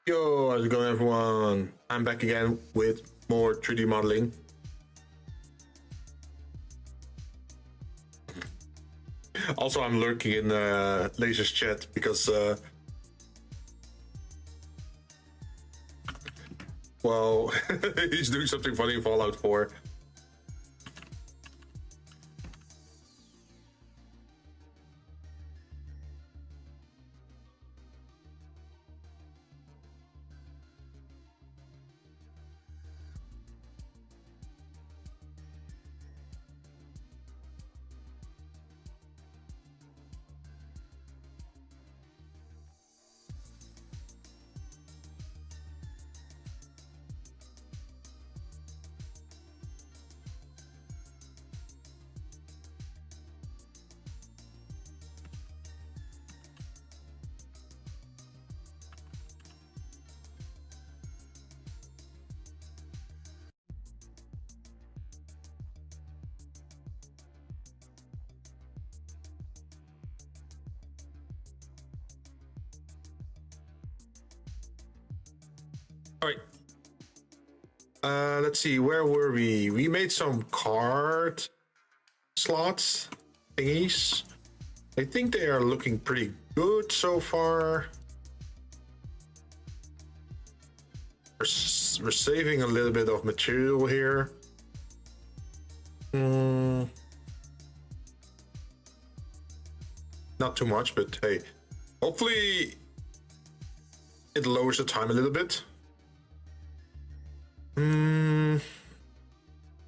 Yo, how's it going, everyone? I'm back again with more 3D modeling. Also, I'm lurking in Laser's chat because, well, he's doing something funny in Fallout 4. All right. Let's see, where were we? We made some card slots thingies. I think they are looking pretty good so far. We're saving a little bit of material here. Not too much, but hey, hopefully it lowers the time a little bit.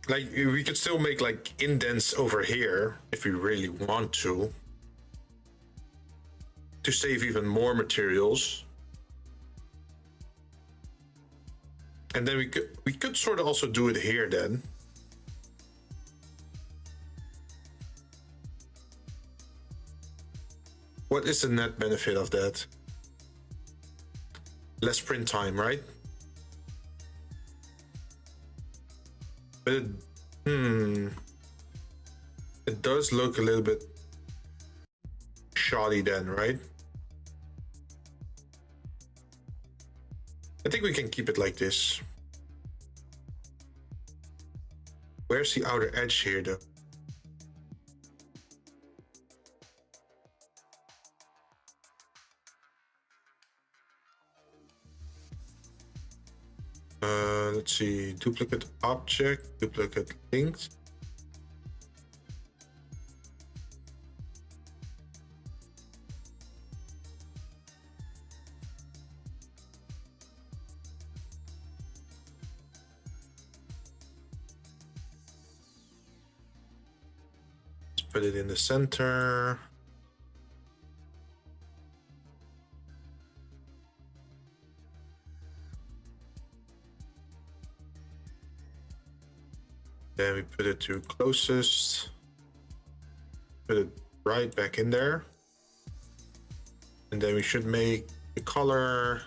Like, we could still make like indents over here if we really want to save even more materials. And then we could sort of also do it here then. What is the net benefit of that? Less print time, right? But it does look a little bit shoddy then, right? I think we can keep it like this. Where's the outer edge here though? Let's see, duplicate object, duplicate links. Let's put it in the center. Then we put it to closest, put it right back in there. And then we should make the color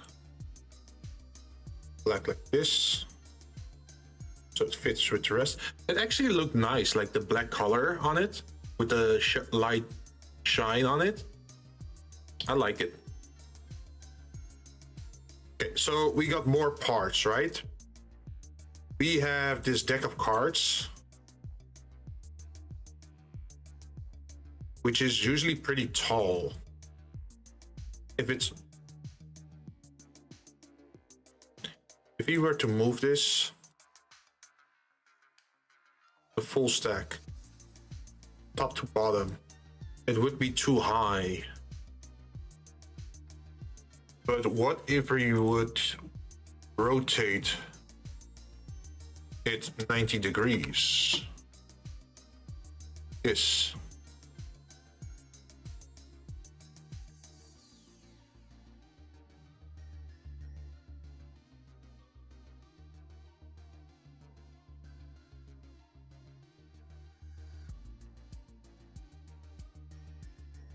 black like this, so it fits with the rest. It actually looked nice, like the black color on it with the light shine on it. I like it. Okay, so we got more parts, right? We have this deck of cards, which is usually pretty tall. If we were to move this, the full stack, top to bottom, it would be too high. But what if we would rotate it 90 degrees? This.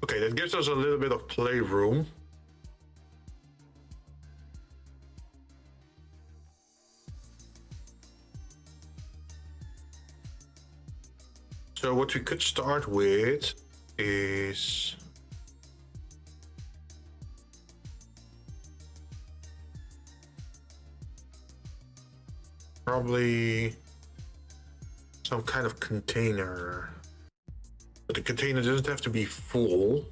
Okay, that gives us a little bit of playroom. So what we could start with is Probably some kind of container. But the container doesn't have to be full.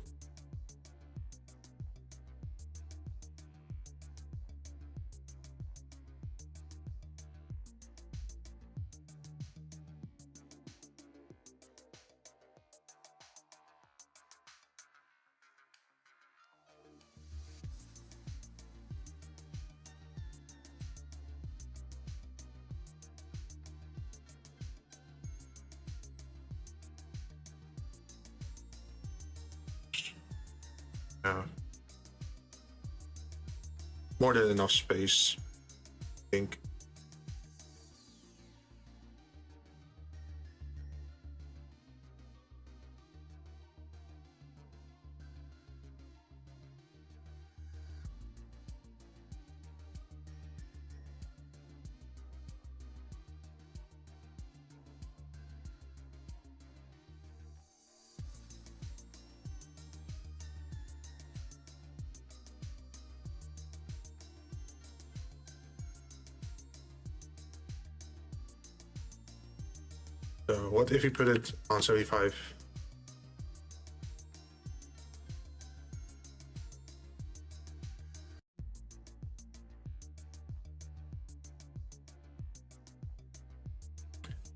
Yeah. More than enough space, I think. So what if we put it on 75?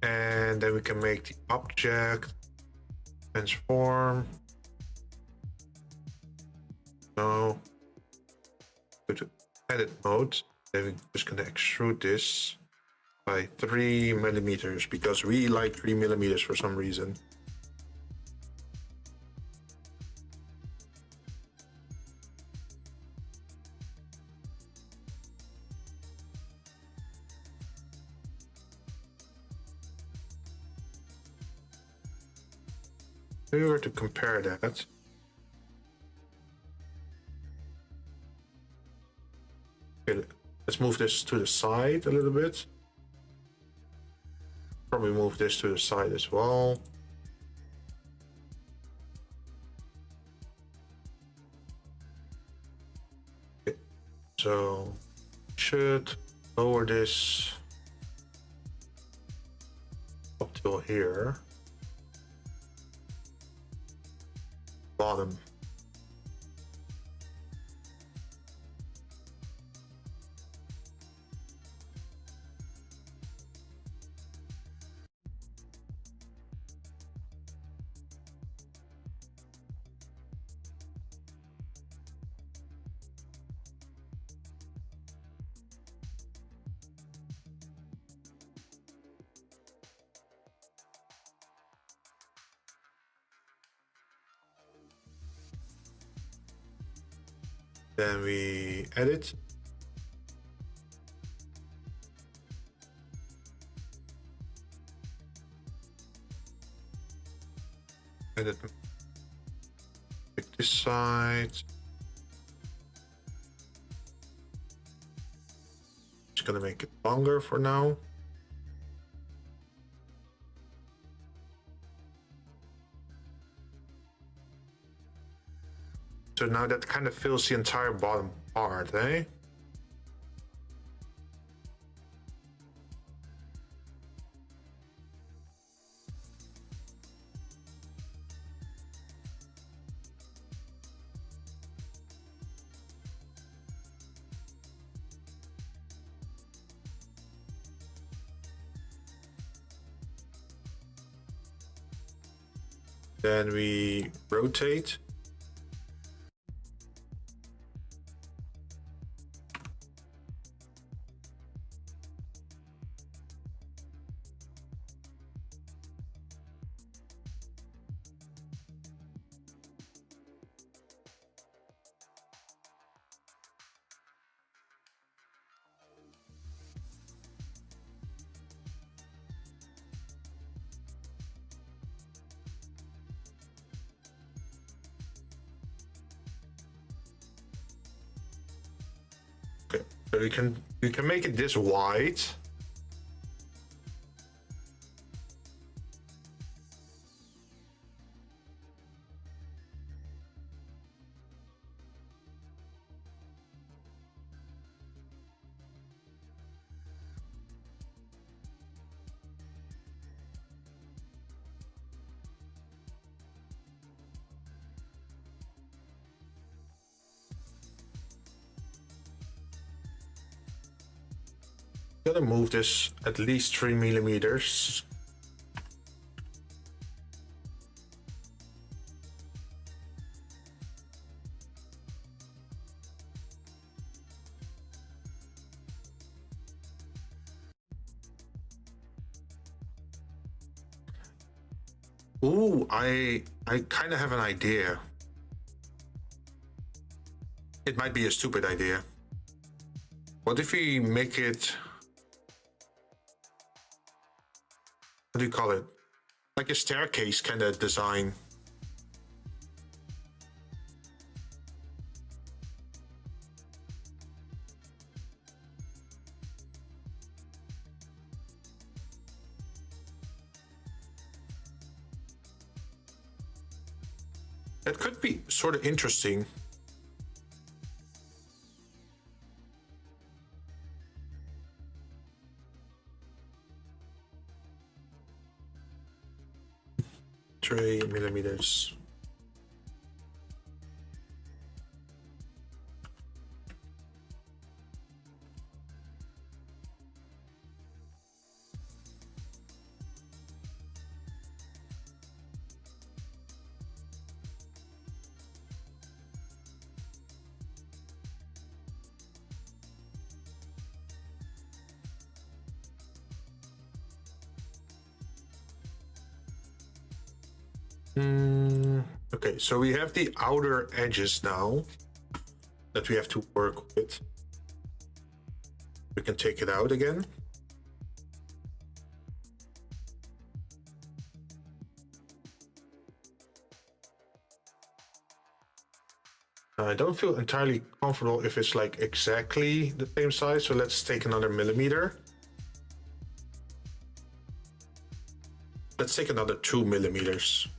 And then we can make the object transform. No. Go to edit mode. Then we're just gonna extrude this by 3 millimeters because we like 3 millimeters for some reason. If we were to compare that, okay, let's move this to the side a little bit. Probably move this to the side as well. Okay. So should lower this up till here. Bottom. Then we edit. Edit. Pick this side. Just gonna make it longer for now. So now that kind of fills the entire bottom part, eh? Then we rotate. Okay, so we can make it this wide. gonna move this at least 3 millimeters. Ooh, I kind of have an idea. It might be a stupid idea. What if we make it, what do you call it? Like a staircase kind of design. That could be sort of interesting. Three millimeters. Okay, so we have the outer edges now that we have to work with. We can take it out again. I don't feel entirely comfortable if it's like exactly the same size, so let's take another millimeter. Let's take another 2 millimeters.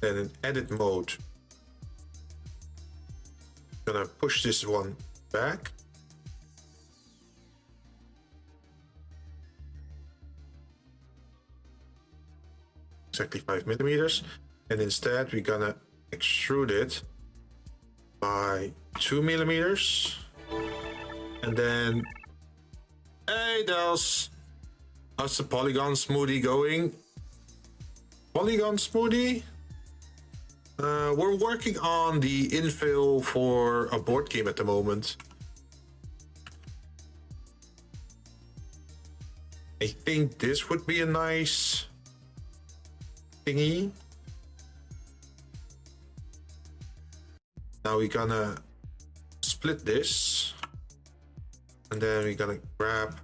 Then in edit mode, gonna push this one back. Exactly 5 millimeters. And instead we're gonna extrude it by 2 millimeters. And then, hey Dels, how's the polygon smoothie going? Polygon smoothie? We're working on the infill for a board game at the moment. I think this would be a nice thingy. Now we're gonna split this, and then we're gonna grab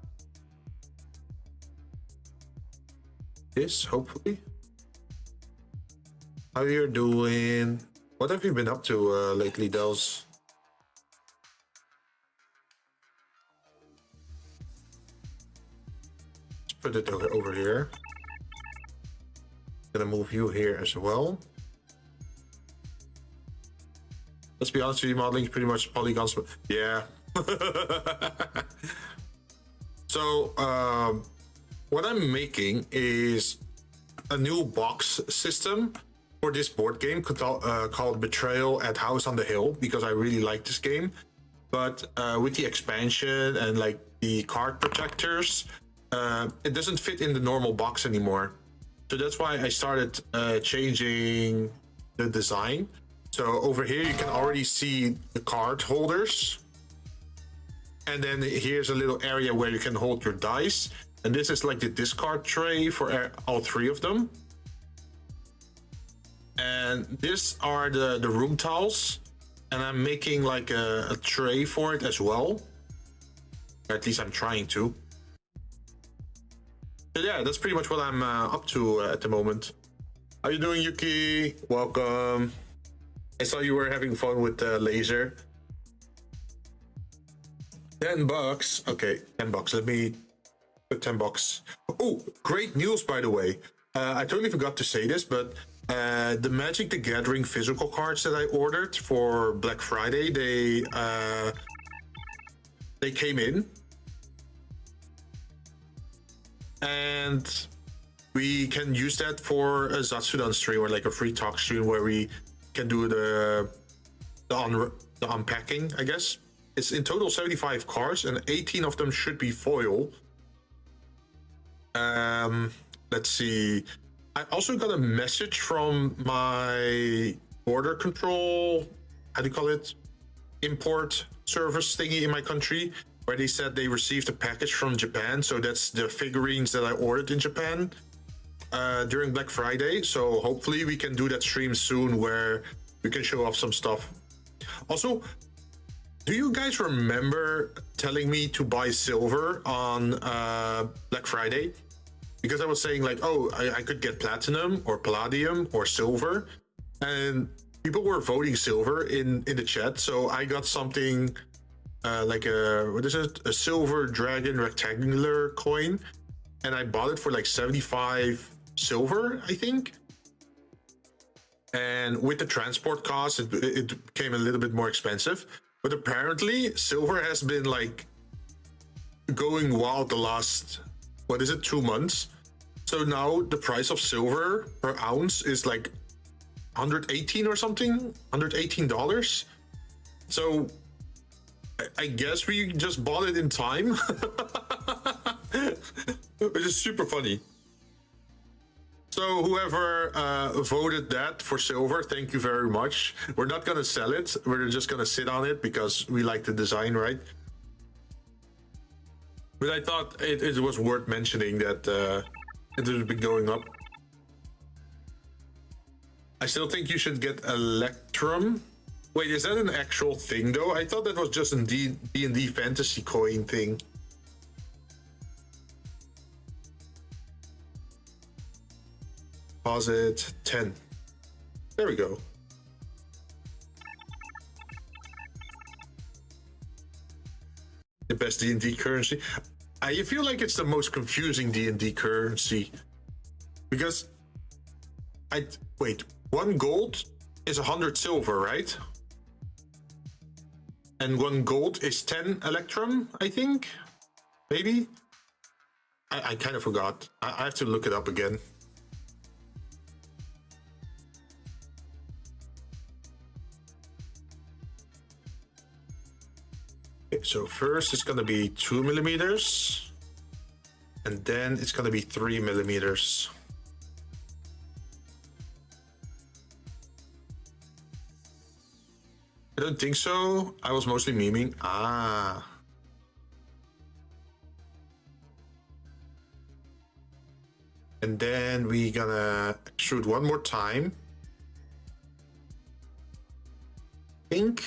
this, hopefully. How you're doing? What have you been up to lately, Dels? Let's put it over here. Gonna move you here as well. Let's be honest with you, modeling is pretty much polygons. Yeah. So what I'm making is a new box system for this board game called Betrayal at House on the Hill, because I really like this game. But with the expansion and like the card protectors, it doesn't fit in the normal box anymore. So that's why I started changing the design. So over here you can already see the card holders. And then here's a little area where you can hold your dice. And this is like the discard tray for all three of them. And these are the room tiles. And I'm making like a tray for it as well. Or at least I'm trying to. So yeah, that's pretty much what I'm up to at the moment. How you doing, Yuki? Welcome. I saw you were having fun with the laser. $10. Okay, $10. Let me put $10. Oh, great news, by the way. I totally forgot to say this, but the Magic the Gathering physical cards that I ordered for Black Friday, they came in. And we can use that for a Zatsudan stream or like a free talk stream where we can do the the unpacking, I guess. It's in total 75 cards, and 18 of them should be foil. Let's see. I also got a message from my border control, how do you call it? Import service thingy in my country, where they said they received a package from Japan. So that's the figurines that I ordered in Japan during Black Friday. So hopefully we can do that stream soon where we can show off some stuff. Also, do you guys remember telling me to buy silver on Black Friday? Because I was saying like, oh, I could get platinum or palladium or silver, and people were voting silver in the chat. So I got something like what is it? A silver dragon rectangular coin, and I bought it for like 75 silver, I think. And with the transport cost, it became a little bit more expensive. But apparently, silver has been like going wild the last, what is it, 2 months. So now the price of silver per ounce is like 118 or something, $118. So I guess we just bought it in time, which is super funny. So whoever voted that for silver, thank you very much. We're not gonna sell it. We're just gonna sit on it because we like the design, right? But I thought it was worth mentioning that it has been going up. I still think you should get Electrum. Wait, is that an actual thing though? I thought that was just a D&D fantasy coin thing. Deposit 10. There we go. The best D&D currency. I feel like it's the most confusing D&D currency because wait, 1 gold is 100 silver, right? And 1 gold is 10 electrum, I think, maybe. I kind of forgot. I have to look it up again. Okay, so first it's gonna be 2 millimeters, and then it's gonna be 3 millimeters. I don't think so. I was mostly memeing. Ah. And then we gonna shoot 1 more time. I think.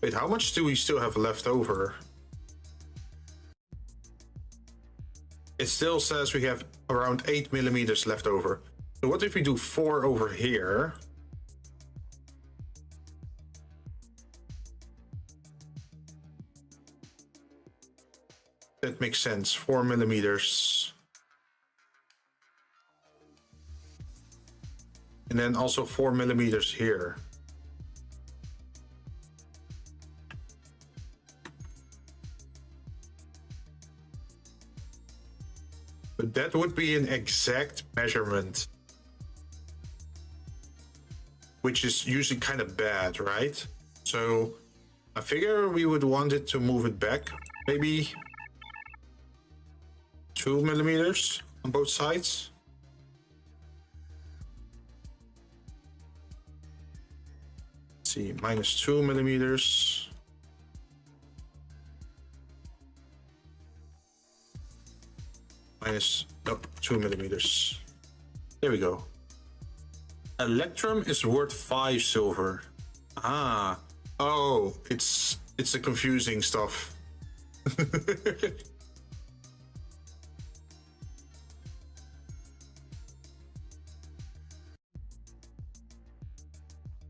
Wait, how much do we still have left over? It still says we have around 8 millimeters left over. So what if we do 4 over here? That makes sense, 4 millimeters. And then also 4 millimeters here. But that would be an exact measurement, which is usually kind of bad, right? So I figure we would want it to move it back, maybe 2 millimeters on both sides. Let's see, minus 2 millimeters. Minus, nope, 2 millimeters. There we go. Electrum is worth 5 silver. Ah, oh, it's the confusing stuff.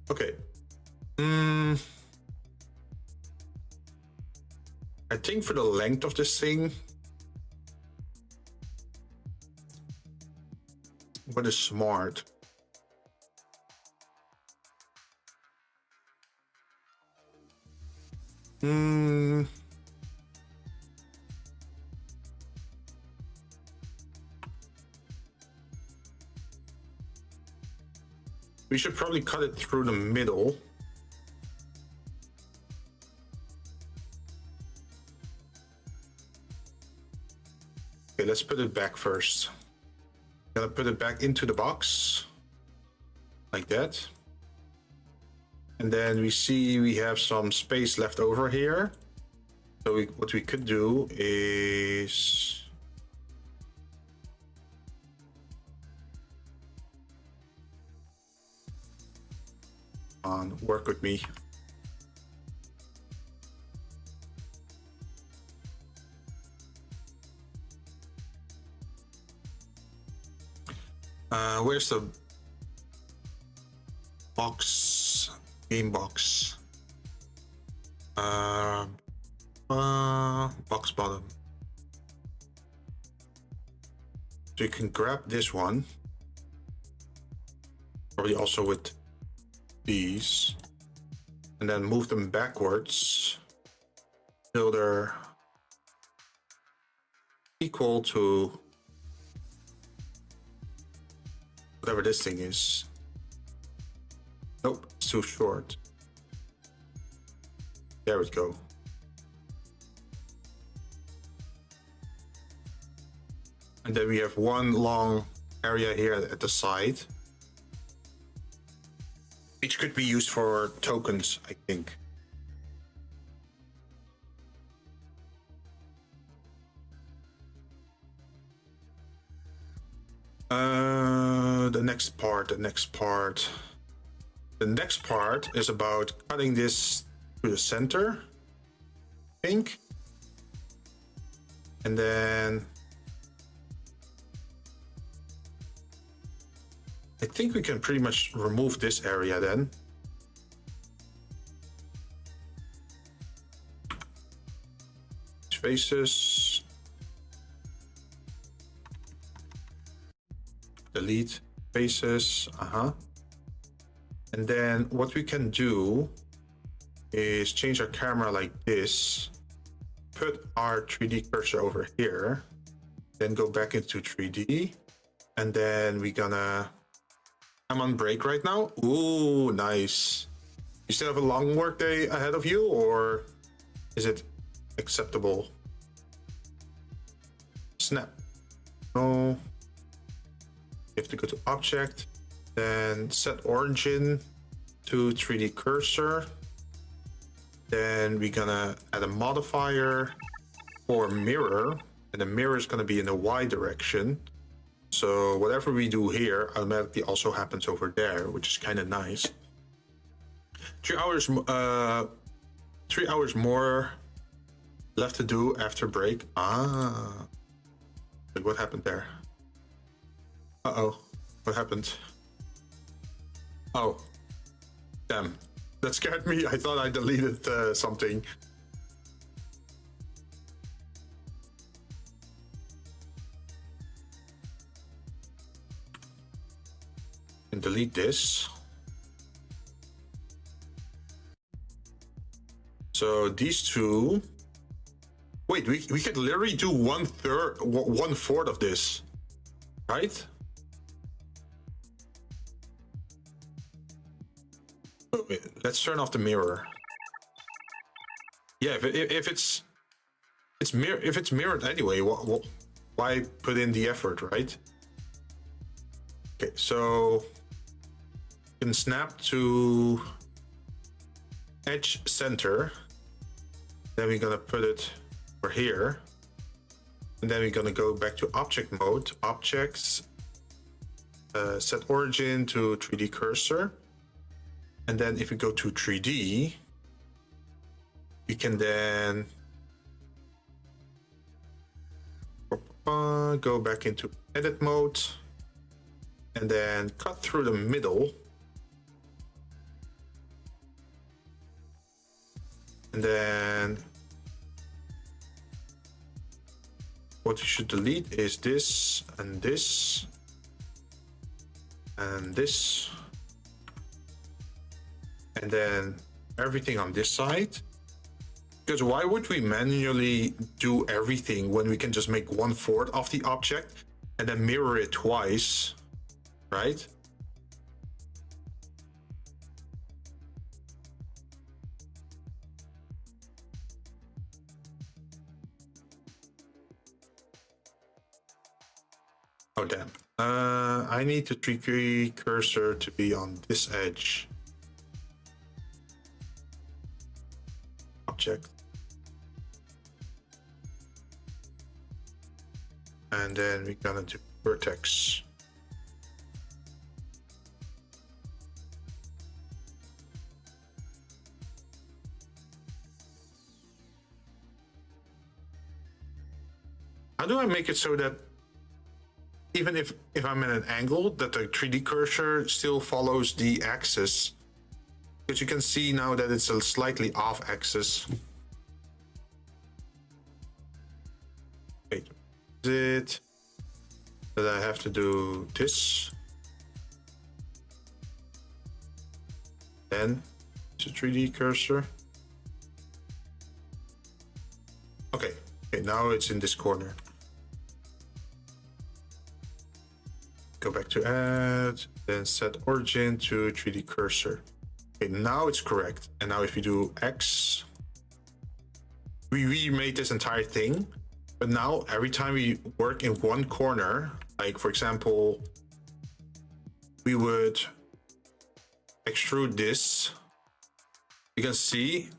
Okay. I think for the length of this thing, what is smart? Hmm. We should probably cut it through the middle. Okay, let's put it back first. Gotta put it back into the box. Like that. And then we see we have some space left over here. So what we could do is... work with me. Where's the box? Game box. Box bottom. So you can grab this one. Probably also with these. And then move them backwards. Till they're equal to whatever this thing is. Nope, it's too short. There we go. And then we have one long area here at the side. Which could be used for tokens, I think. The next part is about cutting this to the center, I think. And then I think we can pretty much remove this area then. Spaces. Delete spaces. And then what we can do is change our camera like this. Put our 3D cursor over here. Then go back into 3D. And then we're gonna... I'm on break right now. Ooh, nice. You still have a long work day ahead of you, or is it acceptable? Snap. No. You have to go to object, then set origin to 3D cursor. Then we're gonna add a modifier for mirror, and the mirror is gonna be in the Y direction. So whatever we do here automatically also happens over there, which is kind of nice. 3 hours, 3 hours more left to do after break. Wait, what happened there? Uh-oh, what happened? Oh, damn, that scared me. I thought I deleted something. And delete this. So these two. Wait, we could literally do 1/4 of this, right? Oh, wait, let's turn off the mirror. Yeah, if it's mirrored anyway, why put in the effort, right? Okay, so you can snap to edge center. Then we're gonna put it over here. And then we're gonna go back to object mode, objects, set origin to 3D cursor. And then if we go to 3D, we can then go back into edit mode and then cut through the middle. And then what we should delete is this and this and this. And then everything on this side. Because why would we manually do everything when we can just make 1/4 of the object and then mirror it twice, right? Oh, damn. I need the 3D cursor to be on this edge. Object. And then we're gonna do vertex. How do I make it so that even if I'm at an angle, that the 3D cursor still follows the axis? Because you can see now that it's a slightly off axis. Wait, is it that I have to do this? Then it's a 3D cursor. Okay, now it's in this corner. Go back to add, then set origin to 3D cursor. Okay, now it's correct. And now if we do X, we remade this entire thing. But now every time we work in one corner, like for example, we would extrude this. You can see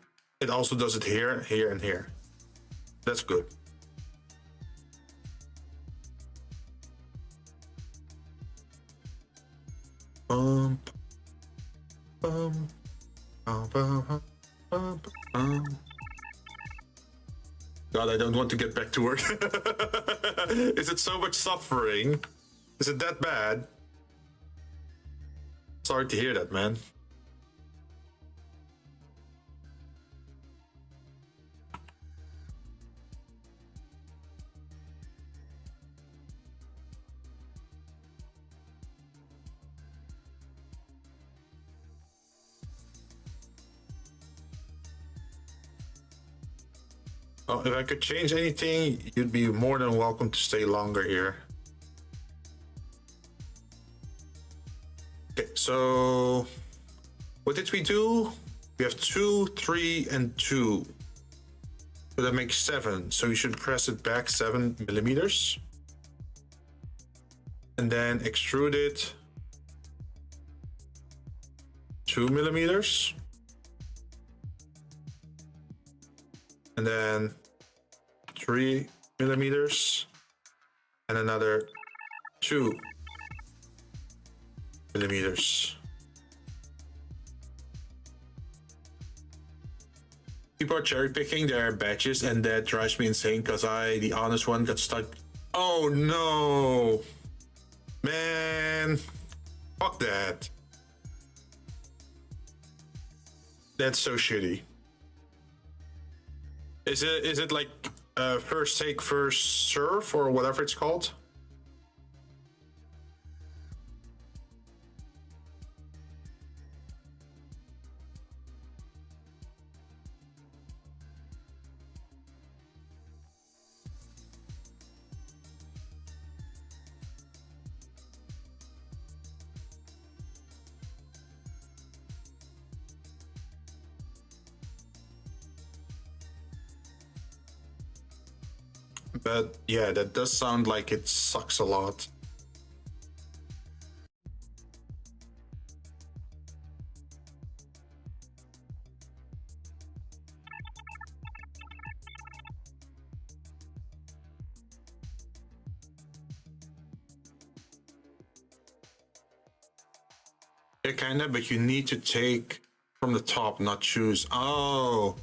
it also does it here, here, and here. That's good. God, I don't want to get back to work. Is it so much suffering? Is it that bad? Sorry to hear that, man. Well, if I could change anything, you'd be more than welcome to stay longer here. Okay, so what did we do? We have 2, 3, and 2. So that makes 7. So you should press it back 7 millimeters. And then extrude it 2 millimeters. And then 3 millimeters. And another 2 millimeters. People are cherry picking their batches, and that drives me insane because the honest one, got stuck. Oh no, man, fuck that. That's so shitty. Is it like first take, first serve, or whatever it's called? But yeah, that does sound like it sucks a lot. Yeah, kinda, but you need to take from the top, not choose. Oh,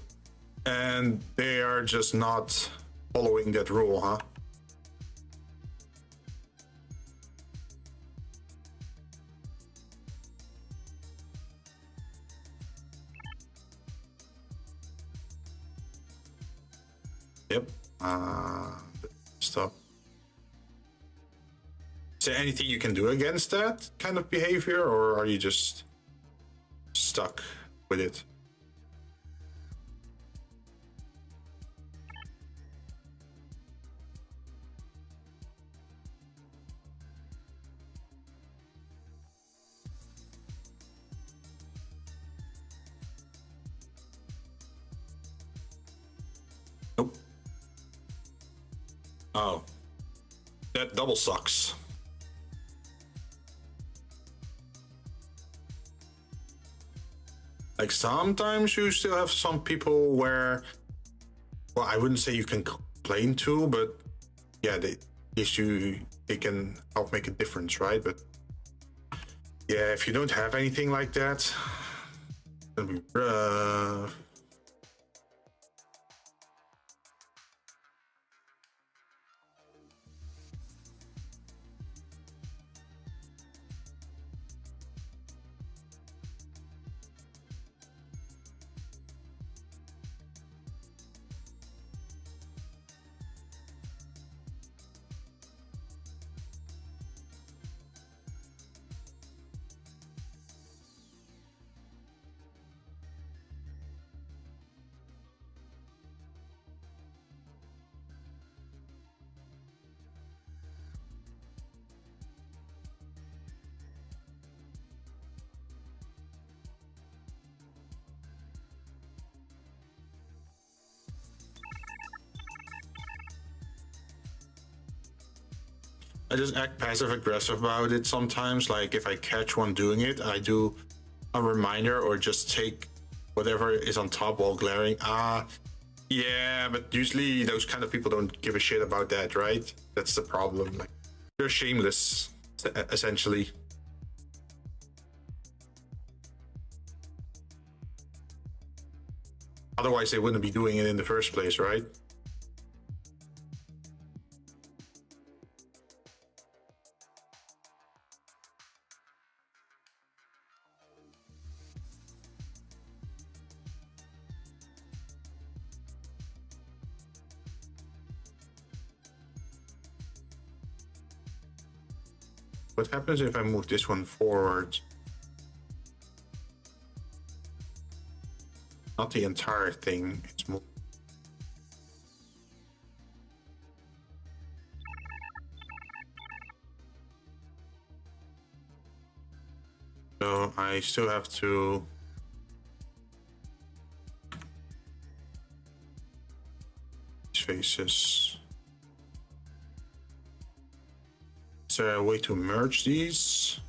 and they are just not following that rule, huh? Yep. Stop. Is there anything you can do against that kind of behavior, or are you just stuck with it? Nope. Oh. That double sucks. Like sometimes you still have some people where, well, I wouldn't say you can complain to, but yeah, they can help make a difference, right? But yeah, if you don't have anything like that, it's gonna be rough. I just act passive aggressive about it sometimes. Like if I catch one doing it, I do a reminder or just take whatever is on top while glaring. Yeah, but usually those kind of people don't give a shit about that, right? That's the problem. Like they're shameless, essentially. Otherwise, they wouldn't be doing it in the first place, right? What happens if I move this one forward? Not the entire thing, it's moved. So I still have to faces. Is there a way to merge these?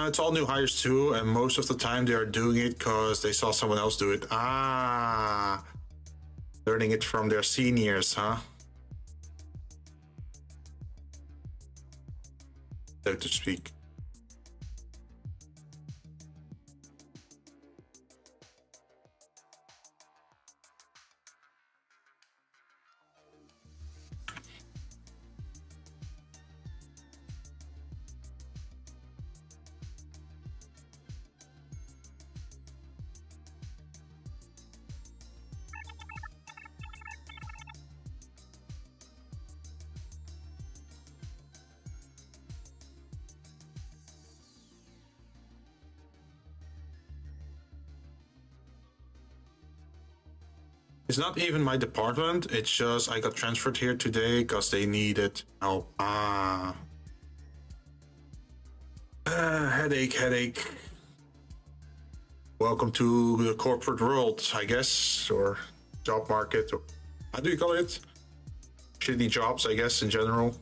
It's all new hires too, and most of the time they are doing it because they saw someone else do it. Learning it from their seniors, huh? So to speak. It's not even my department, it's just I got transferred here today because they needed help. Headache. Welcome to the corporate world, I guess, or job market, or how do you call it? Shitty jobs, I guess, in general.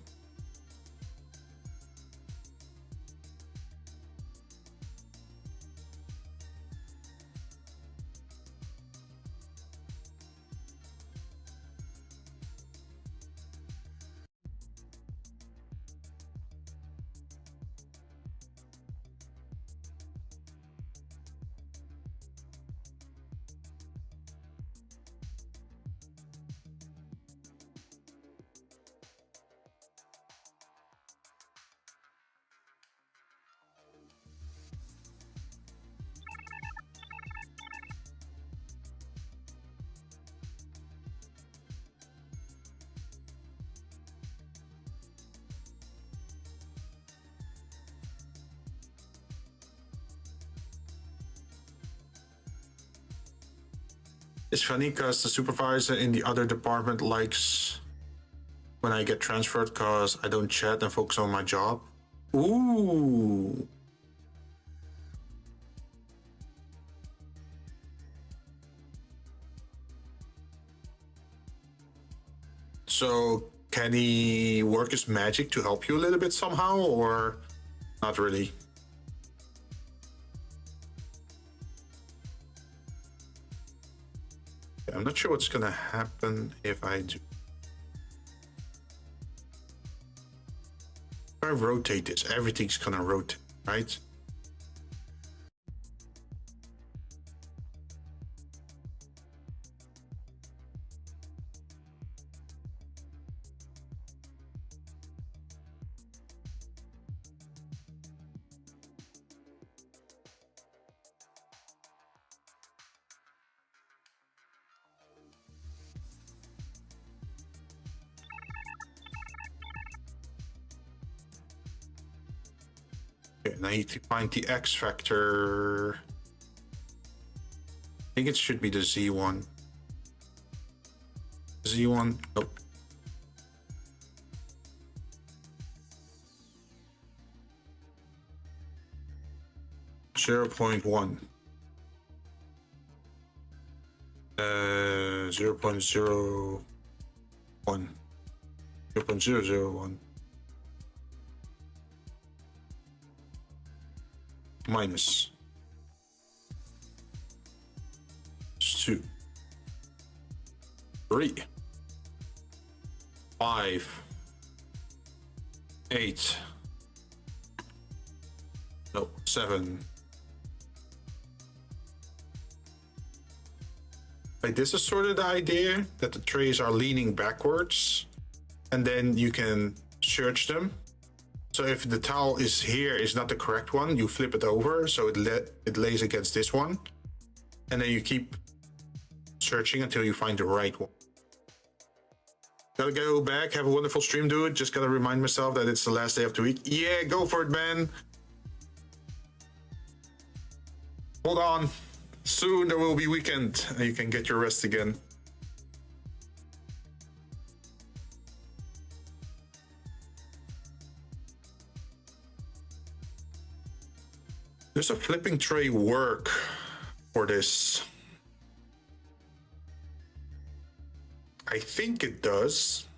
It's funny because the supervisor in the other department likes when I get transferred because I don't chat and focus on my job. Ooh. So can he work his magic to help you a little bit somehow, or not really? I'm not sure what's gonna happen if I do. If I rotate this, everything's gonna rotate, right? Okay, and I need to find the X factor. I think it should be the Z1. Z1, nope. Zero 0.1. 0.01. 0.001. Minus 2, 3, 5, 8, no, 7. Like, this is sort of the idea that the trays are leaning backwards, and then you can search them. So if the towel is here is not the correct one, you flip it over so it lays against this one, and then you keep searching until you find the right one. Gotta go back, have a wonderful stream, dude. Just gotta remind myself that it's the last day of the week. Yeah, go for it, man. Hold on. Soon there will be weekend and you can get your rest again. Does a flipping tray work for this? I think it does.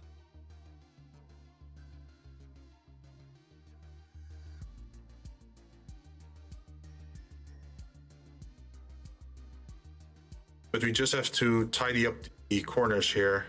But we just have to tidy up the corners here.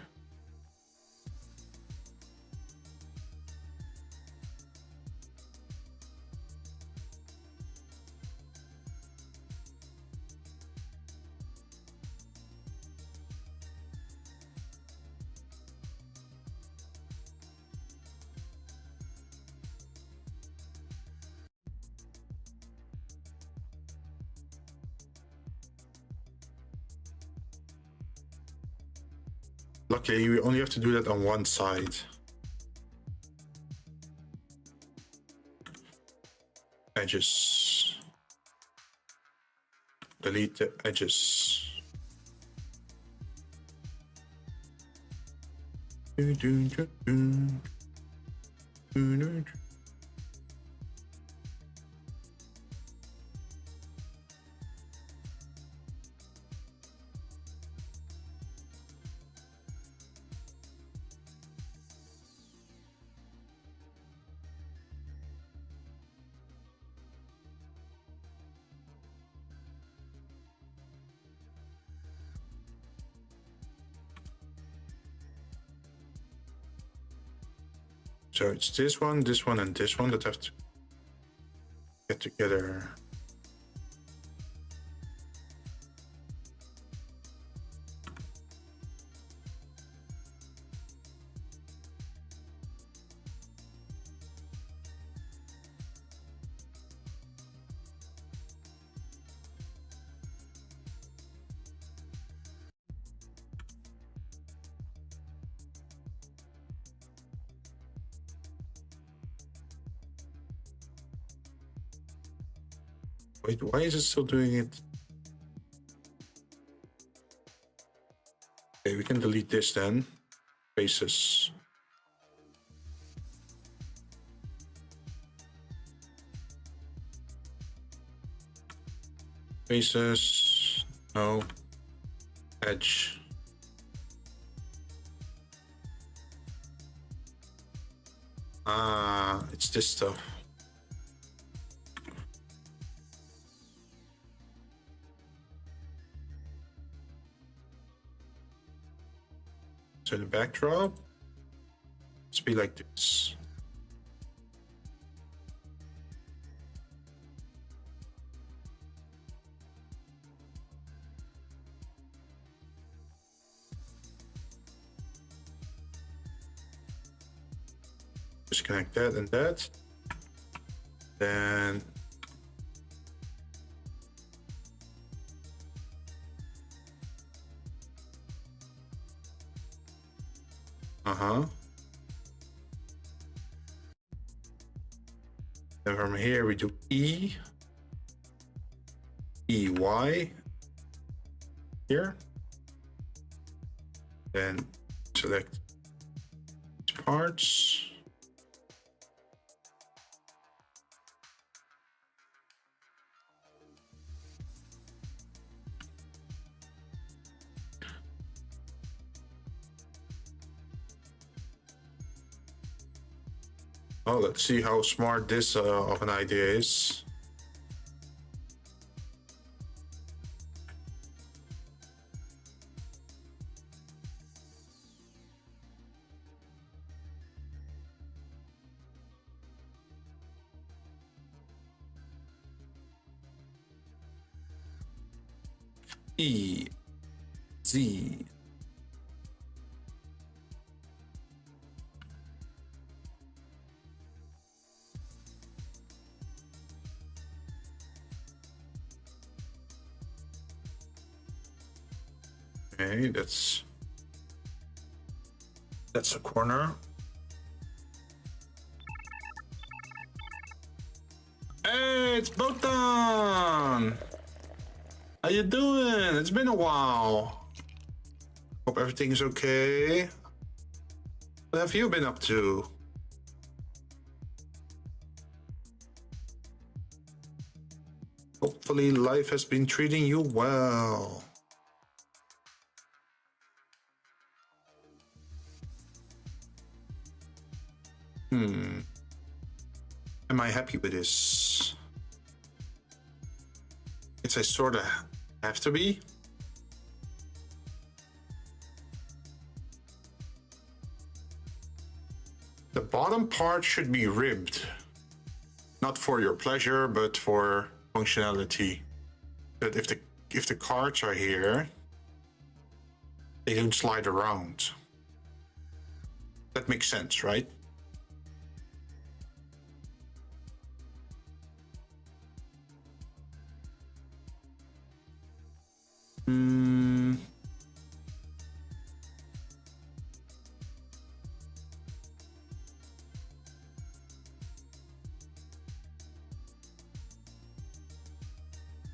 Luckily, you only have to do that on one side. Edges. Delete the edges. So it's this one, and this one that have to get together. Wait, why is it still doing it? Okay, we can delete this then. Faces. Faces. No. Edge. Ah, it's this stuff. So the backdrop, let's be like this. Just connect that and that. Then then from here we do E, EY here. Then select parts. Oh, let's see how smart this of an idea is. E, Z. Okay, that's a corner. Hey, it's Botan! How you doing? It's been a while. Hope everything's okay. What have you been up to? Hopefully life has been treating you well. Am I happy with this? Guess I sort of have to be. The bottom part should be ribbed. Not for your pleasure, but for functionality. But if the cards are here, they don't slide around. That makes sense, right?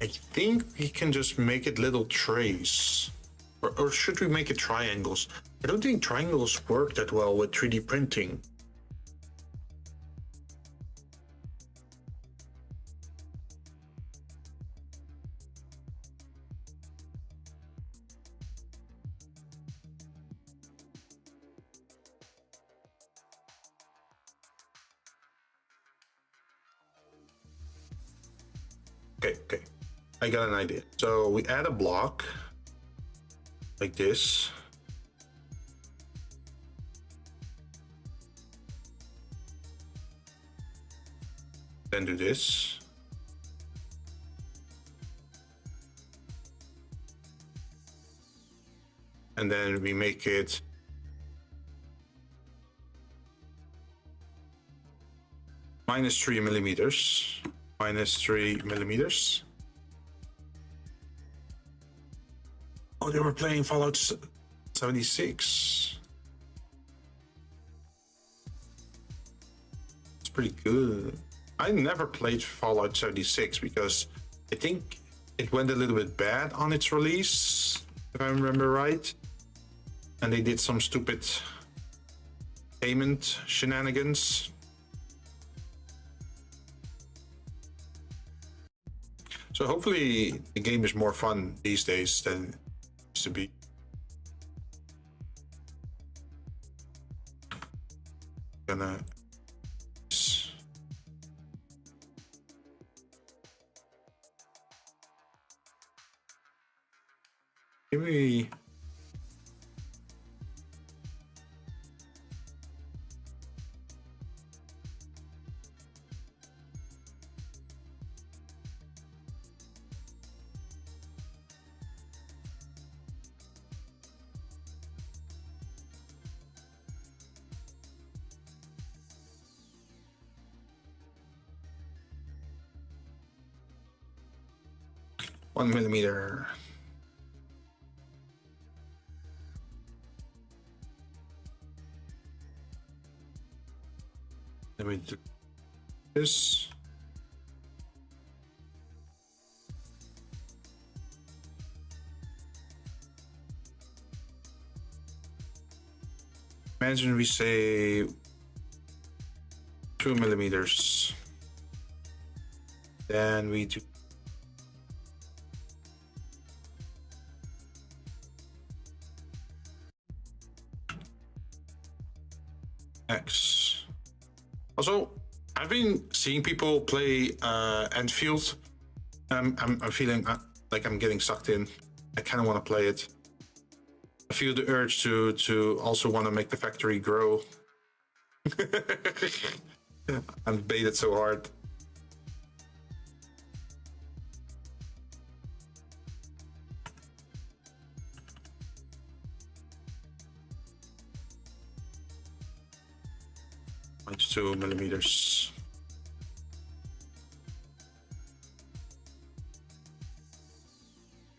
I think we can just make it little trays. Or should we make it triangles? I don't think triangles work that well with 3D printing. Okay. I got an idea. So we add a block like this. Then do this. And then we make it -3 millimeters. -3 millimeters. Oh, they were playing Fallout 76. It's pretty good. I never played Fallout 76 because I think it went a little bit bad on its release, if I remember right. and they did some stupid payment shenanigans. So hopefully the game is more fun these days than it used to be. Gonna maybe one millimeter. Let me do this. Imagine we say 2 millimeters. Then we do X. Also, I've been seeing people play Enfield. I'm feeling like I'm getting sucked in. I kind of want to play it. I feel the urge to also want to make the factory grow. I'm baited so hard. It's 2 millimeters.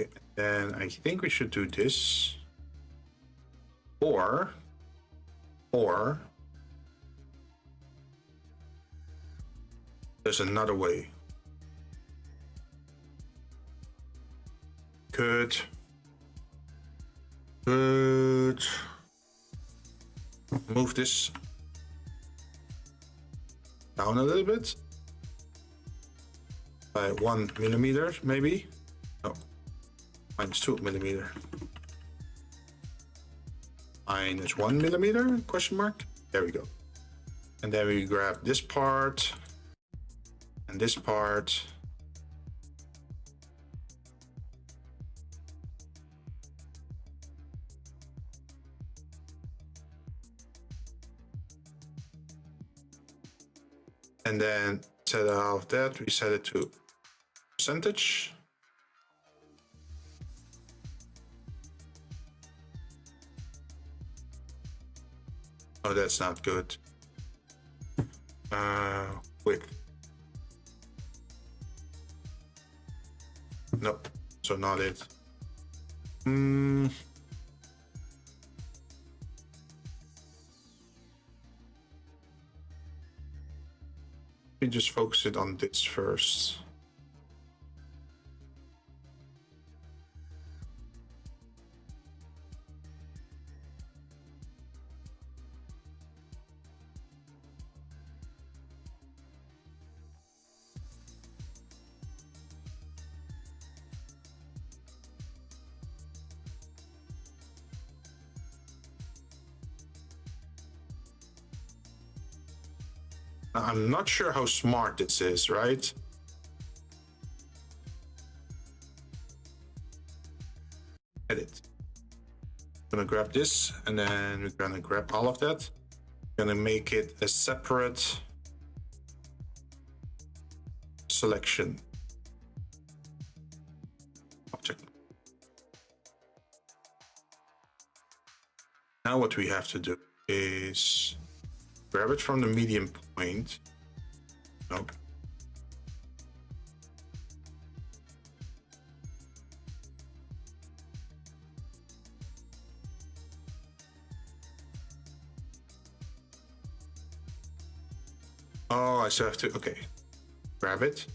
Okay, then I think we should do this. Or there's another way. Could move this down a little bit by 1 millimeter, maybe. No, minus 2 millimeter. Minus 1 millimeter, question mark. There we go. And then we grab this part and this part. And then instead of that, we set it to percentage. Oh, that's not good. Quick. Nope, so not it. We just focus it on this first. I'm not sure how smart this is, right? Edit. I'm gonna grab this and then we're gonna grab all of that. I'm gonna make it a separate selection object. Now what we have to do is grab it from the medium point. Nope. Oh, I still have to, okay. Grab it.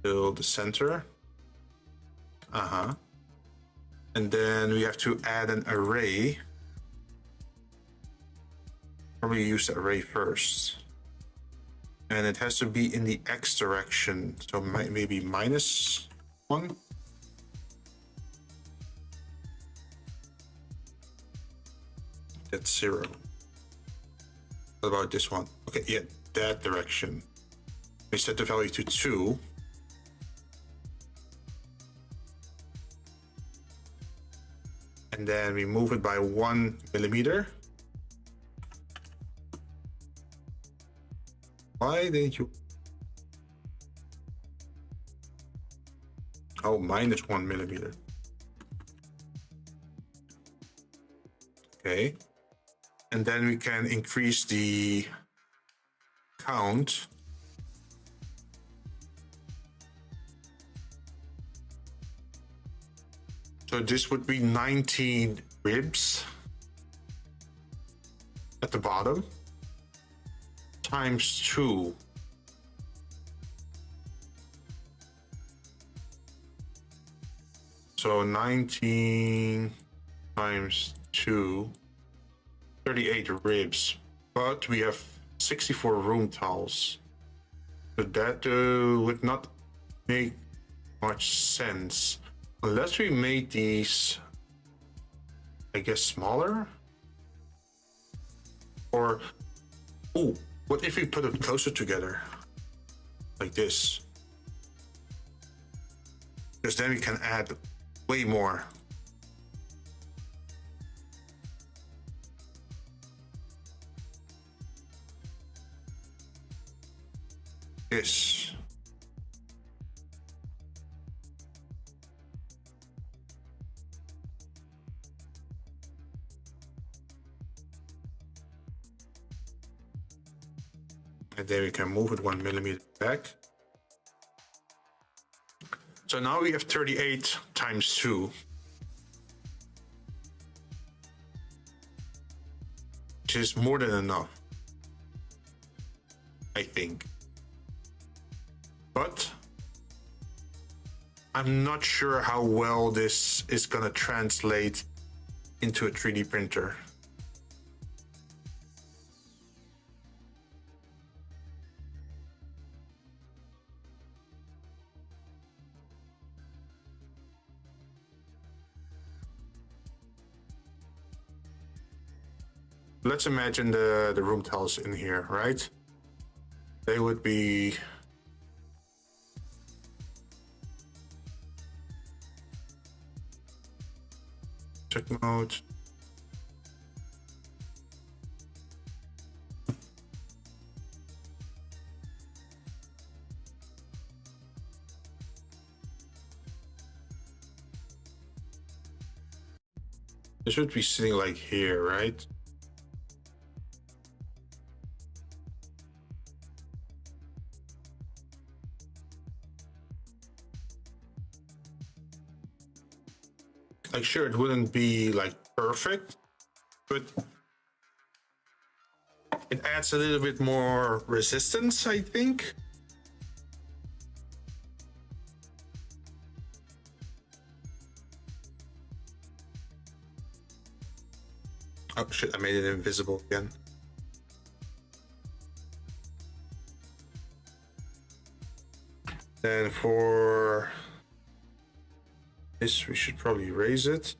To the center. Uh-huh. And then we have to add an array. Probably use the array first. And it has to be in the X direction. So maybe -1. That's 0. What about this one? Okay, yeah, that direction. We set the value to 2. And then we move it by 1 millimeter. Why didn't you? Oh, -1 millimeter. Okay. And then we can increase the count. So this would be 19 ribs at the bottom times 2. So 19 times 2, 38 ribs, but we have 64 room towels. So that would not make much sense unless we made these, I guess, smaller. Or, oh, what if we put it closer together? Like this. Because then we can add way more. This. And then we can move it 1 millimeter back. So now we have 38 times 2. Which is more than enough, I think. But I'm not sure how well this is gonna translate into a 3D printer. Let's imagine the room tiles in here, right? They would be check mode. They should be sitting like here, right? Like, sure, it wouldn't be like perfect, but it adds a little bit more resistance, I think. Oh shit, I made it invisible again. Then for this, we should probably raise it.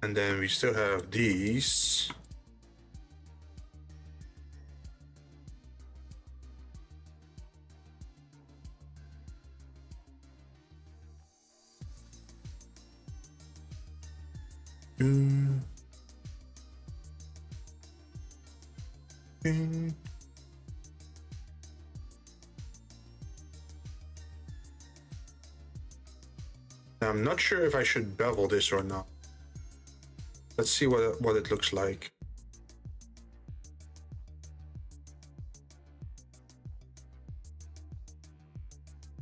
And then we still have these. I'm not sure if I should bevel this or not. Let's see what it looks like.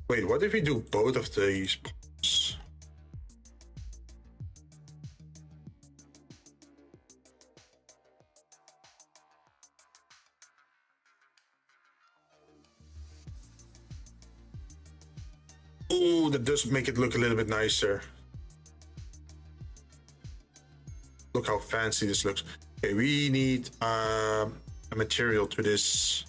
Wait, what if we do both of these parts? Oh, that does make it look a little bit nicer. Look how fancy this looks. Okay, we need a material to this.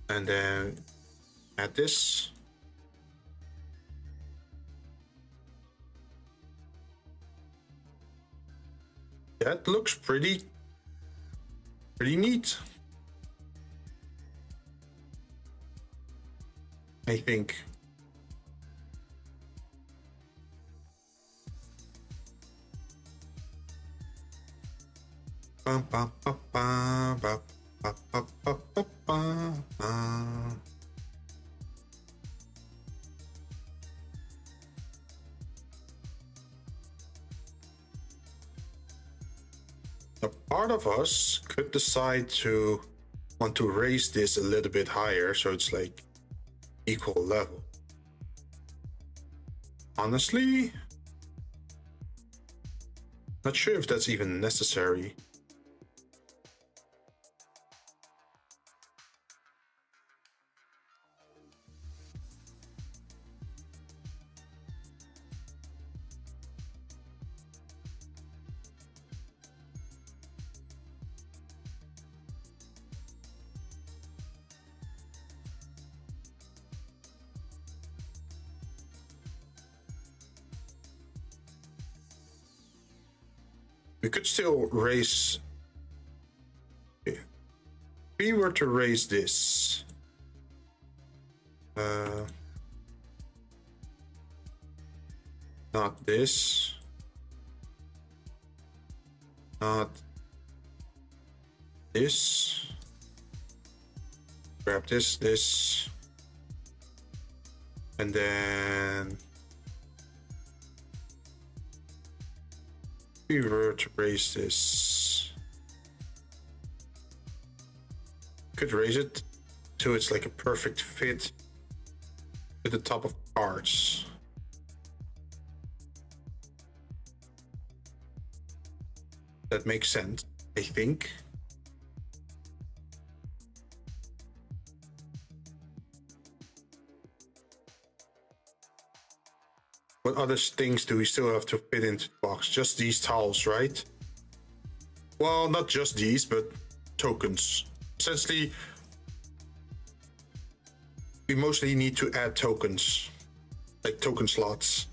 And then add this. That looks pretty neat, I think. Now, part of us could decide to want to raise this a little bit higher so it's like equal level. Honestly, not sure if that's even necessary. We could still raise. If we were to raise this, not this, not this. Grab this, and then we were to raise this. Could raise it till it's like a perfect fit with the top of the cards. That makes sense, I think. What other things do we still have to fit into the box? Just these tiles, right? Well, not just these, but tokens. Essentially, we mostly need to add tokens, like token slots.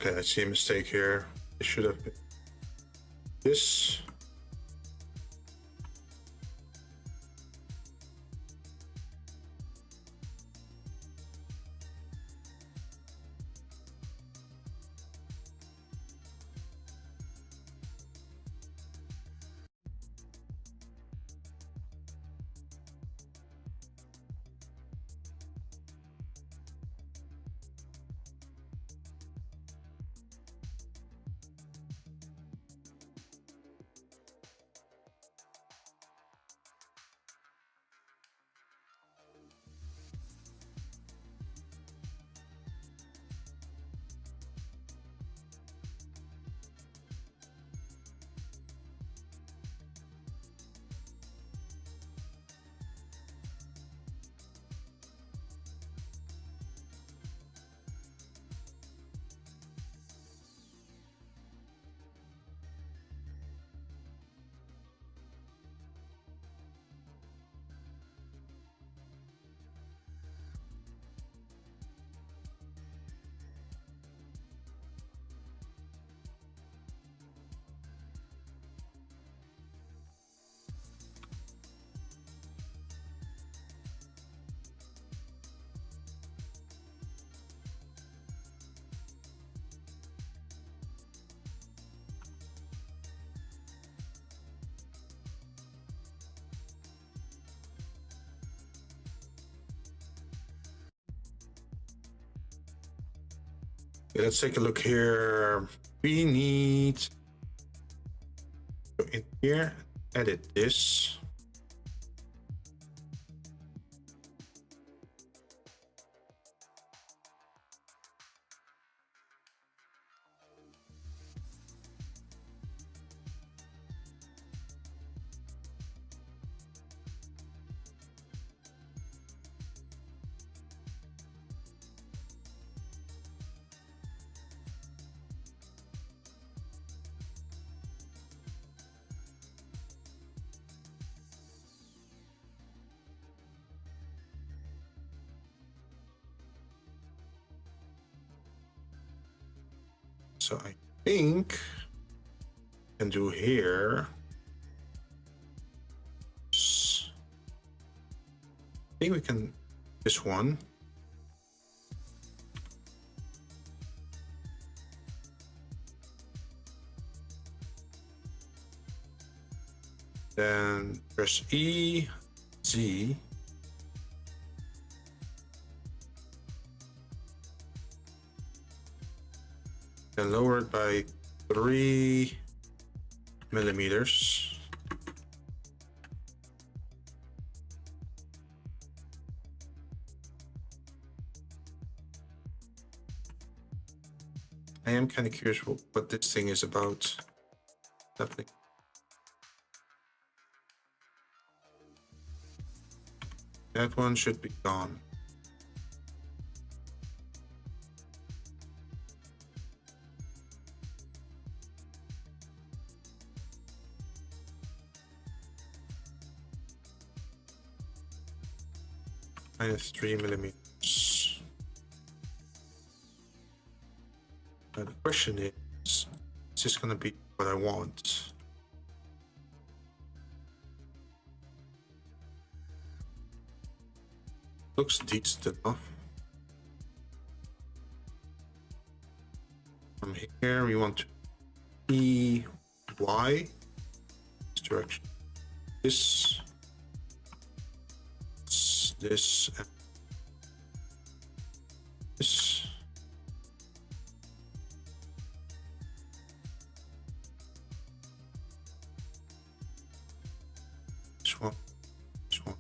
Okay, I see a mistake here. It should have been this. Okay, let's take a look here. We need to go in here, edit this. So I think I can do here. I think we can this one. Then press E, Z. And lower it by 3 millimeters. I am kind of curious what this thing is about. Definitely. That one should be gone. -3 millimeters. Now the question is this going to be what I want? Looks decent enough. From here we want to E, Y, this direction. This, and this. This one. This one.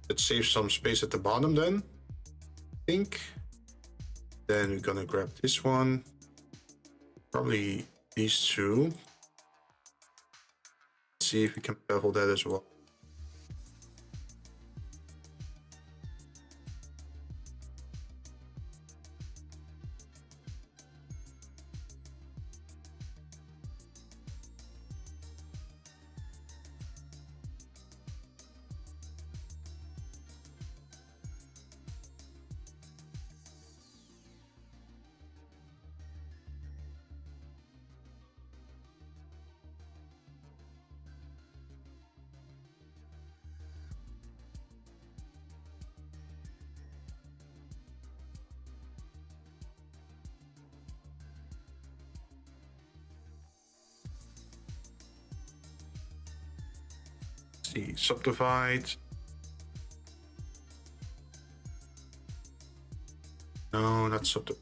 Let's save some space at the bottom then, I think. Then we're gonna grab this one. Probably these two. See if we can bevel that as well. See, subdivide. No, not subdivide.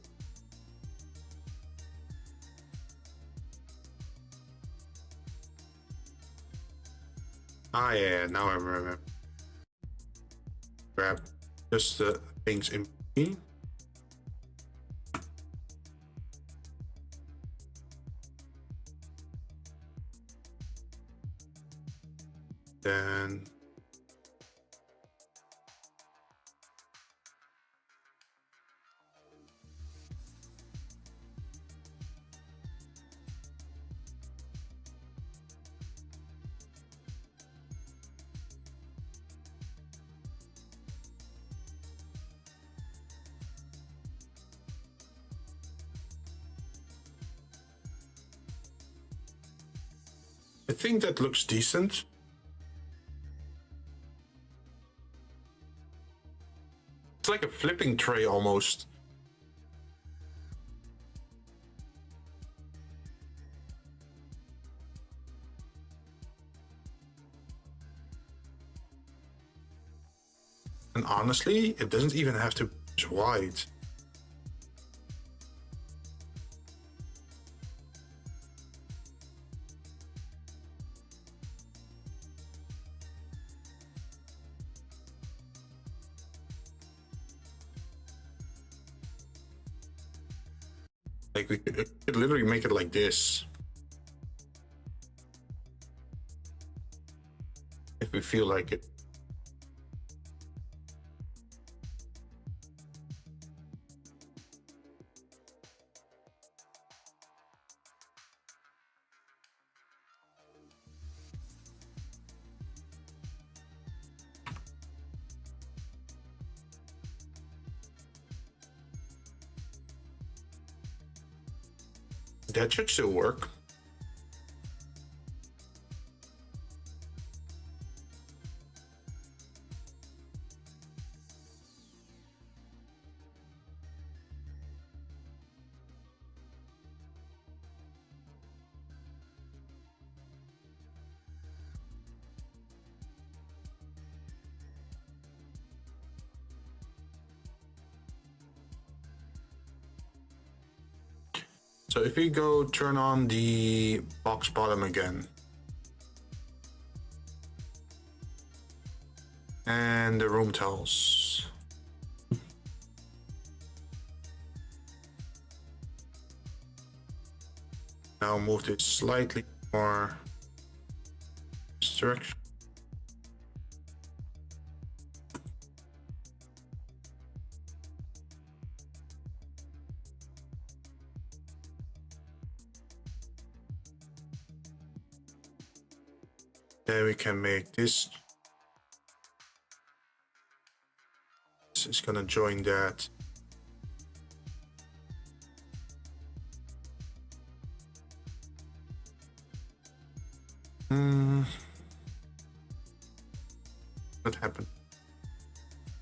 Ah, yeah, now I remember. Grab just the things in between. Then I think that looks decent. It's like a flipping tray almost. And honestly, it doesn't even have to be this wide. Like we could literally make it like this. If we feel like it. That should still work. So if we go turn on the box bottom again. And the room tiles. Now move this slightly more this direction. Then we can make this. This is gonna join that. What happened?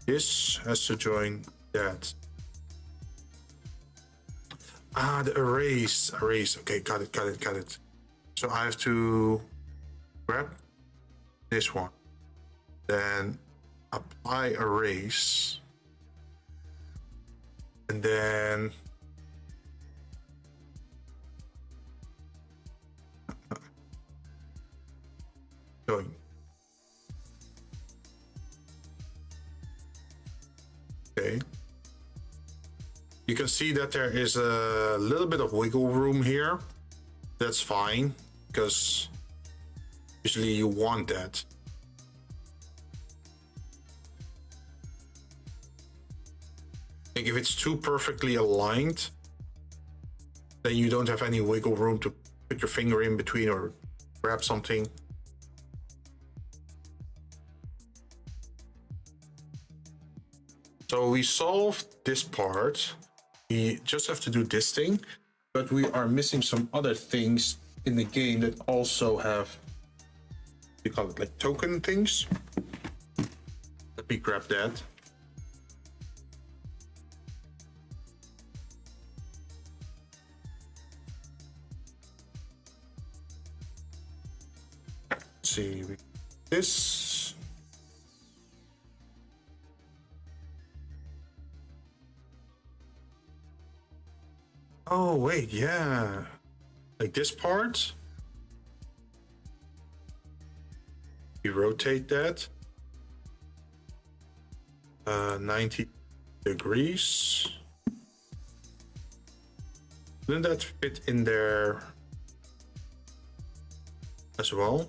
This has to join that. Ah, the erase. Okay, got it. So I have to grab this one, then apply erase, and then join. Okay. You can see that there is a little bit of wiggle room here. That's fine, because usually you want that. Like if it's too perfectly aligned, then you don't have any wiggle room to put your finger in between or grab something. So we solved this part. We just have to do this thing, but we are missing some other things in the game that also have, we call it like token things. Let me grab that. Let's see, this. Oh, wait, yeah. Like this part. We rotate that. 90 degrees. Wouldn't that fit in there as well?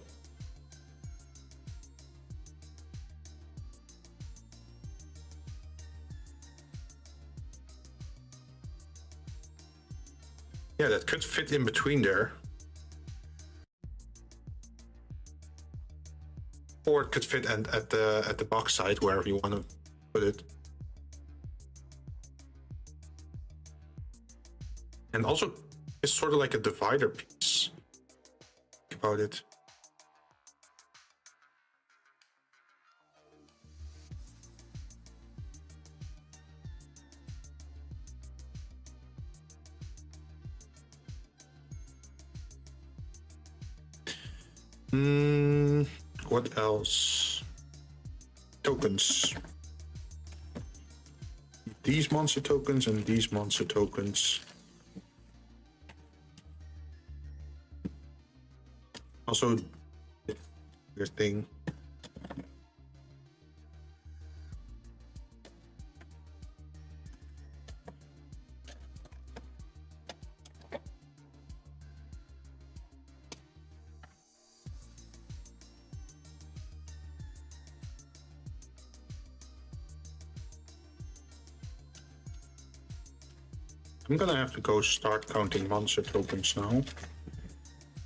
Yeah, that could fit in between there. Or it could fit at the box side, wherever you want to put it. And also, it's sort of like a divider piece. Think about it. What else? Tokens. these monster tokens and these monster tokens. Also, your thing. I'm gonna have to go start counting monster tokens now.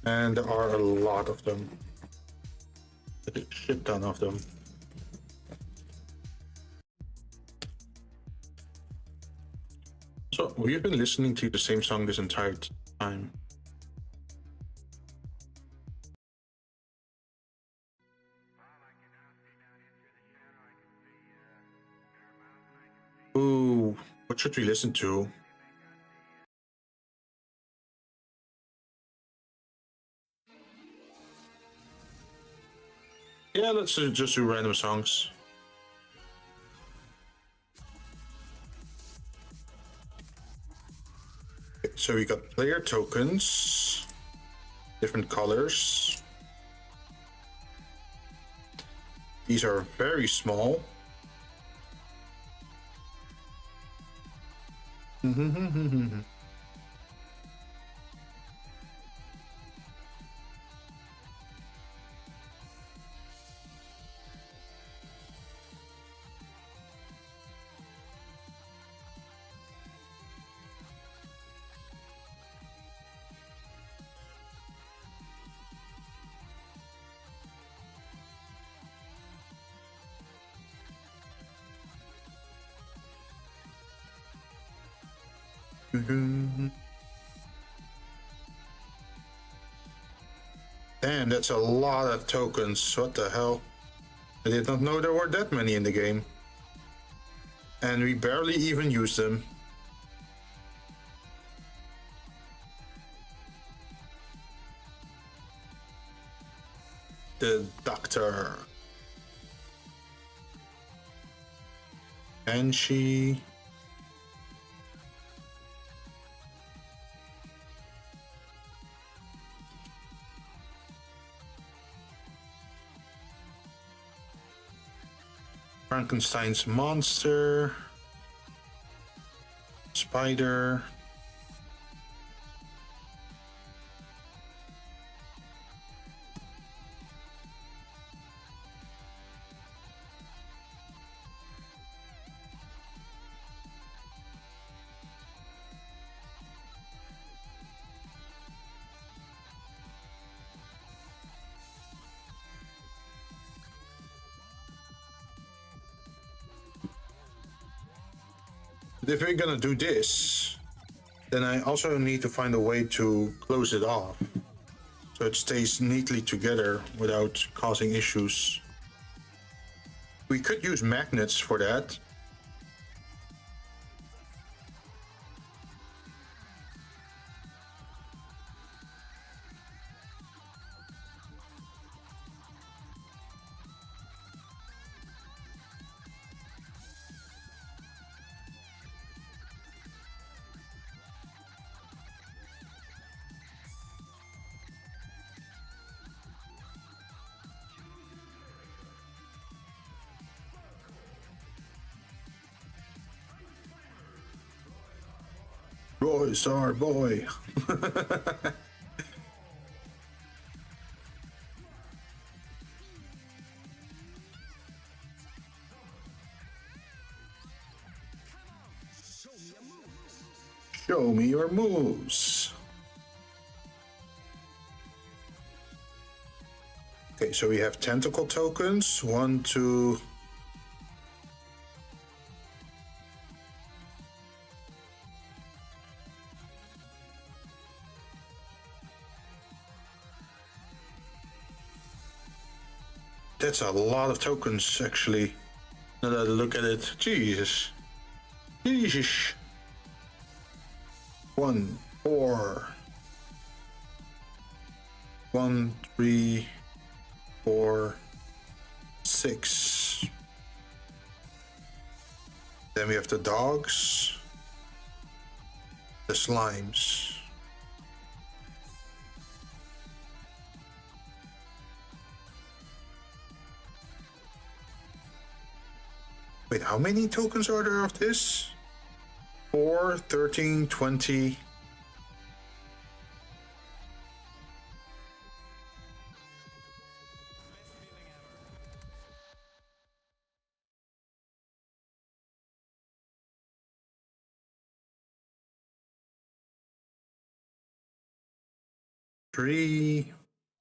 And there are a lot of them. A shit ton of them. So, we've been listening to the same song this entire time. Ooh, what should we listen to? Yeah, let's just do random songs. Okay, so we got player tokens, different colors. These are very small. Damn, that's a lot of tokens. What the hell? I did not know there were that many in the game. And we barely even use them. The doctor. Banshee. Frankenstein's monster. Spider. But if we're gonna do this, then I also need to find a way to close it off so it stays neatly together without causing issues. We could use magnets for that. Roy's our boy. Show me your moves. Okay, so we have tentacle tokens. 1, 2. That's a lot of tokens, actually. Now that I look at it, Jesus. Jesus. 1, 4. 1, 3, 4, 6. Then we have the dogs, the slimes. Wait, how many tokens are there of this? 4, 13, 20. Three.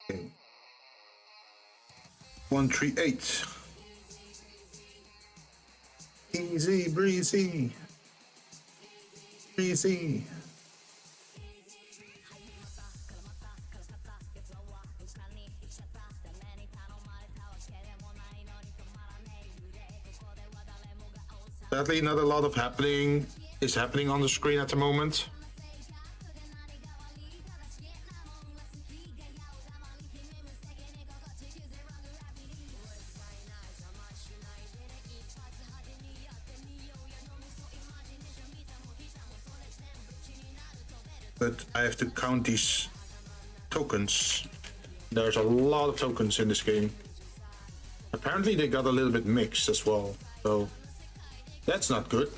Okay. 138. Easy breezy. Breezy. Sadly, not a lot of happening is happening on the screen at the moment. But I have to count these tokens. There's a lot of tokens in this game. Apparently they got a little bit mixed as well, so that's not good.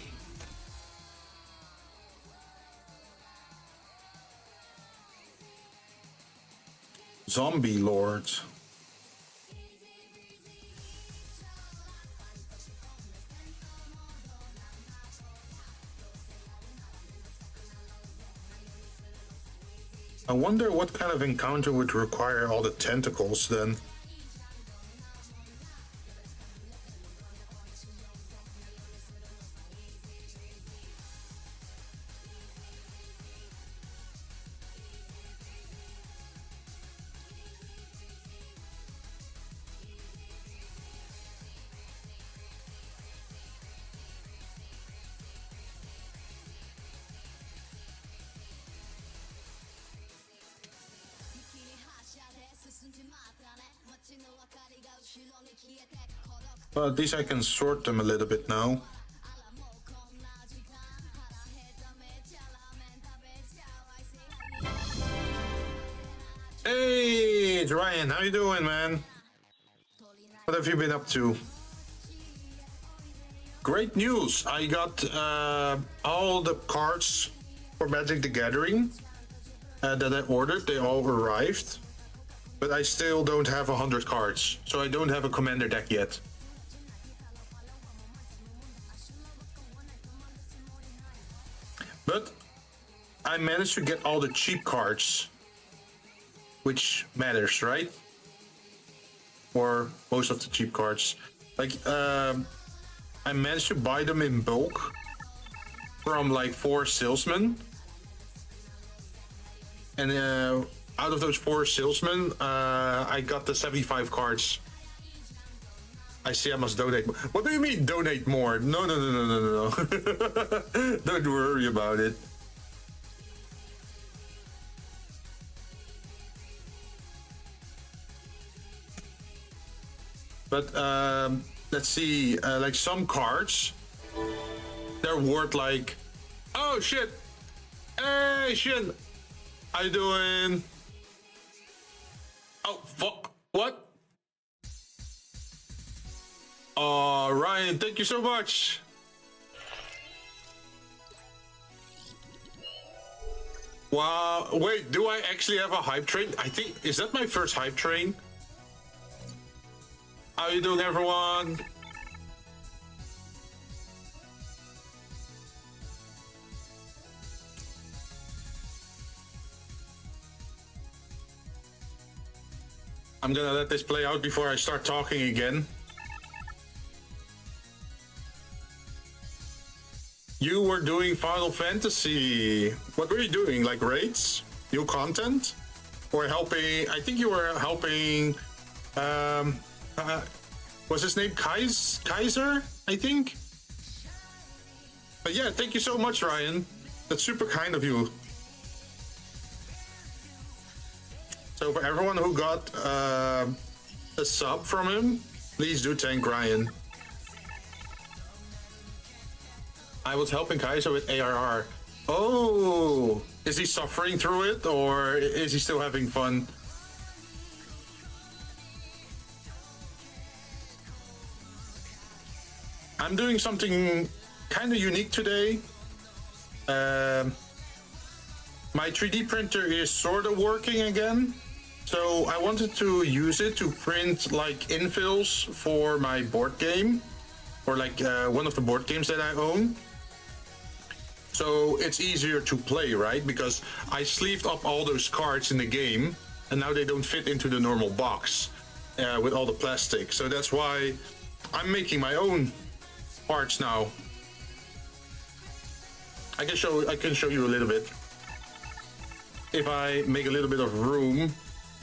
Zombie Lord. I wonder what kind of encounter would require all the tentacles then. But at least I can sort them a little bit now. Hey, it's Ryan. How you doing, man? What have you been up to? Great news. I got all the cards for Magic the Gathering that I ordered. They all arrived. But I still don't have 100 cards. So I don't have a commander deck yet. But I managed to get all the cheap cards, which matters, right? Or most of the cheap cards. Like, I managed to buy them in bulk from like 4 salesmen. And out of those 4 salesmen, I got the 75 cards. I see I must donate more. What do you mean donate more? No. Don't worry about it. But let's see, like some cards, they're worth like, oh shit, hey Jinn, how you doing? Oh fuck, what? Ryan, thank you so much. Wow, wait, do I actually have a hype train? I think, is that my first hype train? How you doing, everyone? I'm gonna let this play out before I start talking again. You were doing Final Fantasy. What were you doing? Like raids? New content? Or helping? I think you were helping. Was his name Kaiser? I think. But yeah, thank you so much, Ryan. That's super kind of you. So for everyone who got a sub from him, please do thank Ryan. I was helping Kaiser with ARR. Oh, is he suffering through it or is he still having fun? I'm doing something kind of unique today. My 3D printer is sort of working again. So I wanted to use it to print like infills for my board game, or like one of the board games that I own. So it's easier to play, right? Because I sleeved up all those cards in the game and now they don't fit into the normal box with all the plastic. So that's why I'm making my own parts now. I can show you a little bit. If I make a little bit of room,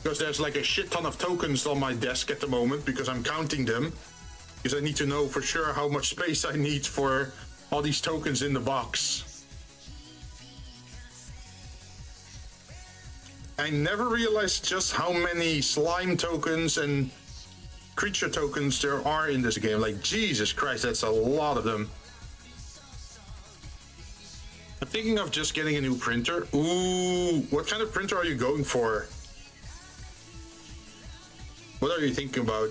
because there's like a shit ton of tokens on my desk at the moment because I'm counting them. Because I need to know for sure how much space I need for all these tokens in the box. I never realized just how many slime tokens and creature tokens there are in this game. Like, Jesus Christ, that's a lot of them. I'm thinking of just getting a new printer. Ooh, what kind of printer are you going for? What are you thinking about?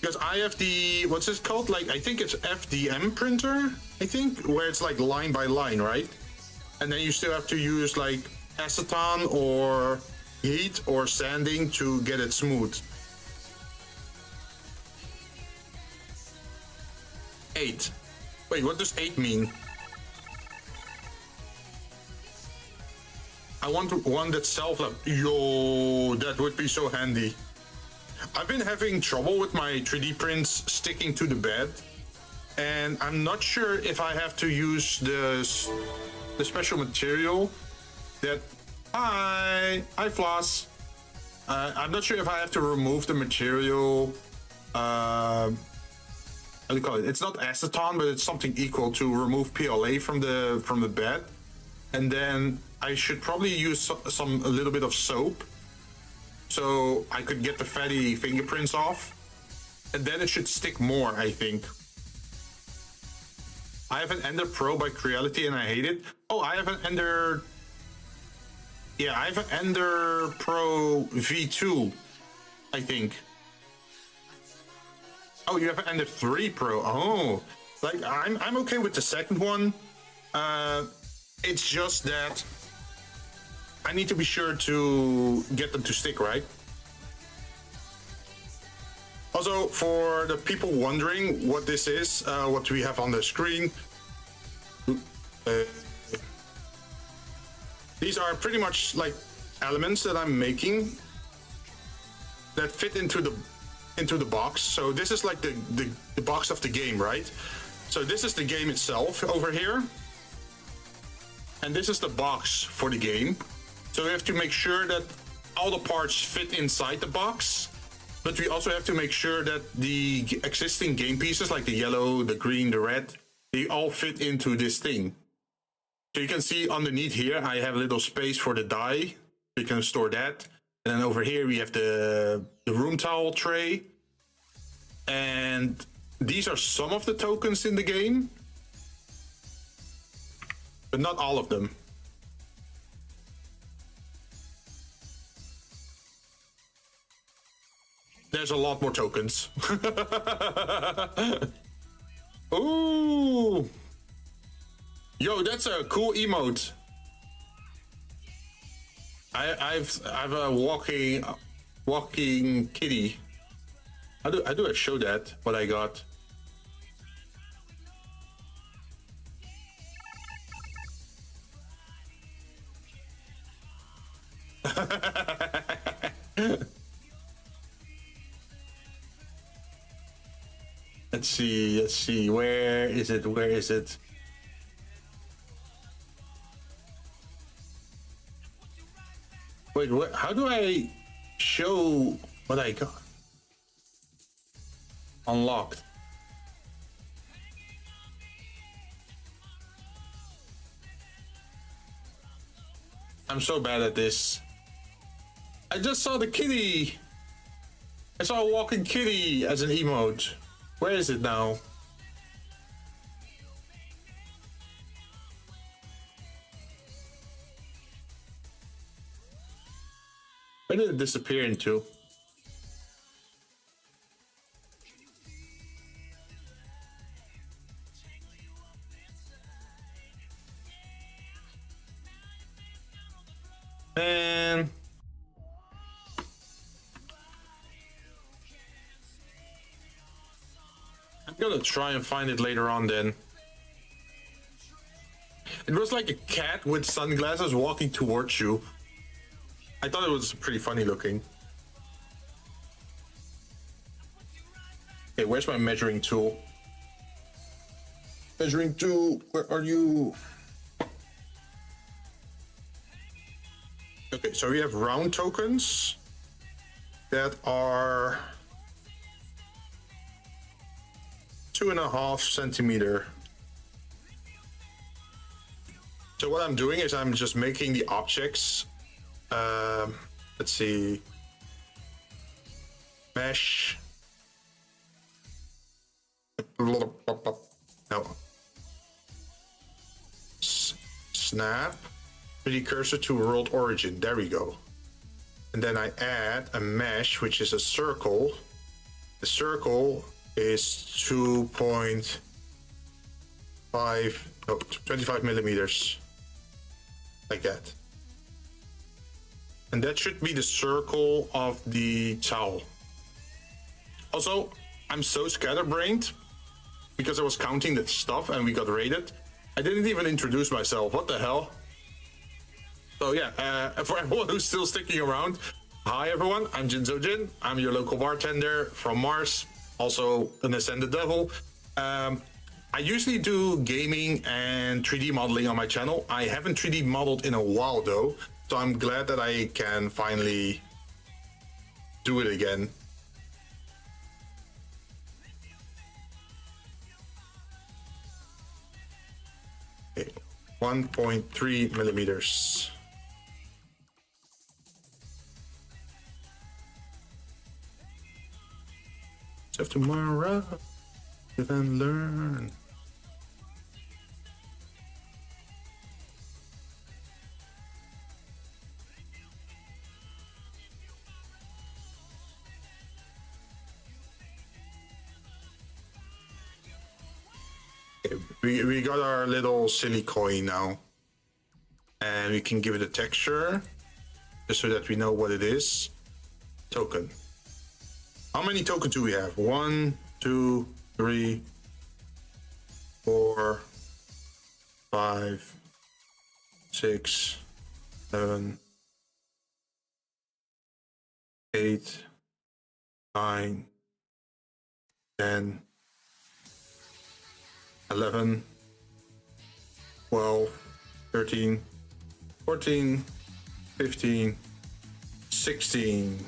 Because I have the, what's this called? Like, I think it's FDM printer, I think, where it's like line by line, right? And then you still have to use like acetone or heat or sanding to get it smooth. 8. Wait, what does 8 mean? I want one that's self-lab. Yo, that would be so handy. I've been having trouble with my 3D prints sticking to the bed, and I'm not sure if I have to use the special material that... Hi, Floss. I'm not sure if I have to remove the material. How do you call it? It's not acetone, but it's something equal to remove PLA from the bed, and then I should probably use a little bit of soap, so I could get the fatty fingerprints off, and then it should stick more, I think. I have an Ender Pro by Creality and I hate it. Oh, I have an Ender... Yeah, I have an Ender Pro V2, I think. Oh, you have an Ender 3 Pro. Oh, like I'm okay with the second one. It's just that I need to be sure to get them to stick, right? Also, for the people wondering what this is, what we have on the screen, these are pretty much like elements that I'm making that fit into the box. So this is like the box of the game, right? So this is the game itself over here, and this is the box for the game. So we have to make sure that all the parts fit inside the box, but we also have to make sure that the existing game pieces, like the yellow, the green, the red, they all fit into this thing. So you can see underneath here, I have a little space for the die. You can store that. And then over here, we have the room towel tray. And these are some of the tokens in the game, but not all of them. There's a lot more tokens. Ooh. Yo, that's a cool emote. I've a walking kitty. How do I show that, what I got? Let's see, where is it? Wait, how do I show what I got? Unlocked. I'm so bad at this. I just saw the kitty. I saw a walking kitty as an emote. Where is it now? Where did it disappear into? And I'm gonna try and find it later on then. It was like a cat with sunglasses walking towards you. I thought it was pretty funny looking. Okay, where's my measuring tool? Measuring tool, where are you? Okay, so we have round tokens that are 2.5 centimeter. So what I'm doing is I'm just making the objects, let's see, mesh, no, snap, 3D cursor to world origin, there we go. And then I add a mesh, which is a circle. The circle is 25 millimeters. Like that. And that should be the circle of the towel. Also, I'm so scatterbrained because I was counting the stuff and we got rated. I didn't even introduce myself. What the hell? So yeah, for everyone who's still sticking around, hi everyone, I'm Jinzou Jinn. I'm your local bartender from Mars, also an ascended devil. I usually do gaming and 3D modeling on my channel. I haven't 3D modeled in a while though, so I'm glad that I can finally do it again. Okay, 1.3 millimeters. So tomorrow, live and learn. We got our little silly coin now, and we can give it a texture just so that we know what it is. Token. How many tokens do we have? 1, 2, 3, 4, 5, 6, 7, 8, 9, 10, 11, 12, 13, 14, 15, 16.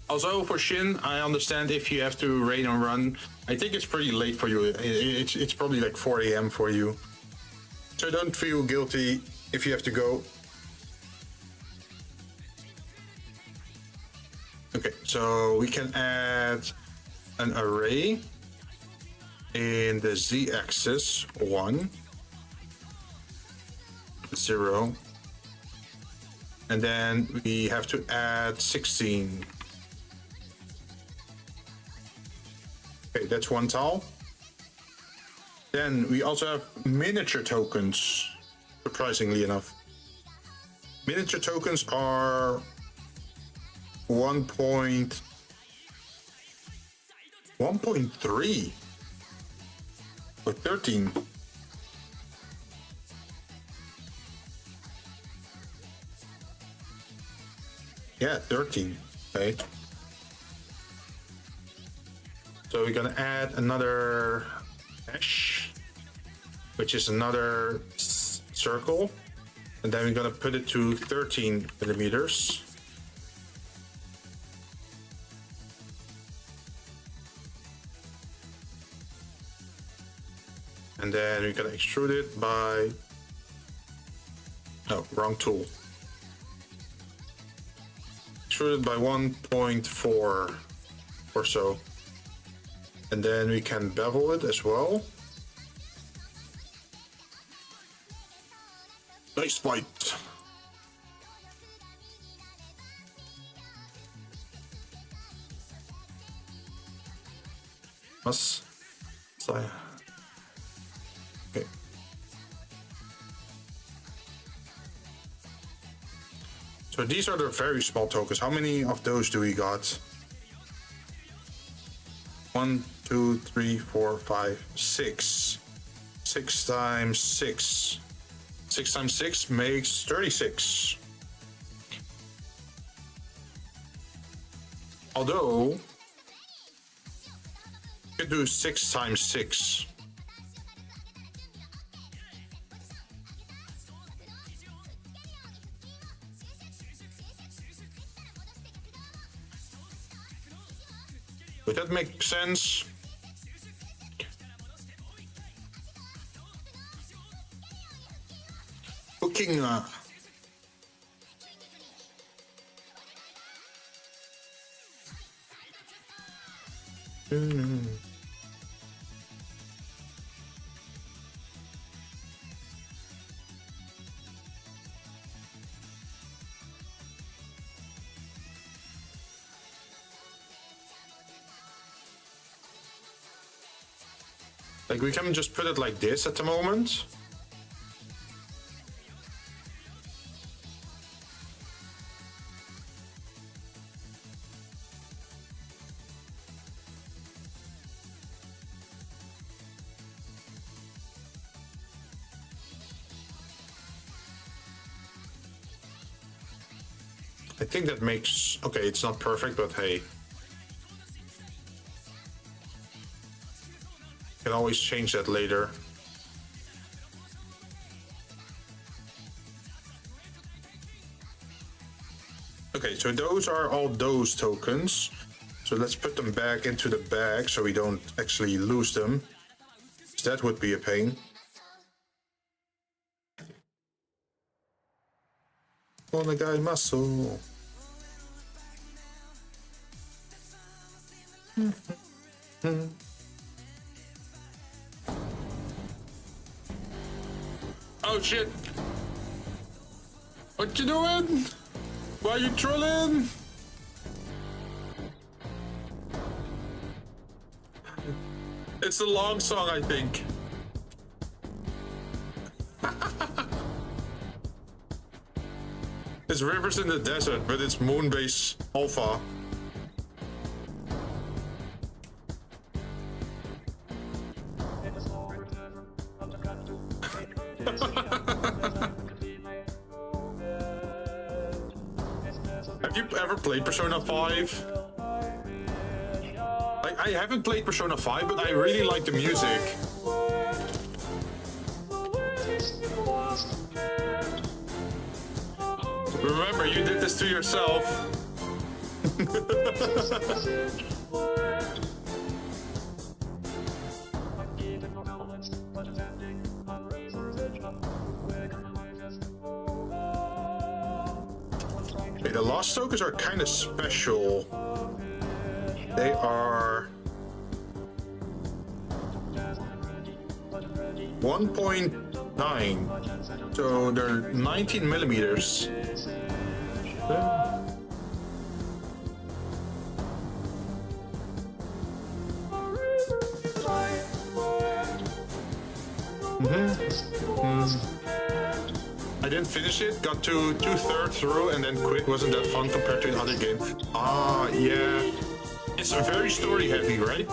Also for Shin, I understand if you have to raid and run. I think it's pretty late for you. It's probably like 4 AM for you. So don't feel guilty if you have to go. Okay, so we can add an array in the z-axis 1, 0, and then we have to add 16. Okay, that's one tile. Then we also have miniature tokens, surprisingly enough. Miniature tokens are 1.3 or 13. Yeah, 13, right? So we're gonna add another mesh, which is another circle, and then we're gonna put it to 13 millimeters. And then we're gonna extrude it by, no, wrong tool. extruded by 1.4 or so. And then we can bevel it as well. Nice fight. Us. Okay. So these are the very small tokens. How many of those do we got? 1, 2, 3, 4, 5, 6. 6 times 6. 6 times 6 makes 36. Although, you could do 6 times 6. Would that make sense? Cooking. Like, we can just put it like this at the moment. I think that makes... Okay, it's not perfect, but hey. Can always change that later. Okay, so those are all those tokens. So let's put them back into the bag so we don't actually lose them. That would be a pain. Guy muscle. Oh shit! What you doing? Why you trolling? It's a long song, I think. It's Rivers in the Desert, but it's Moonbase Alpha. Have you ever played Persona 5? Like, I haven't played Persona 5, but I really like the music. Remember, you did this to yourself. Okay, the lost tokens are kind of special. They are 1.9, so they're 19 millimeters. I didn't finish it, got to 2/3 through and then quit. Wasn't that fun compared to another game? Ah, yeah. It's very story heavy, right?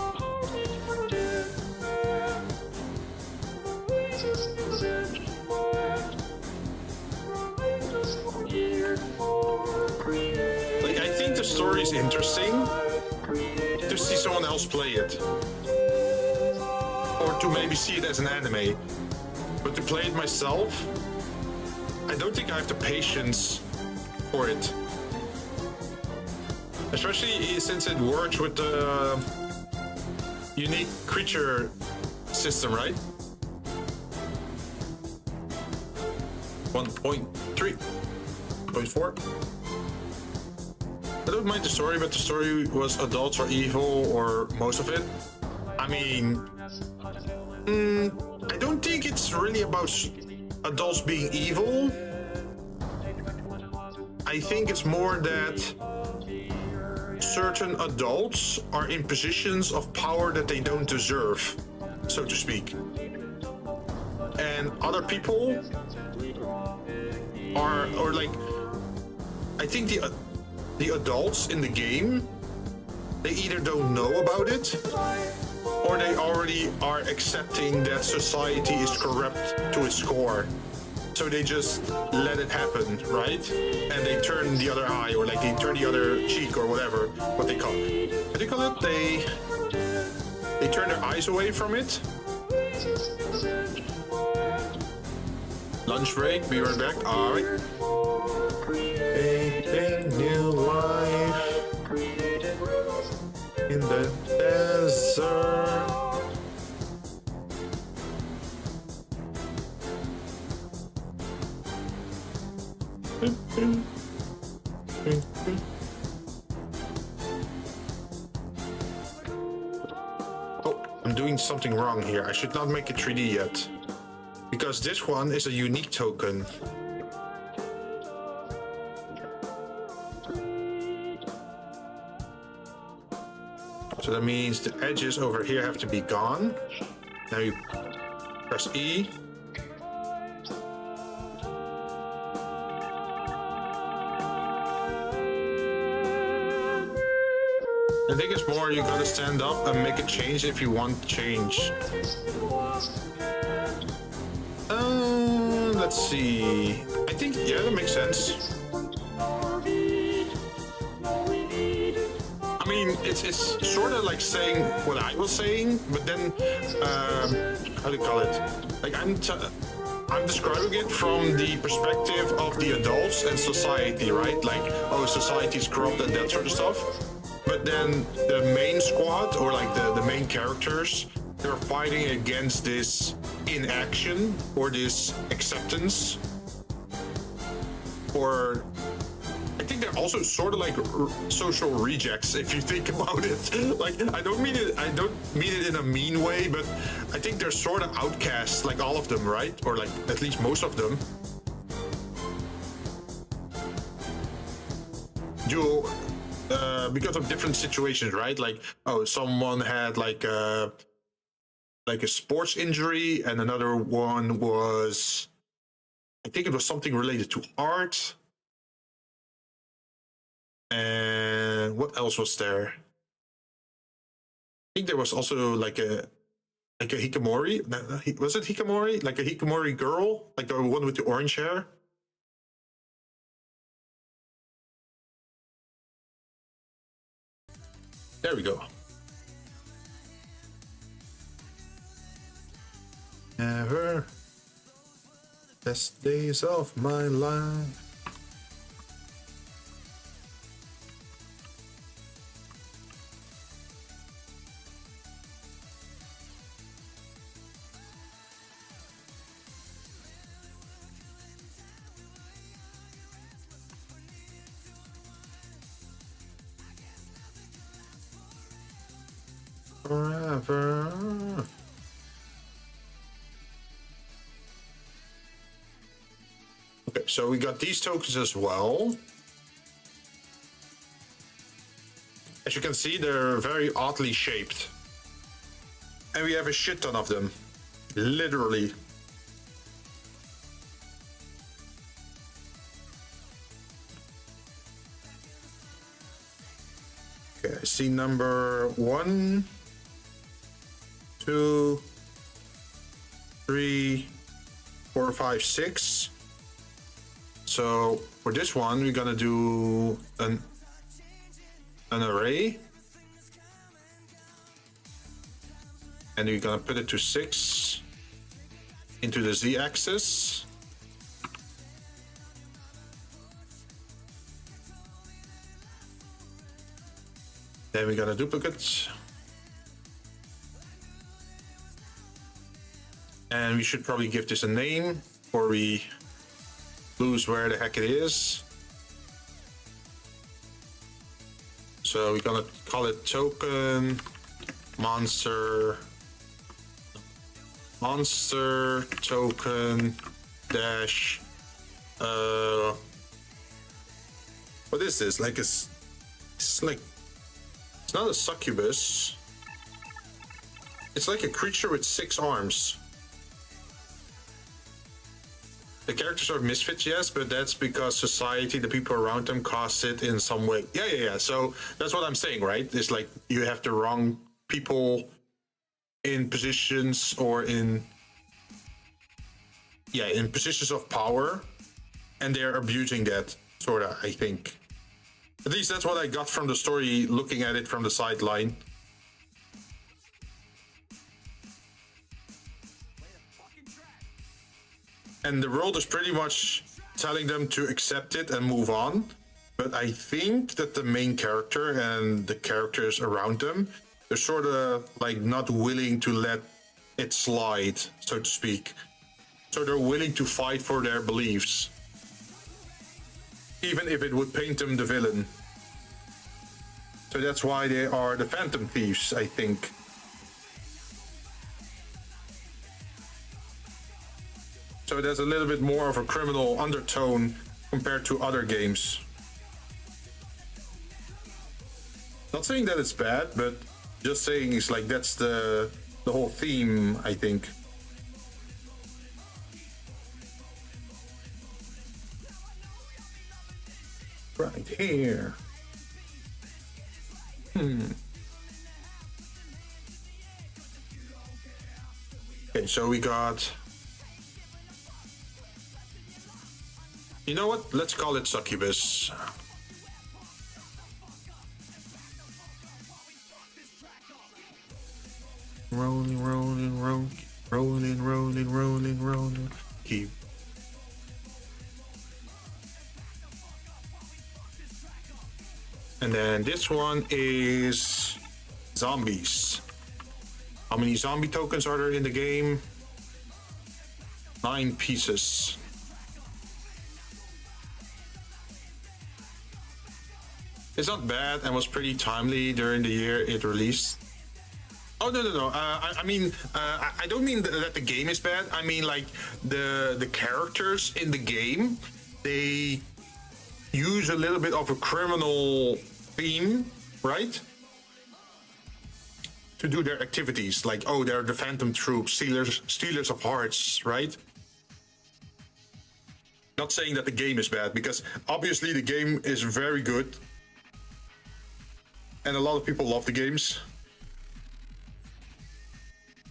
Like, I think the story is interesting to see someone else play it. Or to maybe see it as an anime. But to play it myself, I don't think I have the patience for it. Especially since it works with the unique creature system, right? 1.3, 0.4. I don't mind the story, but the story was adults are evil, or most of it. I mean, I don't think it's really about adults being evil. I think it's more that certain adults are in positions of power that they don't deserve, so to speak. And other people are, or like, I think the adults in the game, they either don't know about it, or they already are accepting that society is corrupt to its core. So they just let it happen, right? And they turn the other eye, or like they turn the other cheek, or whatever, what they call it. What do you call it? They turn their eyes away from it. Lunch break, be right back. All right. A new life in the desert. Oh, I'm doing something wrong here. I should not make it 3D yet, because this one is a unique token. So that means the edges over here have to be gone. Now you press E. I think it's more you gotta stand up and make a change if you want change. Let's see. I think, yeah, that makes sense. I mean, it's sort of like saying what I was saying, but then, how do you call it? Like I'm describing it from the perspective of the adults and society, right? Like, oh, society's corrupt and that sort of stuff. But then the main squad, or like the main characters, they're fighting against this inaction, or this acceptance, or I think they're also sort of like social rejects, if you think about it. Like, I don't mean it in a mean way, but I think they're sort of outcasts, like all of them, right? Or like at least most of them. Because of different situations, right? Like, oh, someone had like a sports injury, and another one was, I think it was something related to art. And what else was there? I think there was also like a hikikomori. Was it hikikomori? Like a hikikomori girl, like the one with the orange hair. There we go. Never best days of my life. Forever. Okay, so we got these tokens as well. As you can see, they're very oddly shaped. And we have a shit ton of them. Literally. Okay, I see number 1, 2, 3, 4, 5, 6. So for this one, we're gonna do an array, and we're gonna put it to 6 into the z-axis. Then we got a duplicate. And we should probably give this a name, or we lose where the heck it is. So we're gonna call it token monster token dash what is this? Like it's like, it's not a succubus. It's like a creature with 6 arms. The characters are misfits, yes, but that's because society, the people around them, caused it in some way. Yeah. So that's what I'm saying, right? It's like you have the wrong people in positions or in positions of power, and they're abusing that, sorta, I think. At least that's what I got from the story, looking at it from the sideline. And the world is pretty much telling them to accept it and move on. But I think that the main character and the characters around them, they're sort of like not willing to let it slide, so to speak. So they're willing to fight for their beliefs, even if it would paint them the villain. So that's why they are the Phantom Thieves, I think. So there's a little bit more of a criminal undertone compared to other games. Not saying that it's bad, but just saying it's like that's the whole theme, I think. Right here. Okay, so we got... You know what? Let's call it succubus. Rolling, rolling, rolling, rolling, rolling, rolling, rolling. Keep. And then this one is zombies. How many zombie tokens are there in the game? 9 pieces. It's not bad and was pretty timely during the year it released. Oh, no. I mean, I don't mean that the game is bad. I mean, like, the characters in the game, they use a little bit of a criminal theme, right? To do their activities. Like, oh, they're the Phantom Troops, stealers of hearts, right? Not saying that the game is bad, because obviously the game is very good. And a lot of people love the games.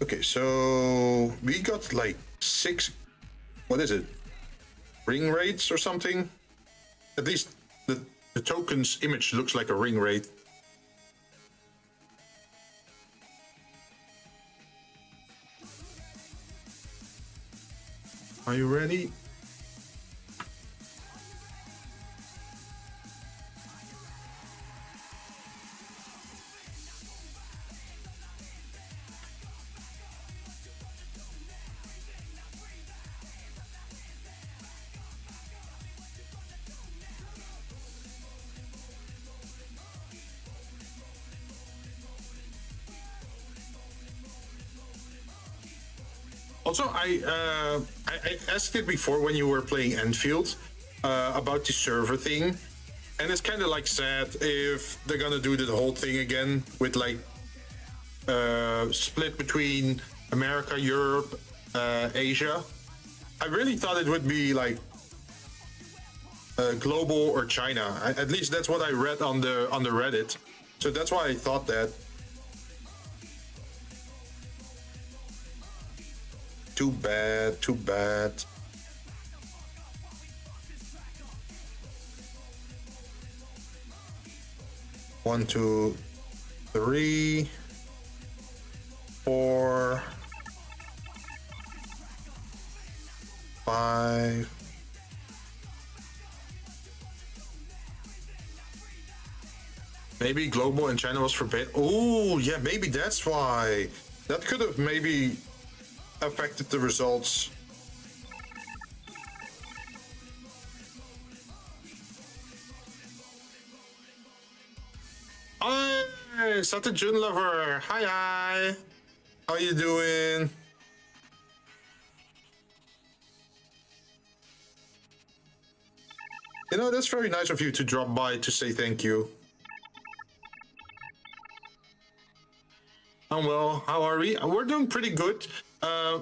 Okay, so we got like 6, what is it? Ring rates or something? At least the token's image looks like a ring rate. Are you ready? Also, I asked it before when you were playing Enfield about the server thing, and it's kind of like sad if they're gonna do the whole thing again with like split between America, Europe, Asia. I really thought it would be like global or China. At least that's what I read on the Reddit. So that's why I thought that. Too bad, too bad. One, 2, 3, 4, 5. Maybe global and China was forbidden. Oh, yeah, maybe that's why. That could have maybe affected the results. Nice. Such a Jinn lover. Hi, hi. How you doing? You know, that's very nice of you to drop by to say thank you. I'm well. How are we? We're doing pretty good.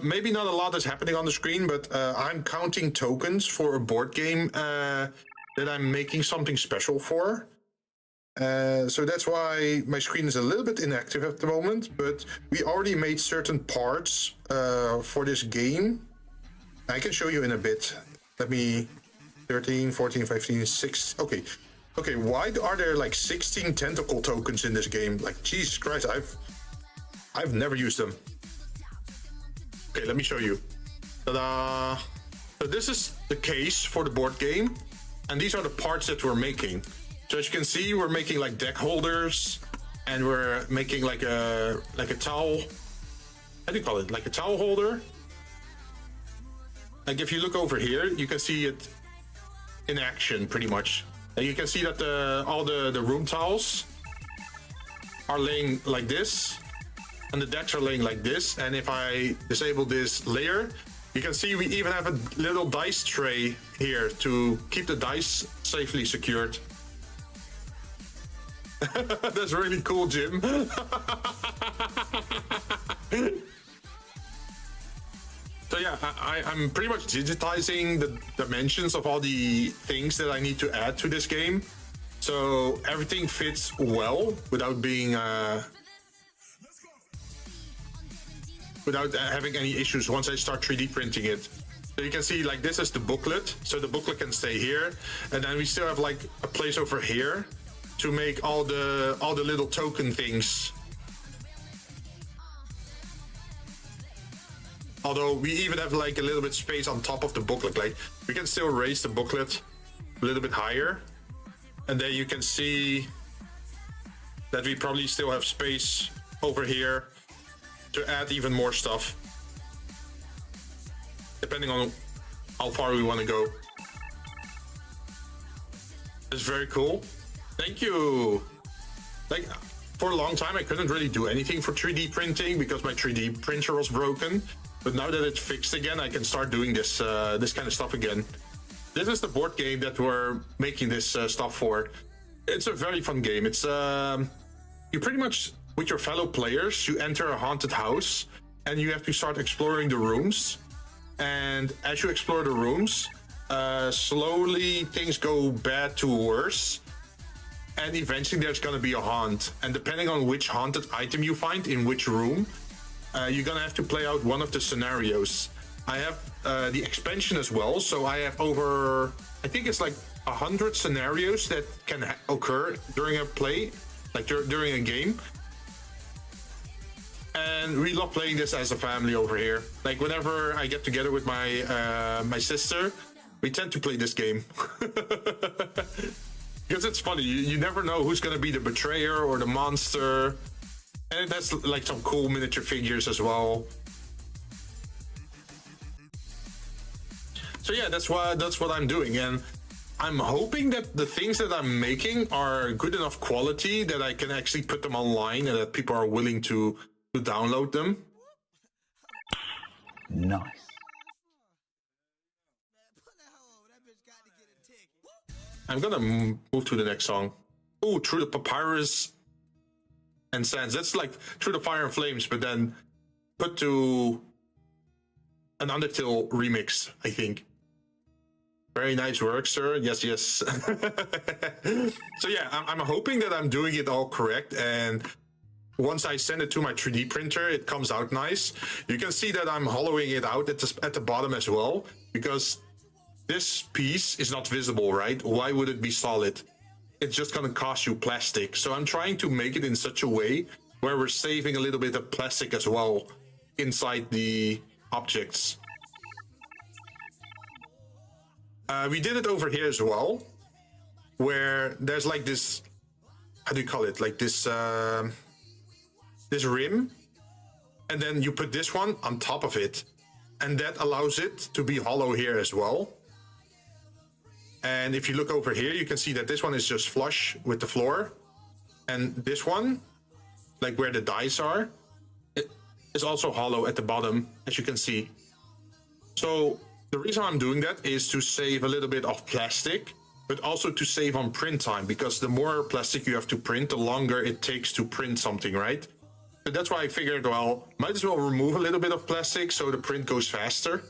Maybe not a lot is happening on the screen, but I'm counting tokens for a board game that I'm making something special for. So that's why my screen is a little bit inactive at the moment, but we already made certain parts for this game. I can show you in a bit. Let me... 13, 14, 15, 6... Okay, why are there like 16 tentacle tokens in this game? Like, Jesus Christ, I've never used them. Okay, let me show you. Ta-da! So this is the case for the board game, and these are the parts that we're making. So as you can see, we're making like deck holders, and we're making like a towel. How do you call it? Like a towel holder. Like if you look over here, you can see it in action pretty much. And you can see that all the room towels are laying like this, and the decks are laying like this. And if I disable this layer, you can see we even have a little dice tray here to keep the dice safely secured. That's really cool, Jim. So yeah, I'm pretty much digitizing the dimensions of all the things that I need to add to this game, so everything fits well without being without having any issues once I start 3D printing it. So you can see like this is the booklet, so the booklet can stay here, and then we still have like a place over here to make all the little token things. Although we even have like a little bit space on top of the booklet, like we can still raise the booklet a little bit higher, and then you can see that we probably still have space over here to add even more stuff, depending on how far we want to go. It's very cool. Thank you. Like for a long time I couldn't really do anything for 3D printing because my 3D printer was broken. But now that it's fixed again, I can start doing this this kind of stuff again. This is the board game that we're making this stuff for. It's a very fun game. It's you pretty much, with your fellow players, you enter a haunted house and you have to start exploring the rooms. And as you explore the rooms, slowly things go bad to worse. And eventually there's gonna be a haunt. And depending on which haunted item you find in which room, you're gonna have to play out one of the scenarios. I have the expansion as well, so I have over, I think it's like 100 scenarios that can occur during a play, like during a game. And we love playing this as a family over here. Like whenever I get together with my my sister, we tend to play this game. Because it's funny, you never know who's gonna be the betrayer or the monster. And that's like some cool miniature figures as well. So yeah, that's what I'm doing, and I'm hoping that the things that I'm making are good enough quality that I can actually put them online and that people are willing to download them. Nice. I'm gonna move to the next song. Oh, Through the Papyrus and Sands. That's like Through the Fire and Flames, but then put to an Undertale remix, I think. Very nice work, sir. Yes, yes. So yeah, I'm hoping that I'm doing it all correct, and once I send it to my 3D printer, it comes out nice. You can see that I'm hollowing it out at the bottom as well, because this piece is not visible, right? Why would it be solid? It's just gonna cost you plastic. So I'm trying to make it in such a way where we're saving a little bit of plastic as well inside the objects. We did it over here as well, where there's like this, how do you call it? Like this, this rim, and then you put this one on top of it, and that allows it to be hollow here as well. And if you look over here, you can see that this one is just flush with the floor, and this one like where the dice are, it is also hollow at the bottom, as you can see. So the reason I'm doing that is to save a little bit of plastic, but also to save on print time, because the more plastic you have to print, the longer it takes to print something, right? So that's why I figured, well, might as well remove a little bit of plastic so the print goes faster.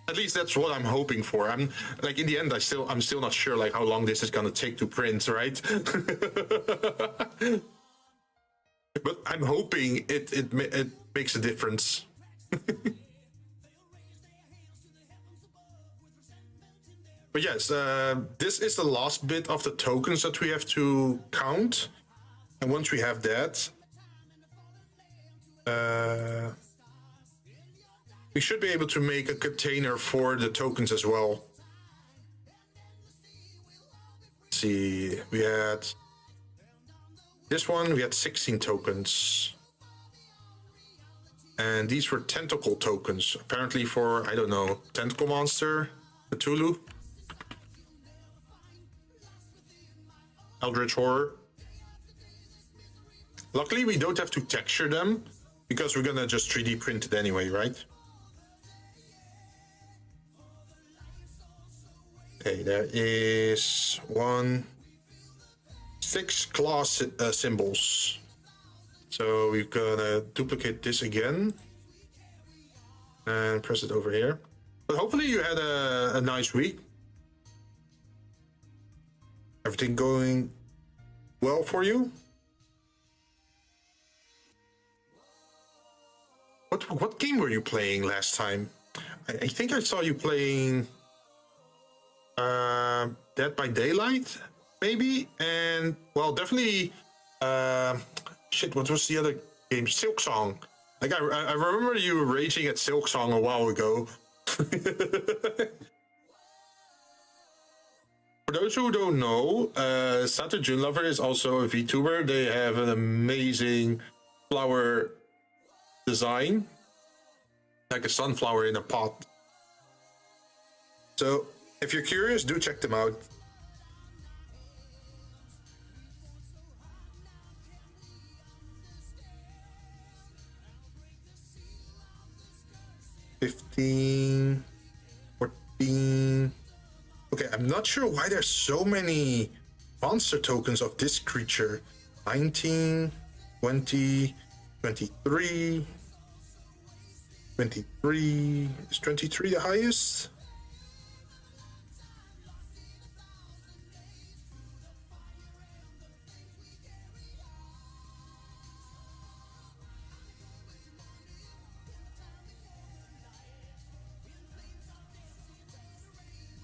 At least that's what I'm hoping for. I'm like, in the end, I'm still not sure like how long this is gonna take to print, right? But I'm hoping it makes a difference. But yes, this is the last bit of the tokens that we have to count. And once we have that, we should be able to make a container for the tokens as well. Let's see, we had this one, we had 16 tokens. And these were tentacle tokens, apparently for, I don't know, tentacle monster, Cthulhu, Eldritch Horror. Luckily, we don't have to texture them because we're gonna just 3D print it anyway, right? Okay, there is 6 class symbols. So we're gonna duplicate this again and press it over here. But hopefully you had a nice week. Everything going well for you? What game were you playing last time? I think I saw you playing Dead by Daylight, maybe, and well, definitely. Shit, what was the other game? Silk Song. Like I remember you were raging at Silk Song a while ago. For those who don't know, Sato June Lover is also a VTuber. They have an amazing flower design, like a sunflower in a pot. So if you're curious, do check them out. $15, $14. Okay, I'm not sure why there's so many monster tokens of this creature. 19, 20, 23, 23. Is 23 the highest?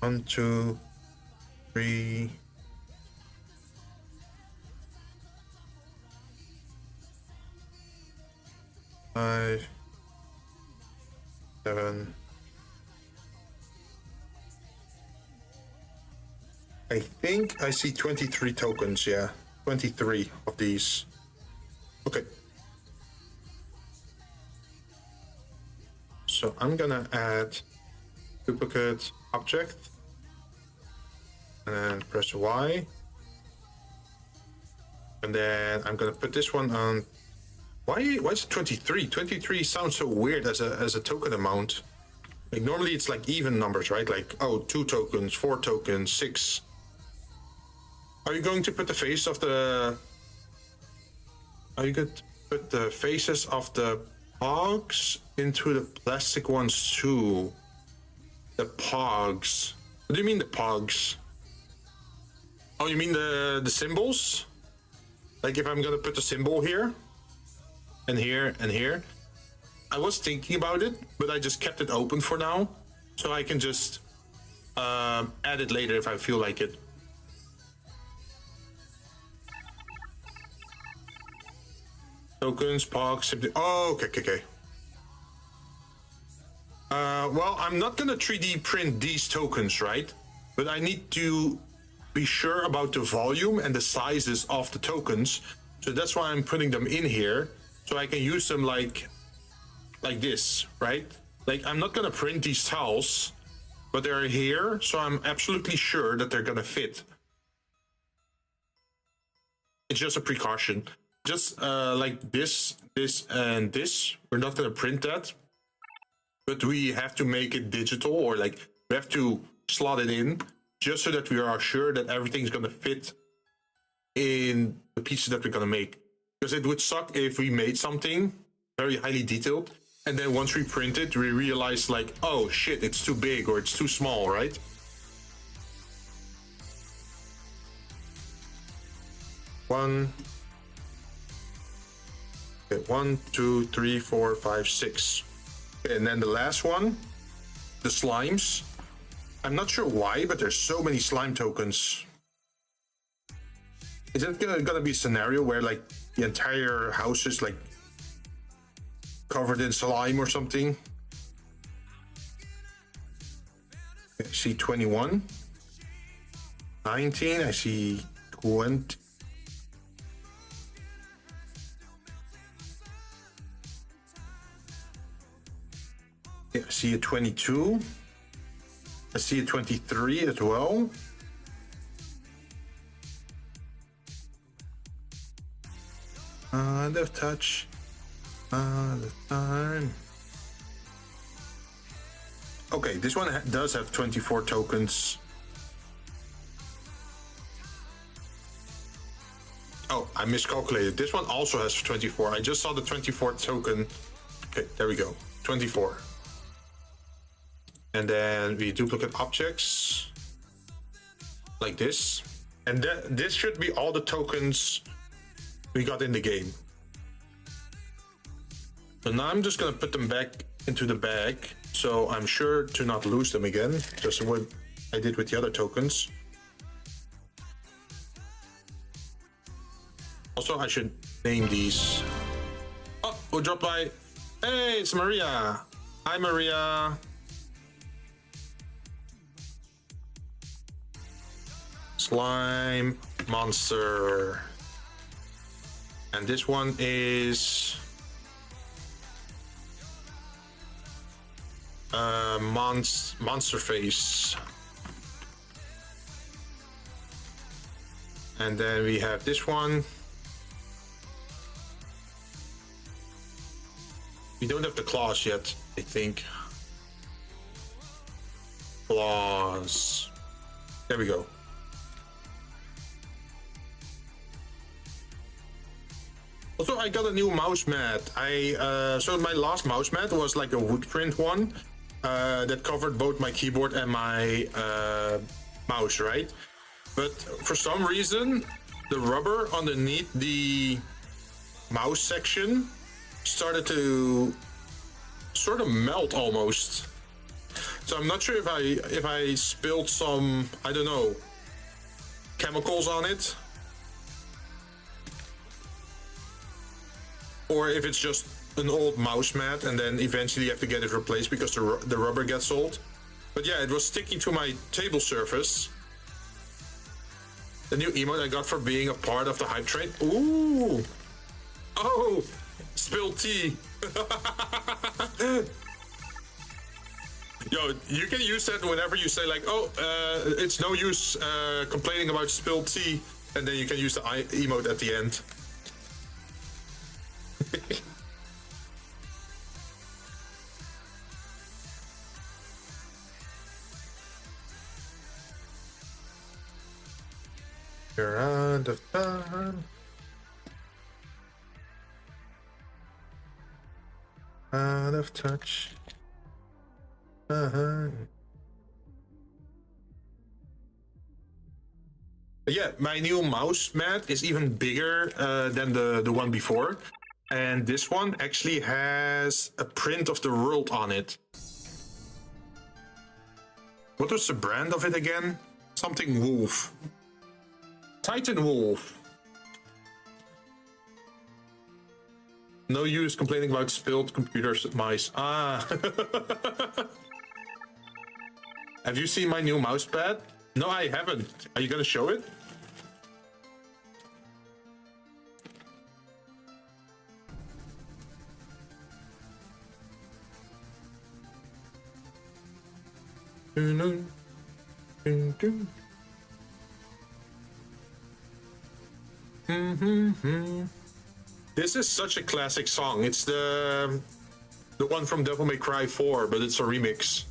One, two, three. Five, 7. I think I see 23 tokens, yeah. 23 of these. Okay. So I'm gonna add duplicate object and press Y. And then I'm gonna put this one on. Why is it 23? 23 sounds so weird as a token amount. Like normally it's like even numbers, right? Like, oh, 2 tokens, 4 tokens, 6. Are you going to put the face of the... Are you going to put the faces of the pogs into the plastic ones too? The pogs. What do you mean the pogs? Oh, you mean the symbols? Like if I'm gonna put a symbol here, and here, and here. I was thinking about it, but I just kept it open for now, so I can just add it later if I feel like it. Tokens, pogs, oh, okay. Well, I'm not gonna 3D print these tokens, right? But I need to be sure about the volume and the sizes of the tokens. So that's why I'm putting them in here, so I can use them like this, right? Like I'm not gonna print these tiles, but they're here, so I'm absolutely sure that they're gonna fit. It's just a precaution. just like this, and this. We're not gonna print that, but we have to make it digital, or like we have to slot it in, just so that we are sure that everything's gonna fit in the pieces that we're gonna make. Because it would suck if we made something very highly detailed, and then once we print it, we realize like, oh shit, it's too big or it's too small, right? One, 2, 3, 4, 5, 6. Okay, and then the last one, the slimes. I'm not sure why, but there's so many slime tokens. Is it gonna be a scenario where like the entire house is like covered in slime or something? I see 21, 19. I see 20. Yeah, I see a 22. I see a 23 as well. The touch. The time. Okay, this one does have 24 tokens. Oh, I miscalculated. This one also has 24. I just saw the 24 token. Okay, there we go. 24. And then we duplicate objects like this. And this should be all the tokens we got in the game. So now I'm just gonna put them back into the bag, so I'm sure to not lose them again, just what I did with the other tokens. Also, I should name these. Oh, we'll drop by. Hey, it's Maria. Hi, Maria. Slime monster. And this one is monster face. And then we have this one. We don't have the claws yet, I think. Claws. There we go. Also, I got a new mouse mat. So my last mouse mat was like a wood print one that covered both my keyboard and my mouse, right? But for some reason, the rubber underneath the mouse section started to sort of melt almost. So I'm not sure if I spilled some, I don't know, chemicals on it, or if it's just an old mouse mat and then eventually you have to get it replaced because the rubber gets old. But yeah, it was sticking to my table surface. The new emote I got for being a part of the hype train. Ooh! Oh! Spilled tea! Yo, you can use that whenever you say like, oh, it's no use complaining about spilled tea, and then you can use the emote at the end. You're out of time. Out of touch. Yeah, my new mouse mat is even bigger than the one before. And this one actually has a print of the world on it. What was the brand of it again? Something Wolf. Titan Wolf. No use complaining about spilled computers, mice. Ah. Have you seen my new mouse pad? No, I haven't. Are you gonna show it? This is such a classic song. It's the one from Devil May Cry 4, but it's a remix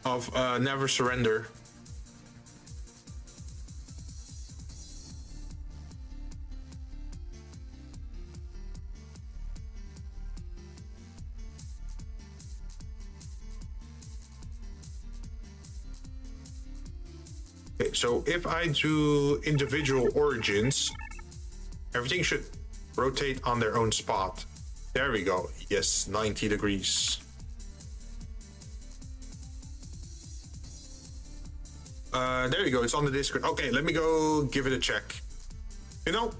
of Never Surrender. Okay, so if I do individual origins, everything should rotate on their own spot. There we go. Yes, 90 degrees. There you go. It's on the Discord. Okay, let me go give it a check. You know,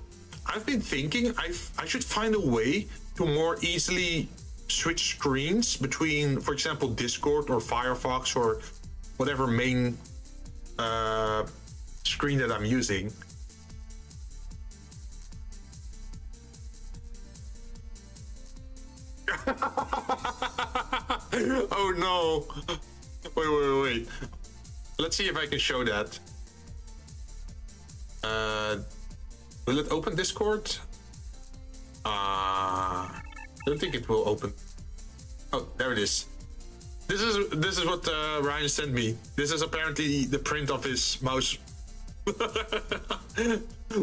I've been thinking I should find a way to more easily switch screens between, for example, Discord or Firefox or whatever main screen that I'm using. Oh no! Wait. Let's see if I can show that. Will it open Discord? I don't think it will open. Oh, there it is. This is what Ryan sent me. This is apparently the print of his mouse.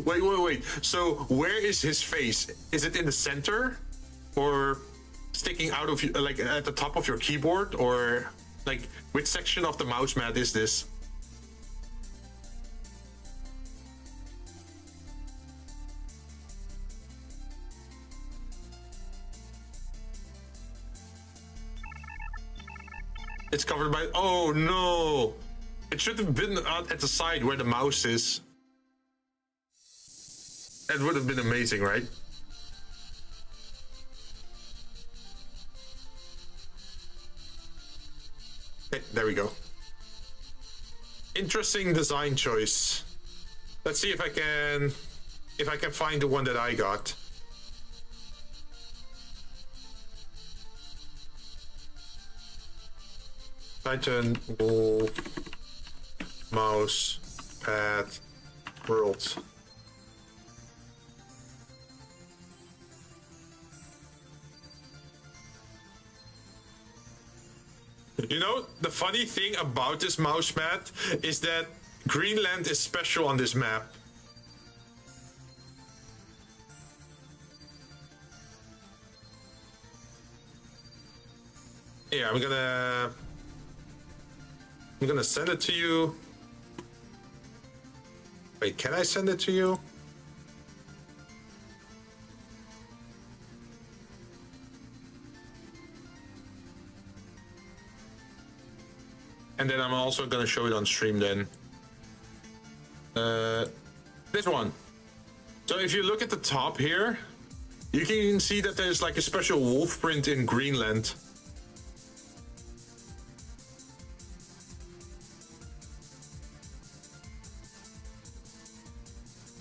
Wait. So where is his face? Is it in the center, or sticking out of you, like at the top of your keyboard, or like which section of the mouse mat is this? It's covered by. Oh no! It should have been at the side where the mouse is. That would have been amazing, right? Okay, there we go. Interesting design choice. Let's see if I can find the one that I got. Titan wall mouse pad world. You know, the funny thing about this mouse mat is that Greenland is special on this map. Yeah, I'm gonna send it to you. Wait, can I send it to you? And then I'm also gonna show it on stream then. This one. So if you look at the top here, you can see that there's like a special wolf print in Greenland.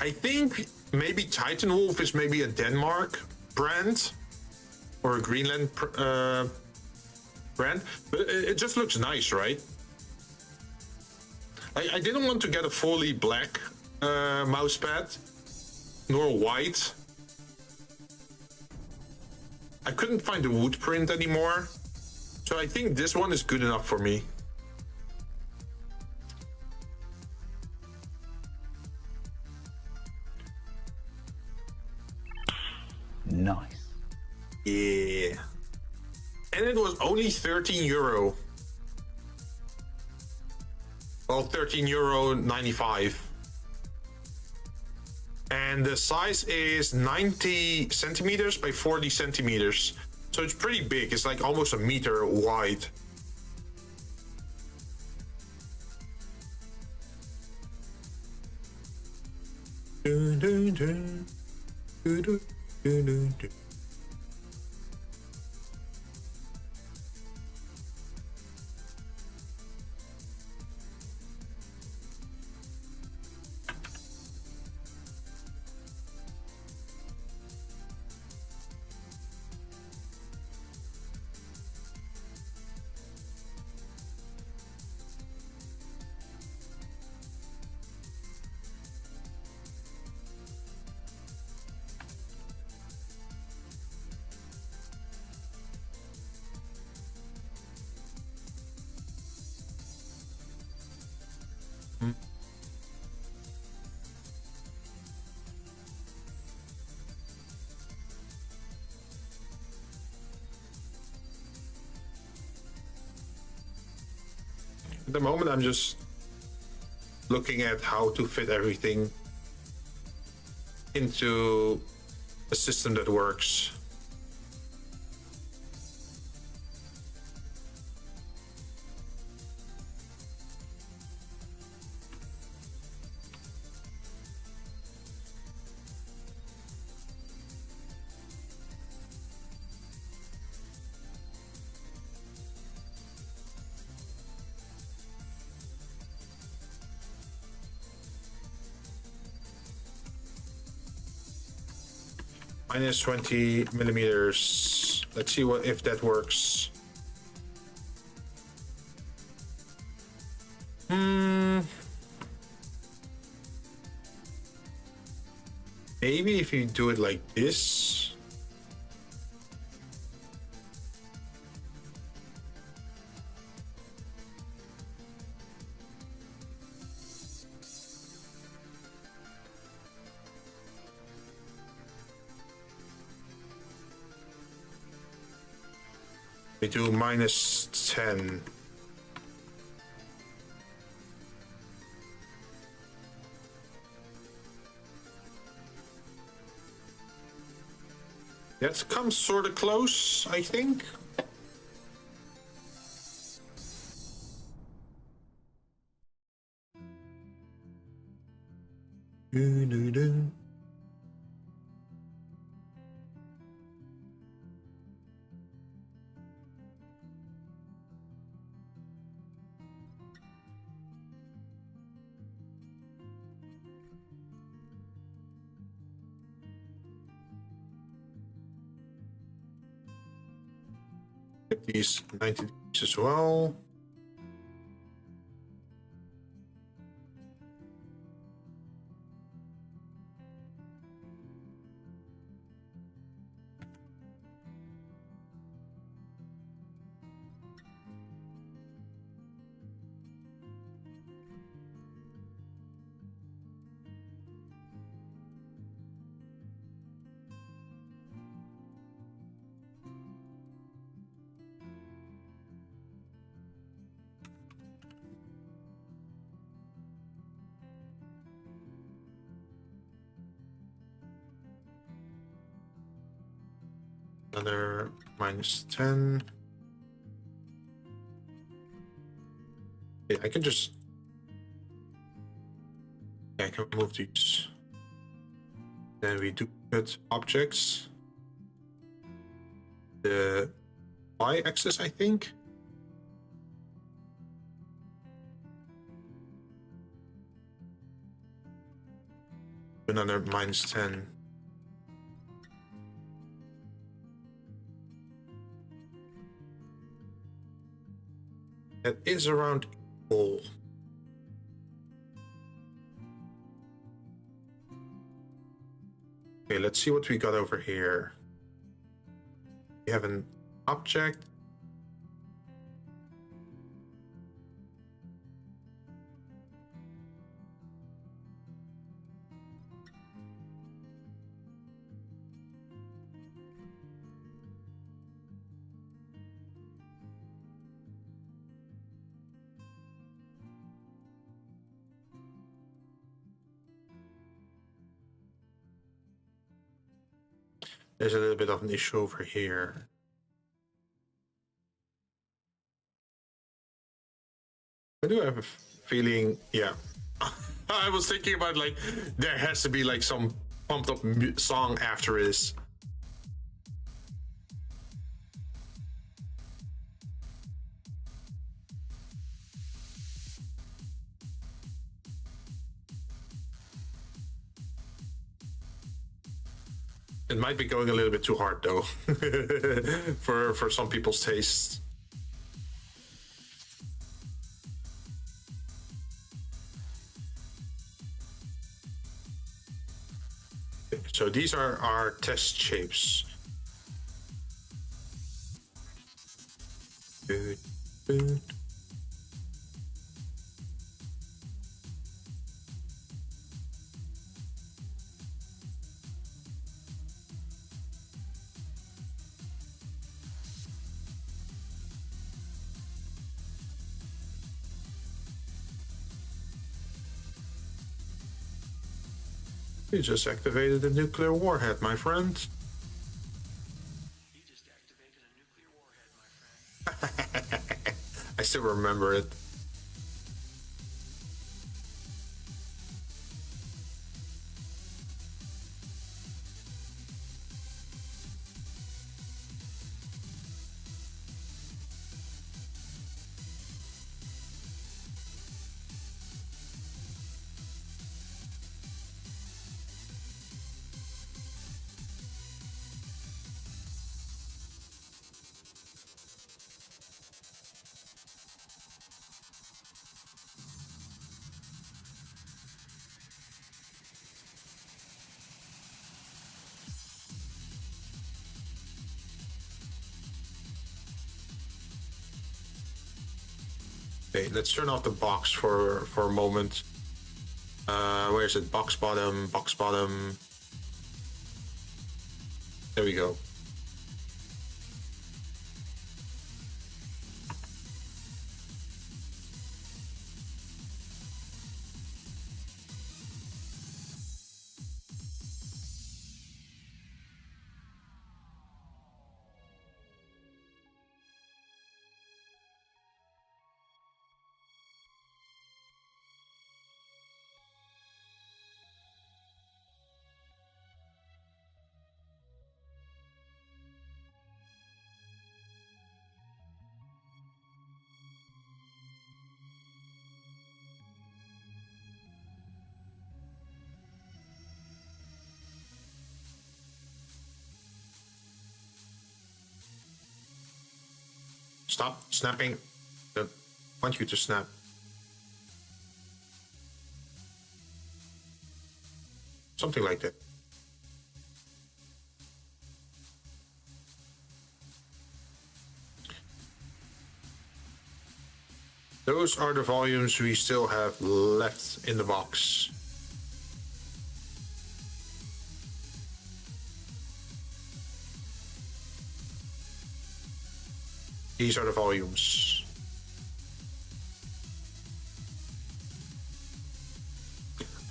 I think maybe Titan Wolf is maybe a Denmark brand or a Greenland brand, but it just looks nice, right? I didn't want to get a fully black mousepad, nor white. I couldn't find the wood print anymore, so I think this one is good enough for me. Nice. Yeah. And it was only 13 euro. Well, 13 euro 95. And the size is 90 centimeters by 40 centimeters. So it's pretty big. It's like almost a meter wide. Dun, dun, dun. Dun, dun, dun, dun, dun. At the moment, I'm just looking at how to fit everything into a system that works. Minus 20 millimeters. Let's see what if that works. Maybe if you do it like this. We do minus 10. That comes sort of close, I think. Doo-doo-doo. Get these 90 degrees as well. Another minus 10. Yeah, I can just... Yeah, I can move these. Then we duplicate objects. The y-axis, I think. Another minus 10. That is around equal. Okay, let's see what we got over here. We have an object. There's a little bit of an issue over here. I do have a feeling, yeah. I was thinking about like, there has to be like some pumped up song after this. It might be going a little bit too hard though, for some people's tastes. So these are our test shapes. You just activated the nuclear warhead, my friend. You just activated a nuclear warhead, my friend. I still remember it. Okay, let's turn off the box for a moment. Where is it? Box bottom, box bottom. There we go. Stop snapping. Don't want you to snap. Something like that. Those are the volumes we still have left in the box. These are the volumes.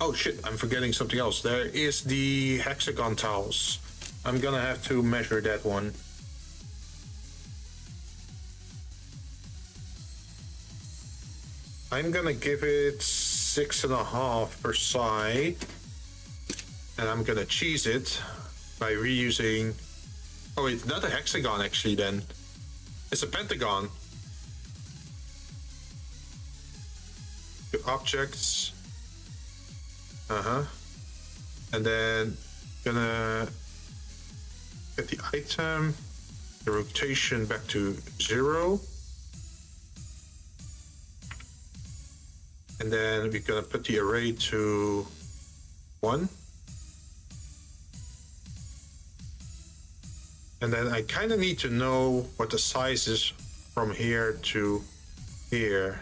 Oh shit, I'm forgetting something else. There is the hexagon tiles. I'm gonna have to measure that one. I'm gonna give it 6.5 per side. And I'm gonna cheese it by reusing... Oh wait, not a hexagon actually then. It's a pentagon. The objects. And then gonna get the item, the rotation back to 0. And then we're gonna put the array to 1. And then I kind of need to know what the size is from here to here.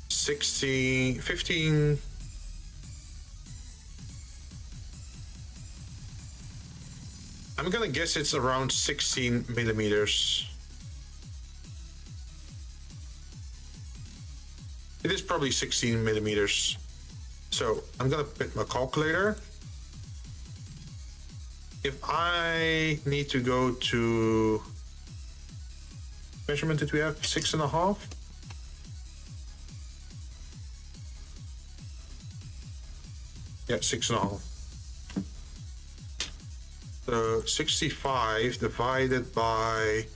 16, 15. I'm gonna guess it's around 16 millimeters. It is probably 16 millimeters. So I'm gonna pick my calculator. If I need to go to measurement that we have, 6.5. Yeah, 6.5. So 65 divided by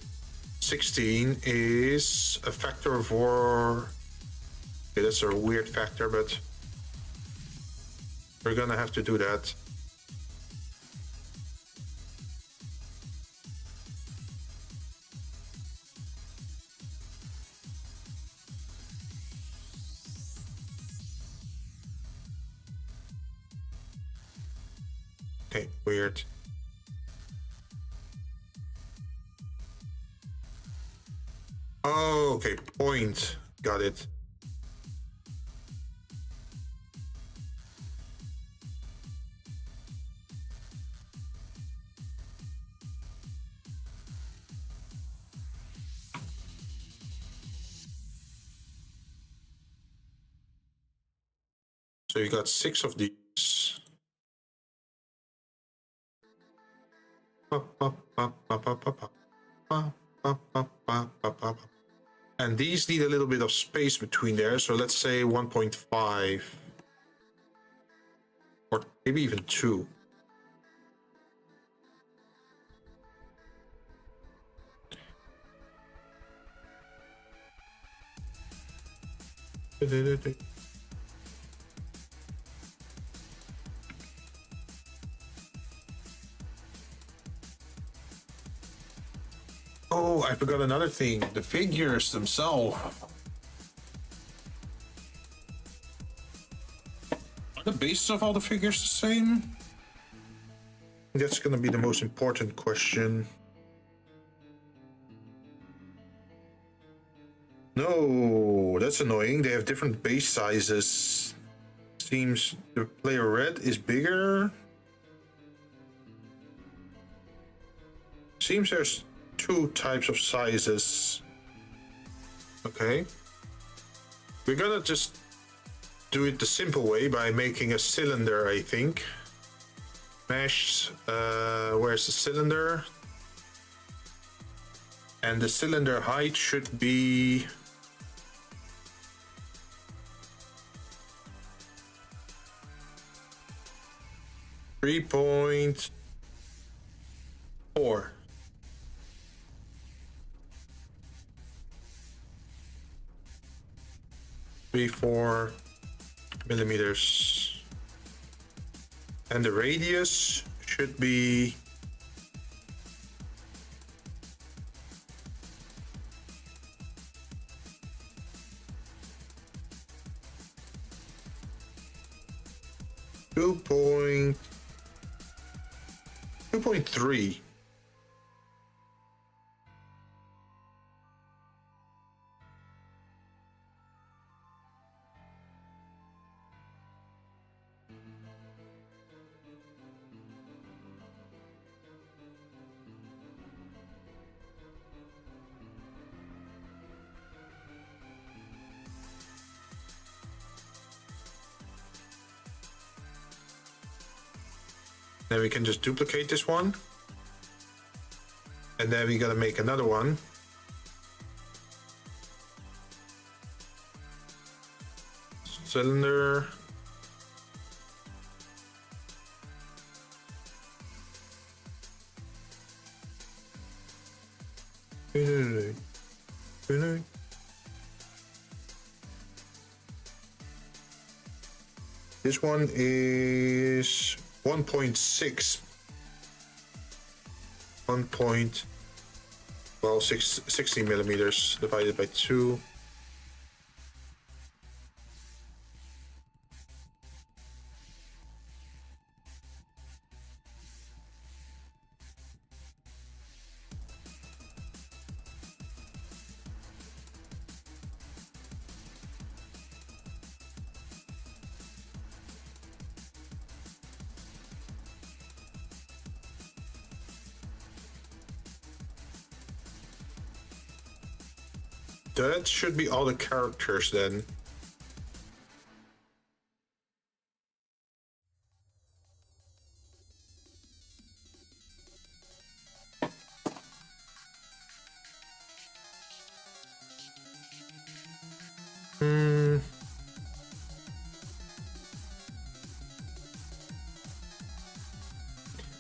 16 is a factor of 4. Okay, that's a weird factor, but we're gonna have to do that. Okay, weird. Oh, okay, point. Got it. So you got 6 of these. And these need a little bit of space between there, so let's say 1.5 or maybe even 2. Oh, I forgot another thing. The figures themselves. Are the bases of all the figures the same? That's gonna be the most important question. No, that's annoying. They have different base sizes. Seems the player red is bigger. Seems there's 2 types of sizes. Okay. We're gonna just do it the simple way by making a cylinder, I think. Mesh, where's the cylinder? And the cylinder height should be 3.4. 3.4 millimeters. And the radius should be 2.3. Then we can just duplicate this one. And then we gotta make another one. Cylinder. This one is 1.6. 60 millimeters divided by 2. That should be all the characters then.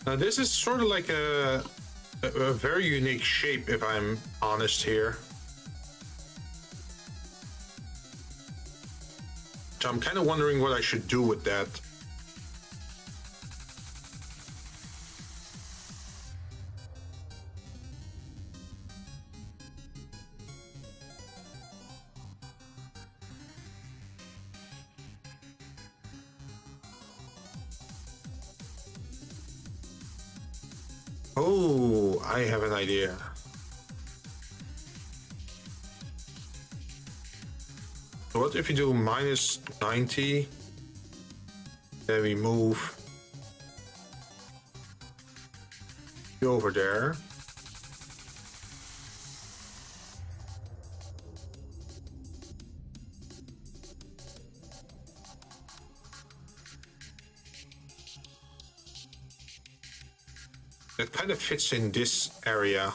Now this is sort of like a very unique shape, if I'm honest here. So I'm kind of wondering what I should do with that. Oh, I have an idea. What if you do minus 90? Then we move you over there. That kind of fits in this area.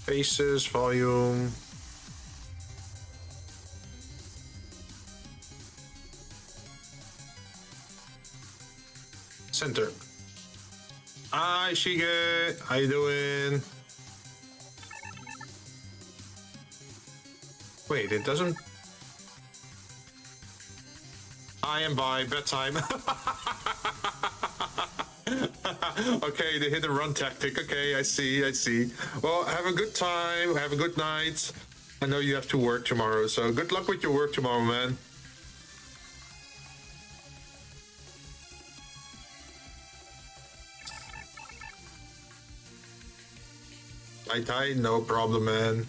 Faces, volume. Center. Hi, Shige. How you doing? Wait, it doesn't... I am by bedtime. Okay, the hit and run tactic. Okay, I see. Well, have a good time. Have a good night. I know you have to work tomorrow, so good luck with your work tomorrow, man. I no problem, man.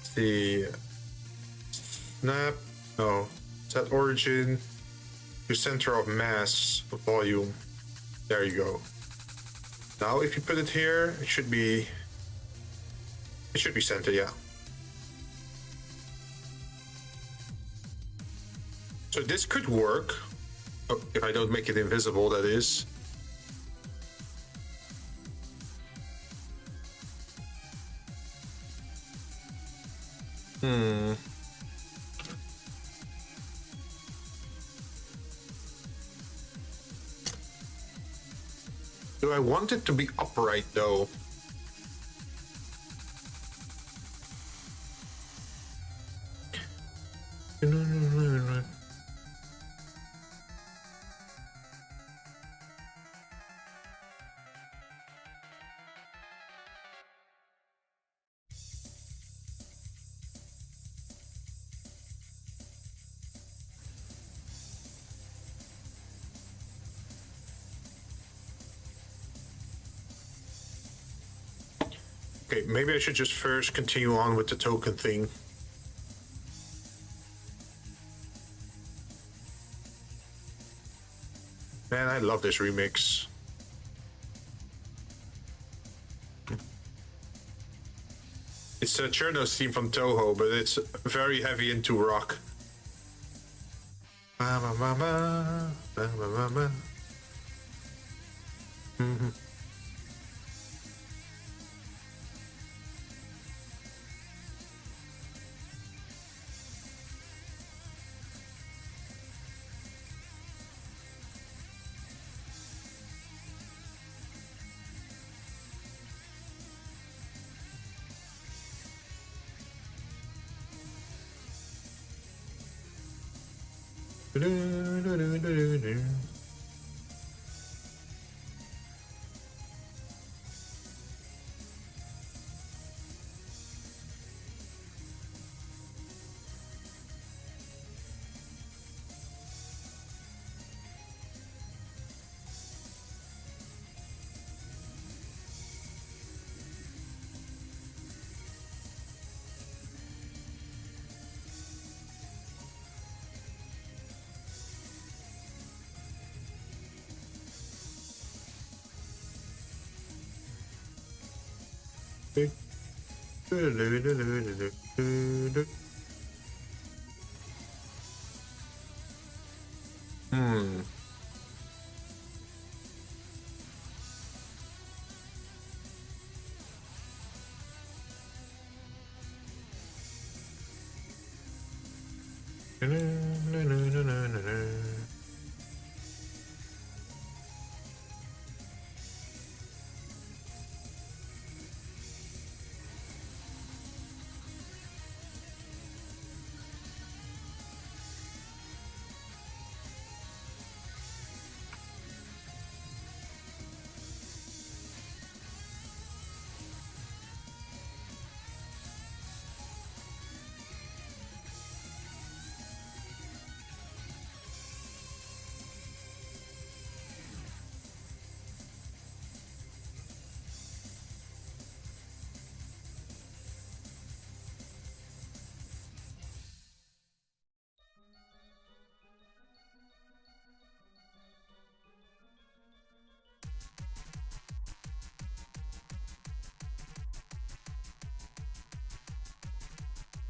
See. Snap. No. Set origin to center of mass of volume. There you go. Now if you put it here, it should be centered, yeah. So this could work. Oh, if I don't make it invisible, that is. Do I want it to be upright though? Okay, maybe I should just first continue on with the token thing. Man, I love this remix. It's a Cherno's theme from Toho, but it's very heavy into rock.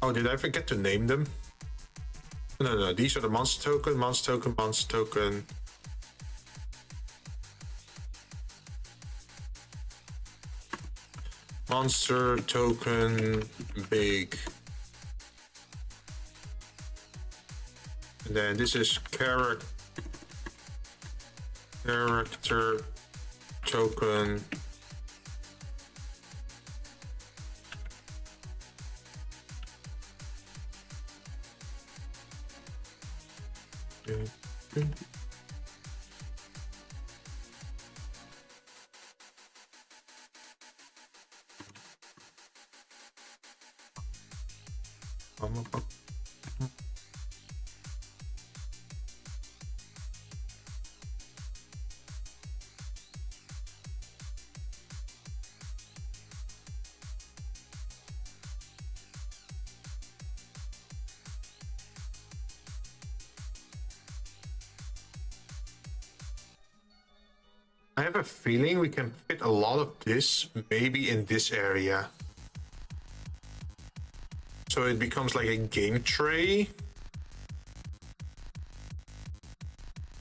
Oh, did I forget to name them? No, these are the monster token, monster token, monster token. Monster token big. And then this is character token. I have a feeling we can fit a lot of this maybe in this area. So it becomes like a game tray.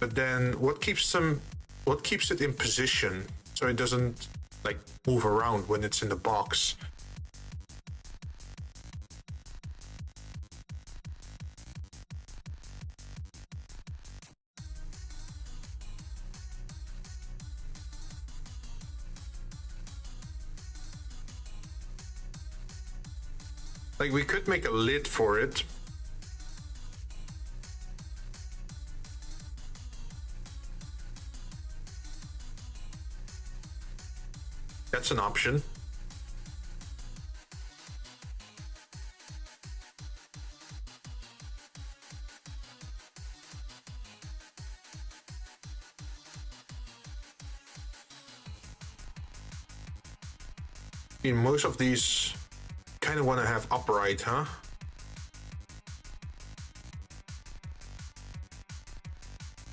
But then what keeps it in position so it doesn't like move around when it's in the box? Like we could make a lid for it. That's an option. In most of these kind of want to have upright, huh?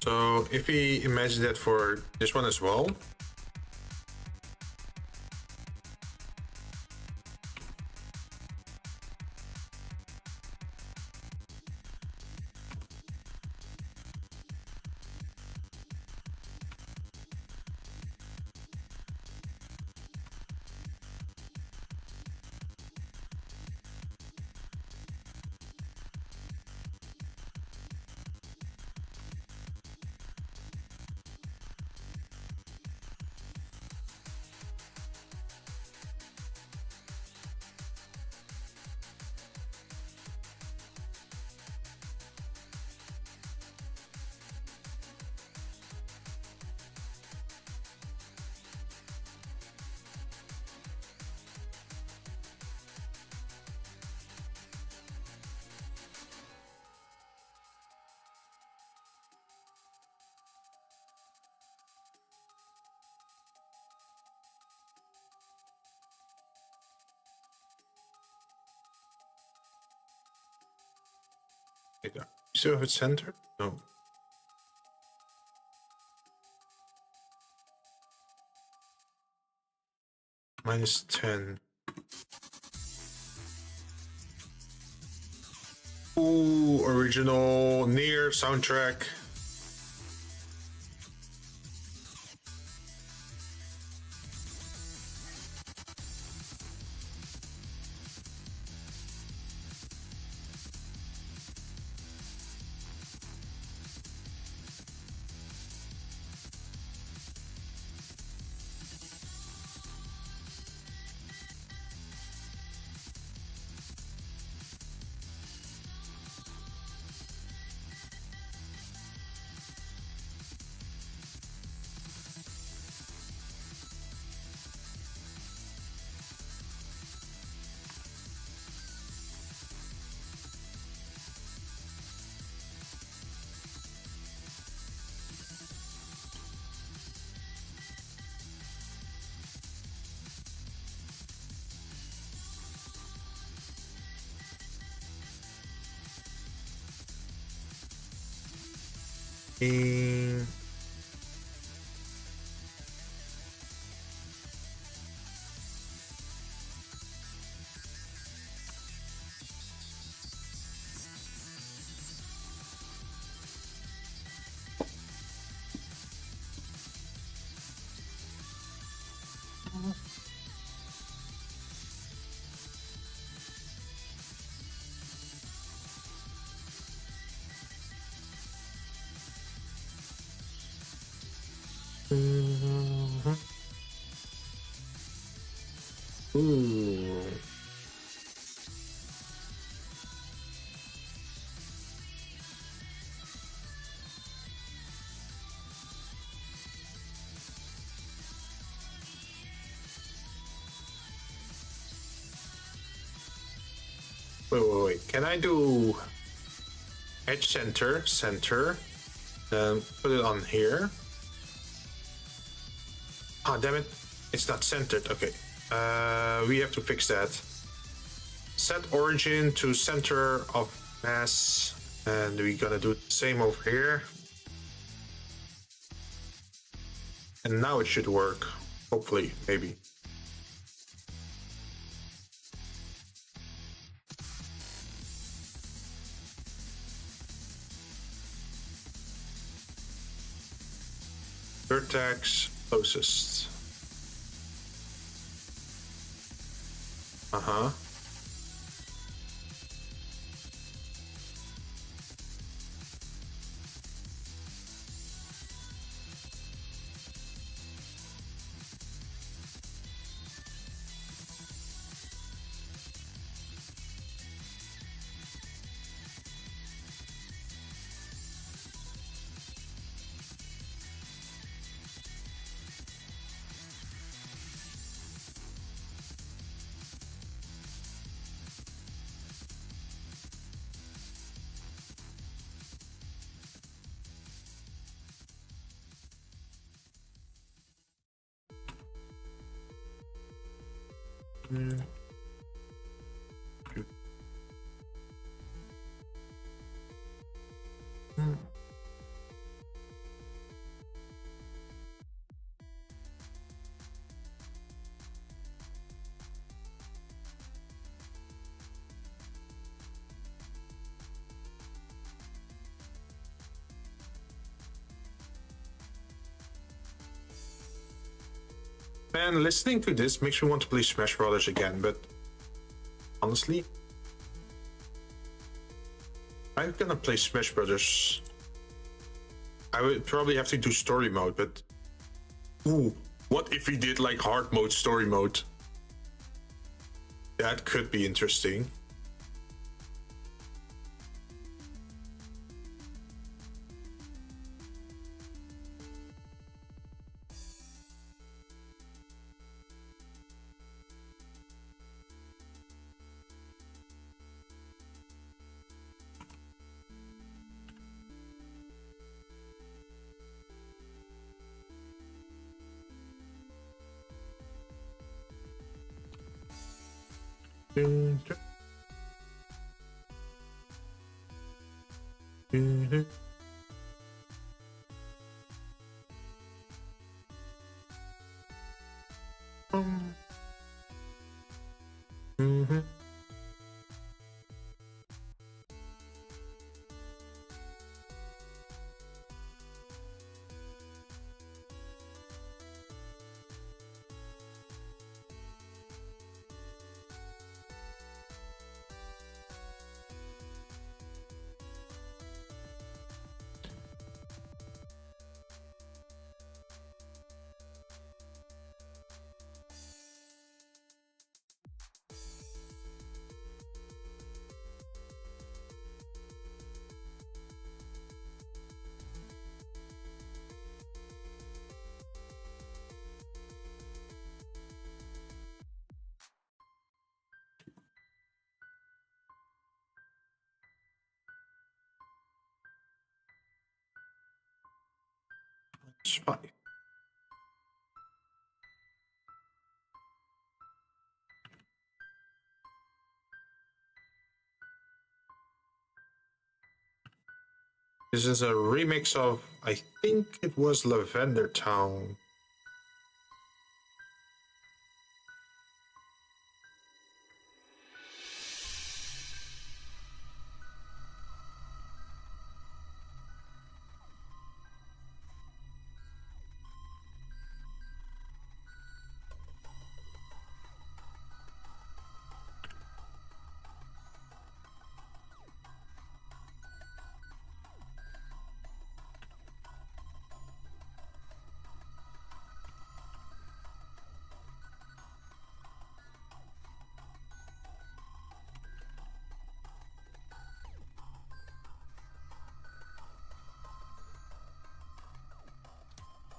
So if we imagine that for this one as well. You still have it centered? No. -10. Ooh, original near soundtrack. Mm. Mhm. Ooh. Wait. Can I do edge center, then put it on here? Ah, damn it. It's not centered. Okay. We have to fix that. Set origin to center of mass. And we're gonna do the same over here. And now it should work. Hopefully, maybe. Vertex closest. Uh-huh. Mm. Mm. Man, listening to this makes me want to play Smash Brothers again, but honestly, I'm gonna play Smash Brothers. I would probably have to do story mode, but ooh, what if we did like hard mode, story mode? That could be interesting. It's fine. This is a remix of, I think it was Lavender Town.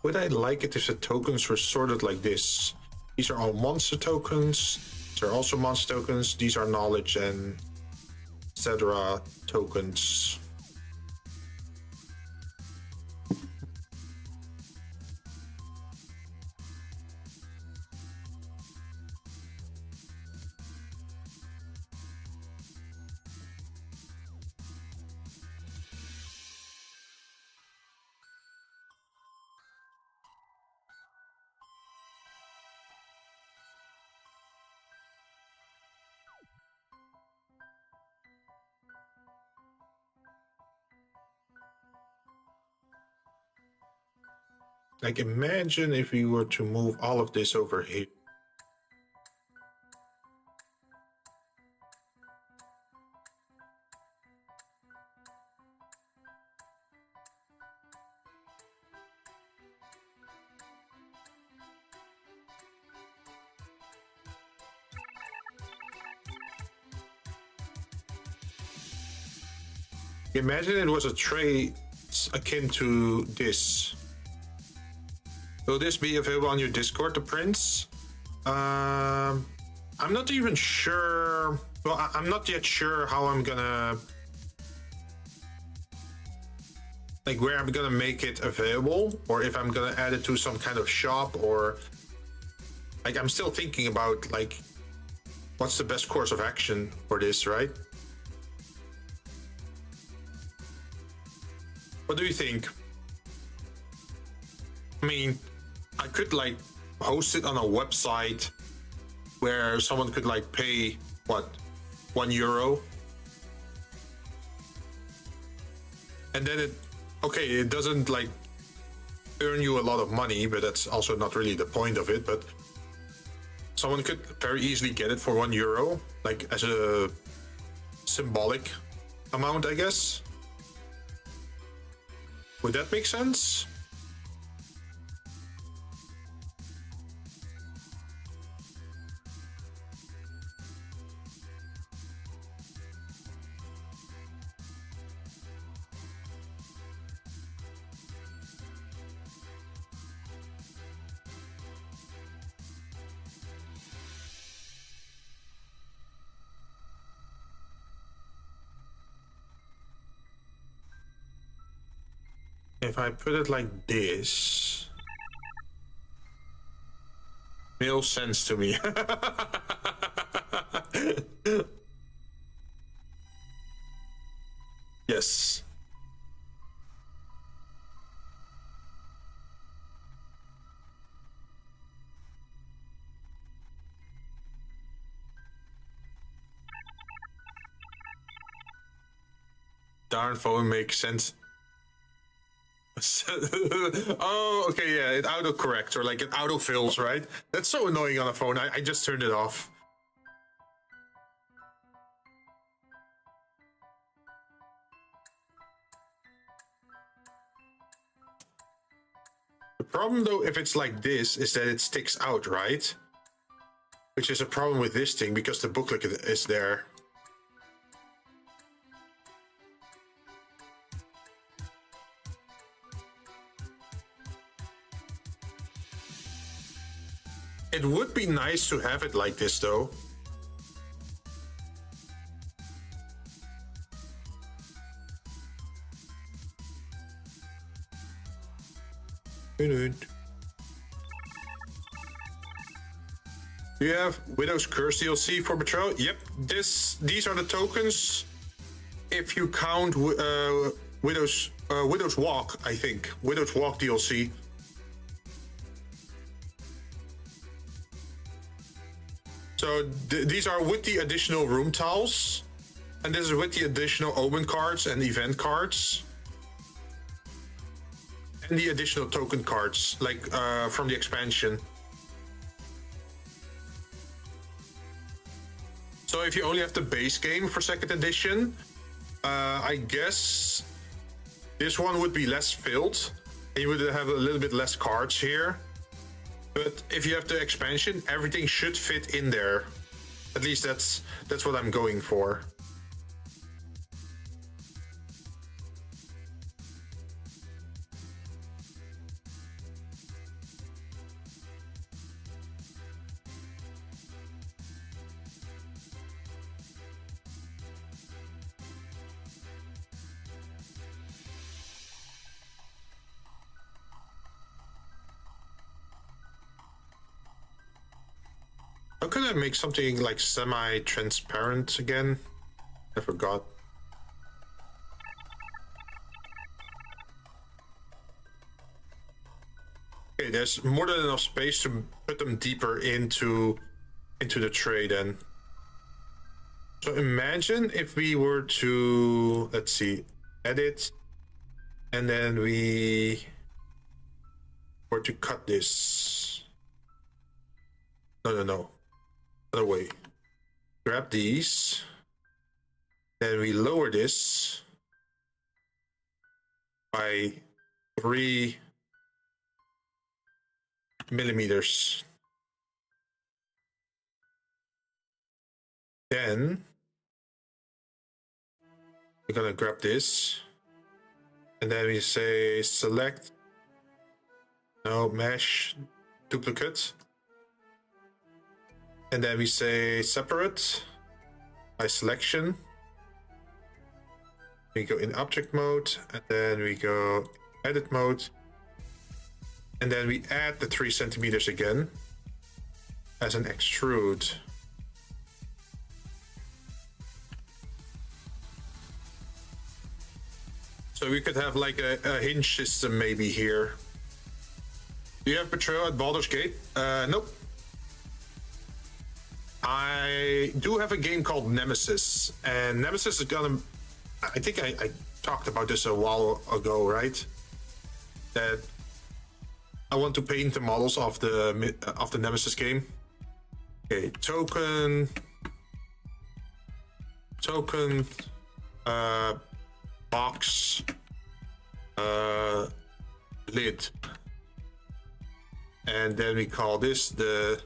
would I like it if the tokens were sorted like this? These are all monster tokens. These are also monster tokens. These are knowledge and etc. tokens. Like, imagine if we were to move all of this over here. Imagine it was a tray akin to this. Will this be available on your Discord, the prints? I'm not even sure. Well, I'm not yet sure how I'm gonna, like, where I'm gonna make it available, or if I'm gonna add it to some kind of shop, or like, I'm still thinking about, like, what's the best course of action for this, right? What do you think? I mean, I could like host it on a website where someone could like pay what, €1, and then it doesn't like earn you a lot of money, but that's also not really the point of it. But someone could very easily get it for €1, like as a symbolic amount, I guess. Would that make sense? If I put it like this, makes sense to me. Yes. Darn phone makes sense. Oh, okay, yeah, it auto-corrects, or like it auto-fills, right? That's so annoying on a phone. I just turned it off. The problem, though, if it's like this, is that it sticks out, right? Which is a problem with this thing, because the booklet is there. It would be nice to have it like this, though. Do you have Widow's Curse DLC for Betrayal? Yep, these are the tokens. If you count Widow's Walk, I think. Widow's Walk DLC. So these are with the additional room tiles, and this is with the additional omen cards and event cards, and the additional token cards, like from the expansion. So if you only have the base game for 2nd edition, I guess this one would be less filled, and you would have a little bit less cards here. But if you have the expansion, everything should fit in there. At least that's what I'm going for. How can I make something like semi-transparent again? I forgot. Okay, there's more than enough space to put them deeper into the tray then. So imagine if we were to, let's see, edit, and then we were to cut this. No. Other way. Grab these. Then we lower this by 3 millimeters. Then we're gonna grab this, and then we say select, no, mesh, duplicate, and then we say separate by selection. We go in object mode, and then we go edit mode, and then we add the 3 centimeters again as an extrude. So we could have like a hinge system maybe here. Do you have Betrayal at Baldur's Gate? Nope. I do have a game called Nemesis, and Nemesis is gonna... I think I talked about this a while ago, right? That I want to paint the models of the Nemesis game. Okay, token, box, lid, and then we call this the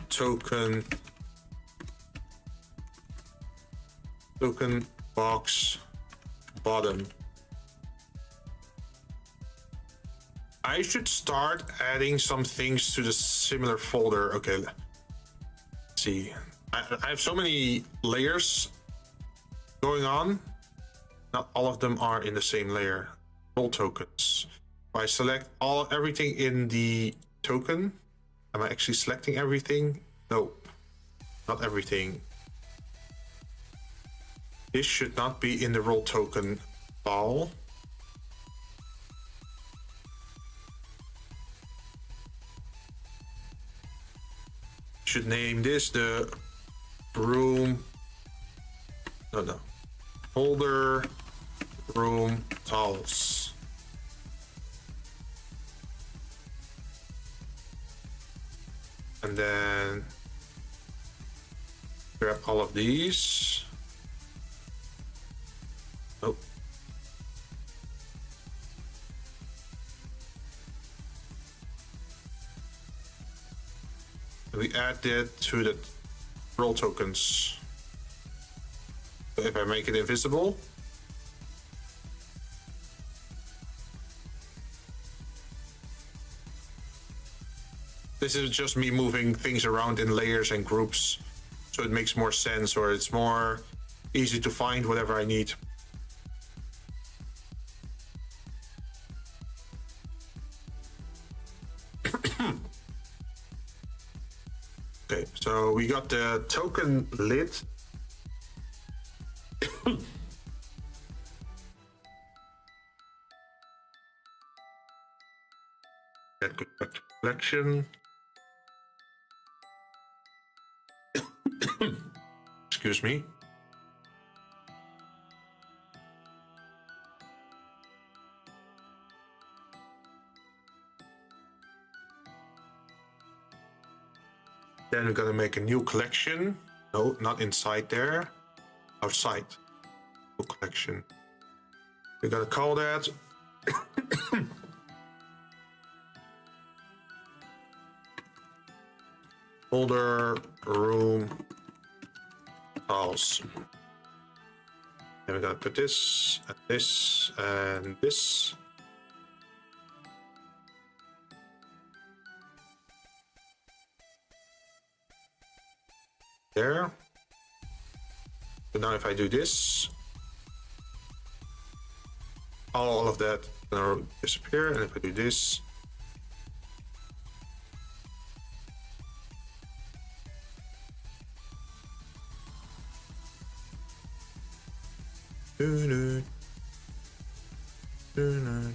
token box bottom. I should start adding some things to the similar folder. Okay, let's see. I have so many layers going on. Not all of them are in the same layer. Role tokens. If I select everything in the token, am I actually selecting everything? No, not everything. This should not be in the role token file. Should name this the room. No. Folder room towels. And then grab all of these. Nope. And we add that to the role tokens. So if I make it invisible, this is just me moving things around in layers and groups, so it makes more sense, or it's more easy to find whatever I need. Okay, so we got the token lid. That goes back to collection. Excuse me. Then we're gonna make a new collection. No, not inside there. Outside. New collection. We're gonna call that folder room house. And we're gonna put this and this and this. There. So now if I do this, all of that will disappear. And if I do this, Doo-doo. Doo-doo.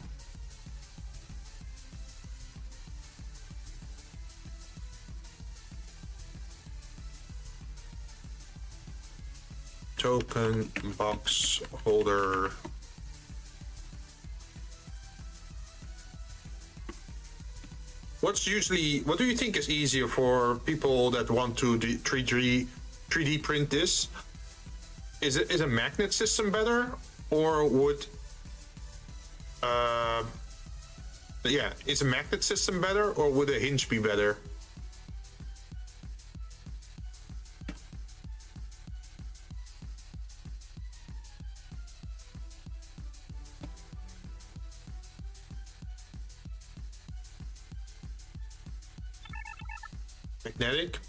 Token box holder. What do you think is easier for people that want to 3D print this? Is a magnet system better, or would is a magnet system better, or would a hinge be better? Magnetic?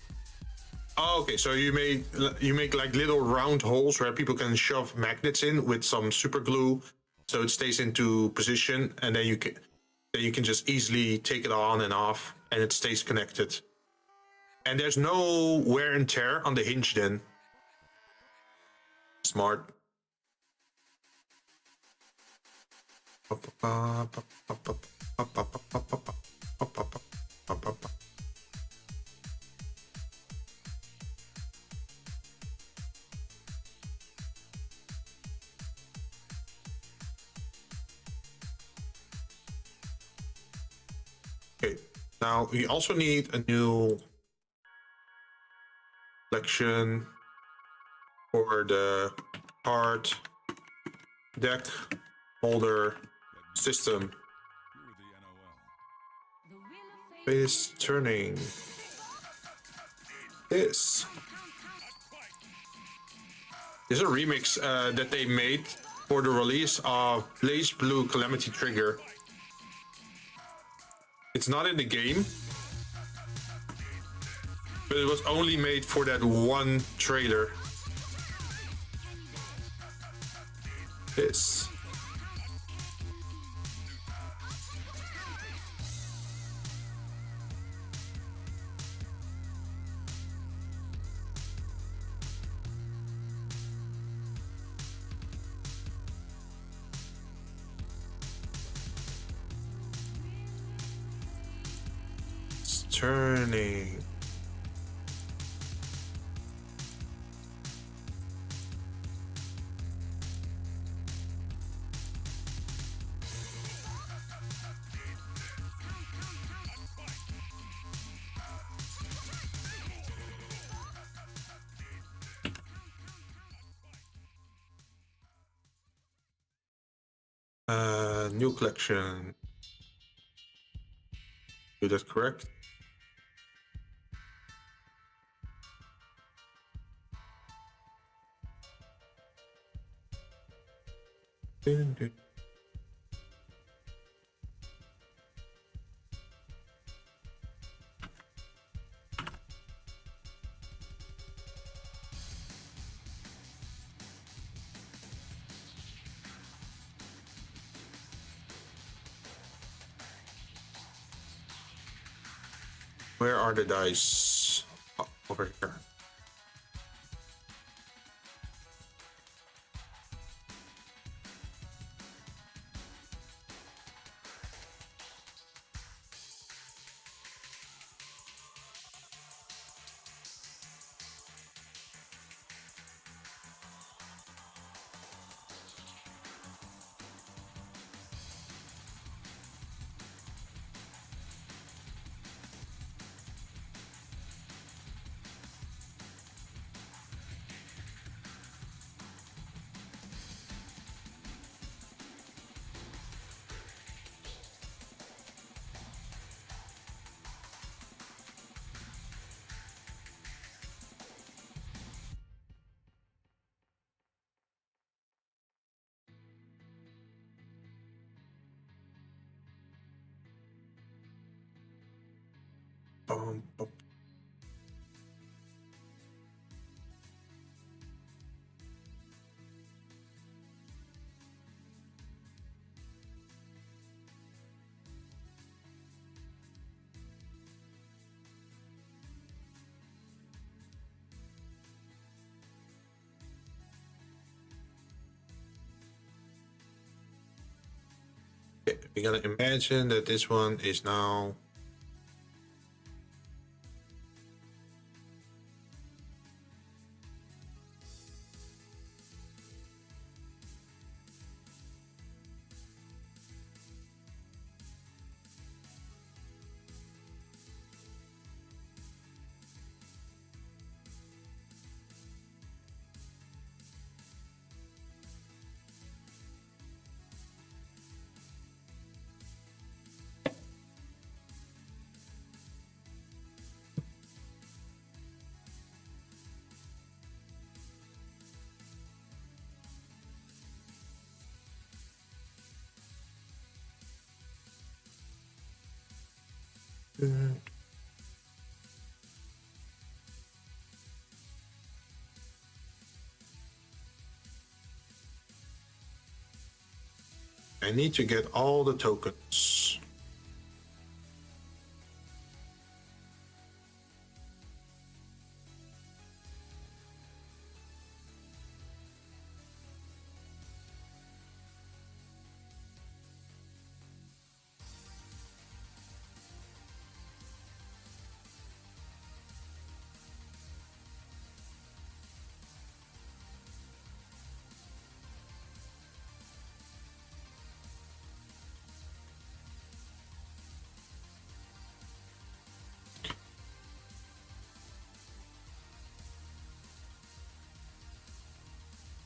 Oh, okay, so you make like little round holes where people can shove magnets in with some super glue, so it stays into position, and then you can just easily take it on and off, and it stays connected. And there's no wear and tear on the hinge then. Smart. Okay, now we also need a new collection for the card deck holder system. Face turning. This is a remix that they made for the release of Blaze Blue Calamity Trigger. It's not in the game, but it was only made for that one trailer. This. Turning. New collection. Is that correct? Where are the dice? Oh, over here. Bum, bum. we're gonna imagine that this one is now I need to get all the tokens.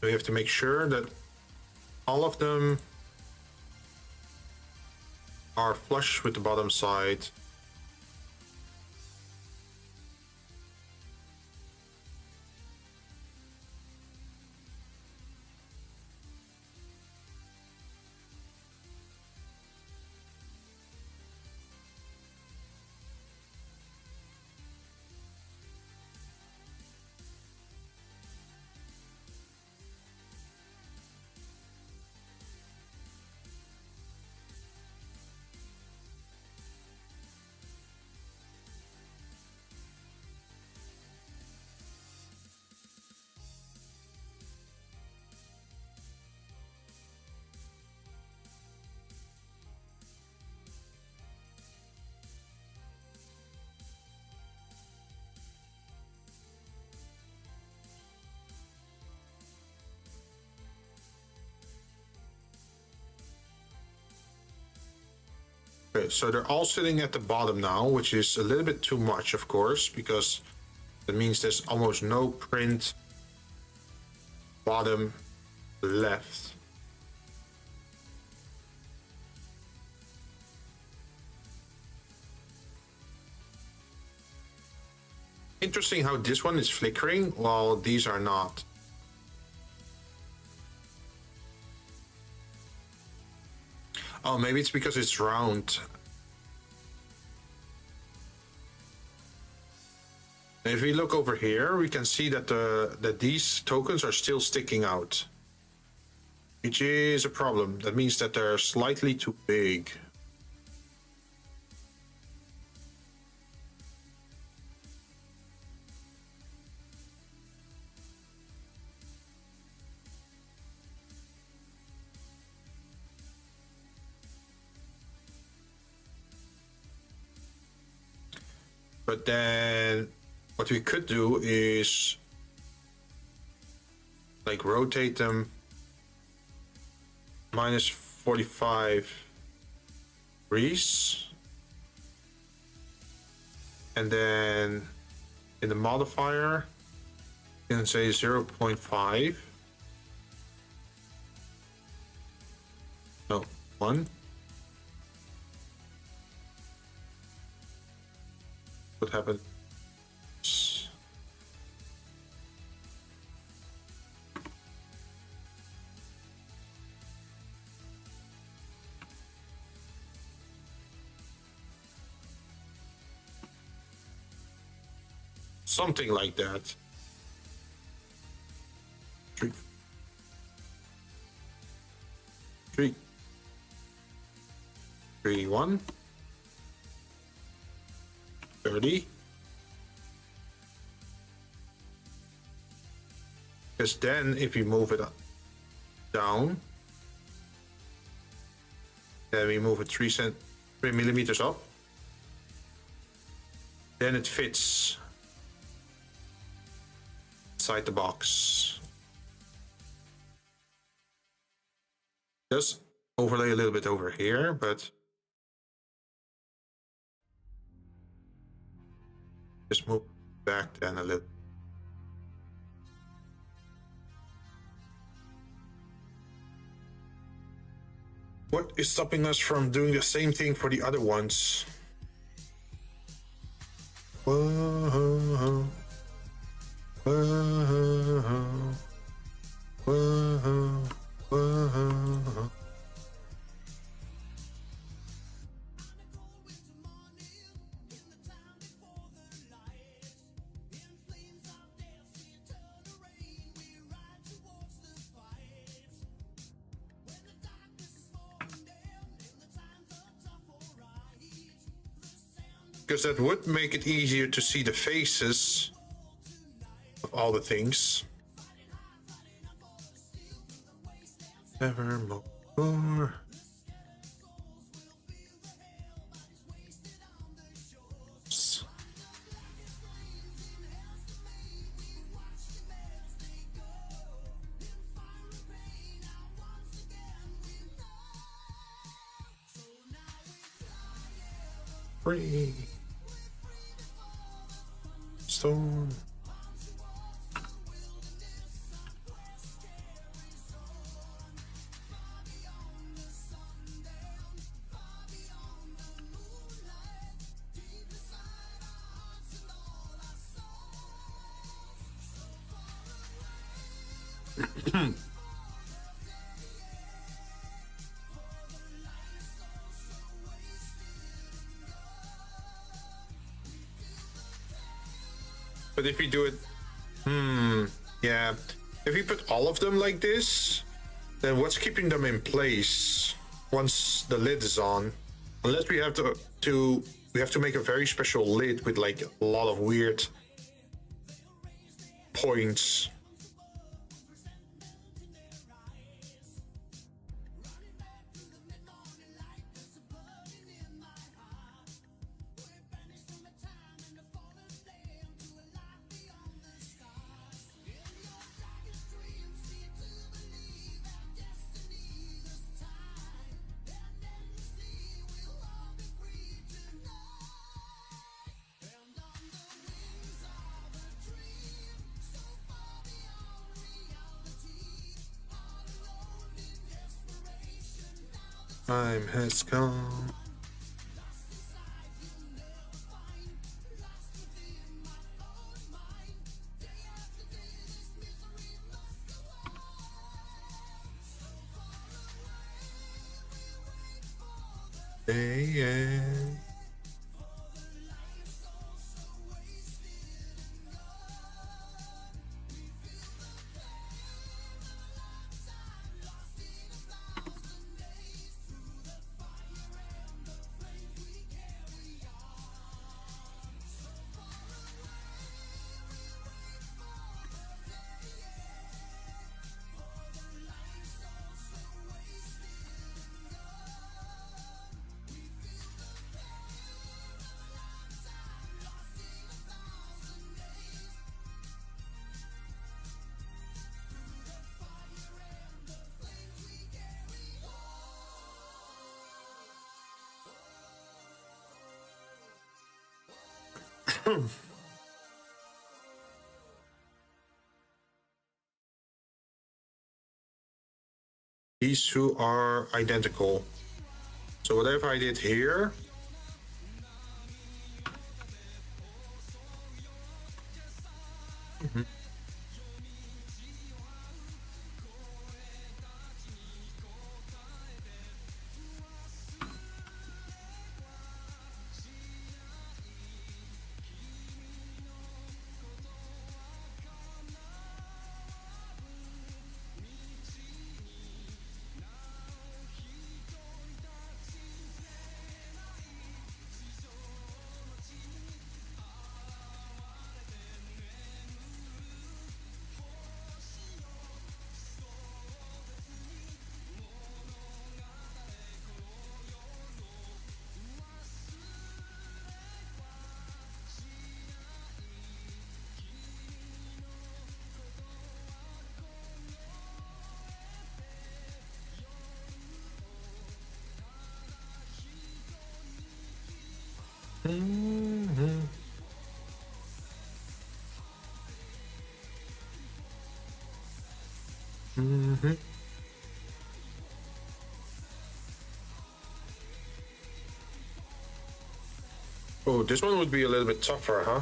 We have to make sure that all of them are flush with the bottom side. Okay, so they're all sitting at the bottom now, which is a little bit too much, of course, because that means there's almost no print bottom left. Interesting how this one is flickering while these are not. Oh, maybe it's because it's round. If we look over here, we can see that that these tokens are still sticking out, which is a problem. That means that they're slightly too big. But then what we could do is like rotate them minus 45 degrees. And then in the modifier, you can say 0.5. No, 1. What happened? Something like that. 3, 3, 3, 1. 30. Because then if you move it down, Then we move it 3 millimeters up. Then it fits inside the box. Just overlay a little bit over here, but just move back then a little. What is stopping us from doing the same thing for the other ones? Whoa, whoa, whoa, whoa. Because that would make it easier to see the faces of all the things. Nevermore. Free. Storm. But if we do it, yeah, if we put all of them like this, then what's keeping them in place once the lid is on? Unless we have to make a very special lid with like a lot of weird points. Time has come. Yeah. These two are identical. So whatever I did here, Mhm. Mhm. Oh, this one would be a little bit tougher, huh?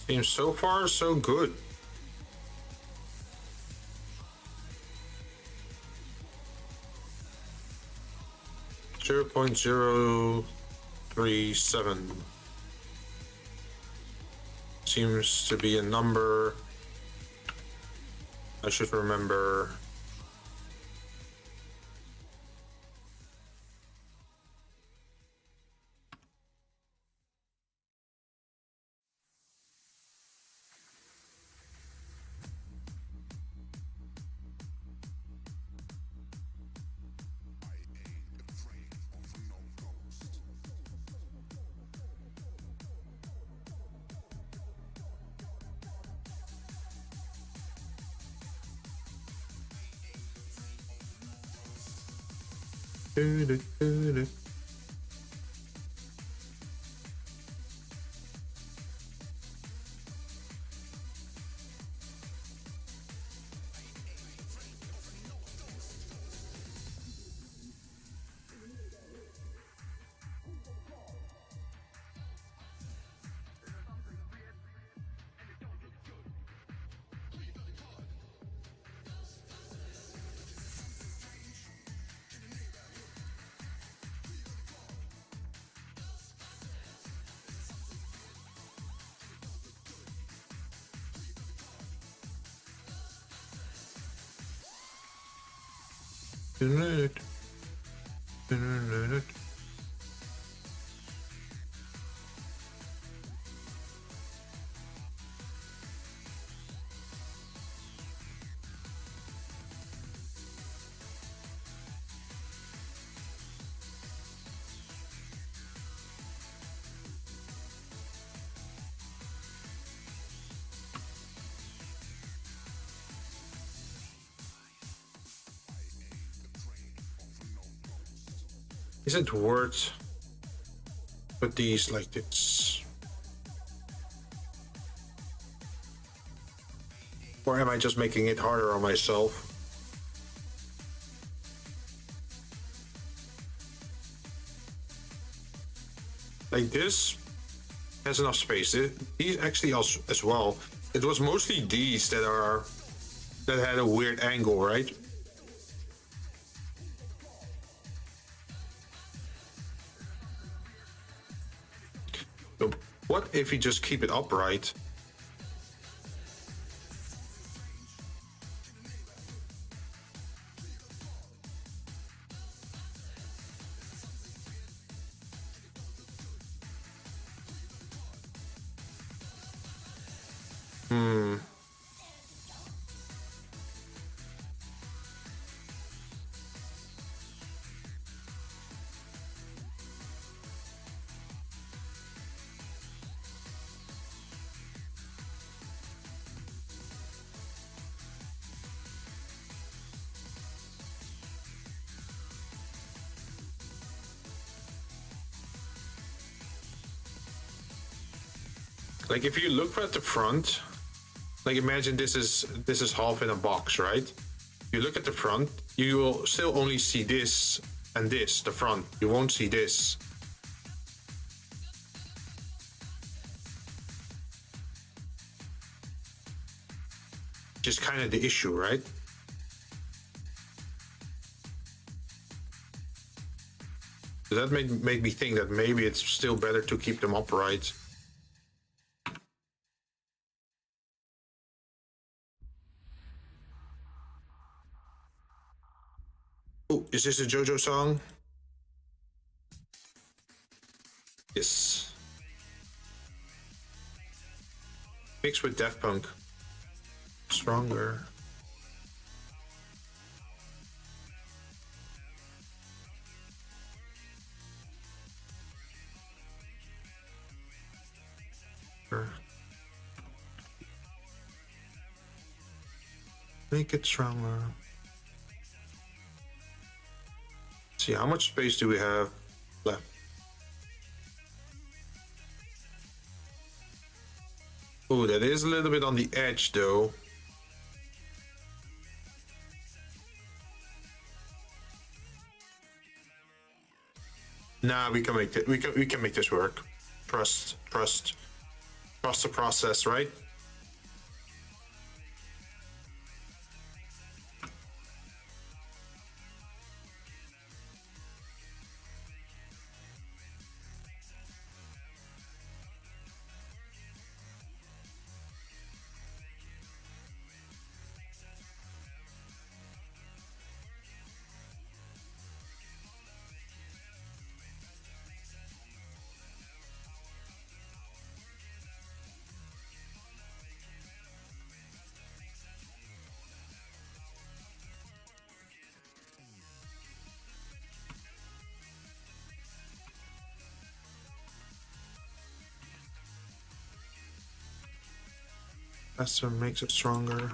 Seems so far so good. .037 seems to be a number I should remember. Is it worth put these like this? Or am I just making it harder on myself? Like this has enough space. These actually also as well. It was mostly these that had a weird angle, right? So what if you just keep it upright? Like if you look at the front, like imagine this is half in a box, right? You look at the front, you will still only see this and this, the front. You won't see this. Just kind of the issue, right? So that made me think that maybe it's still better to keep them upright. Oh, is this a JoJo song? Yes. Mixed with Daft Punk. Stronger. Make it stronger. See, how much space do we have left? Oh, that is a little bit on the edge, though. Nah, we can make it. We can make this work. Trust the process, right? Faster makes it stronger.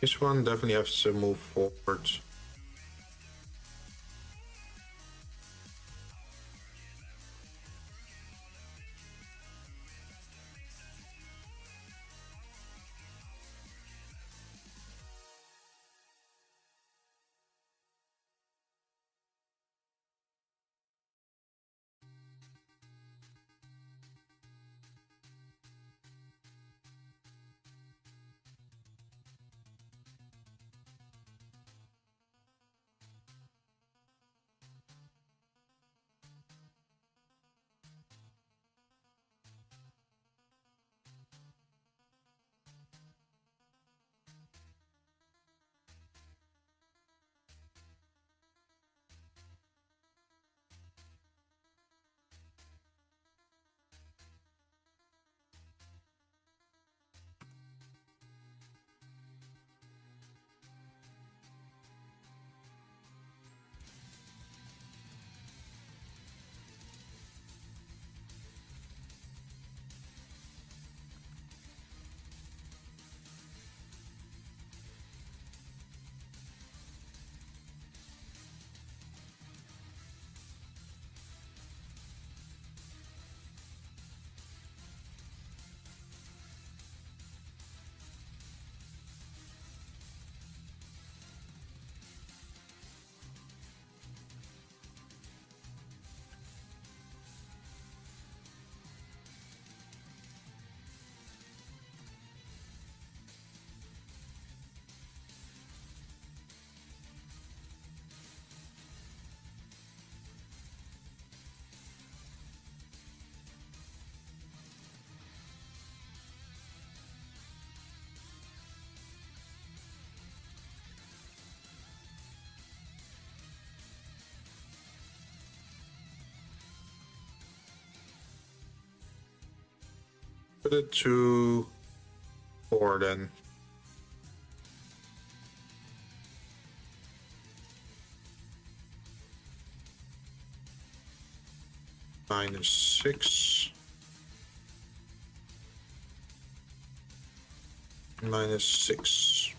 This one definitely has to move forward. Put it to 4 then. -6. -6.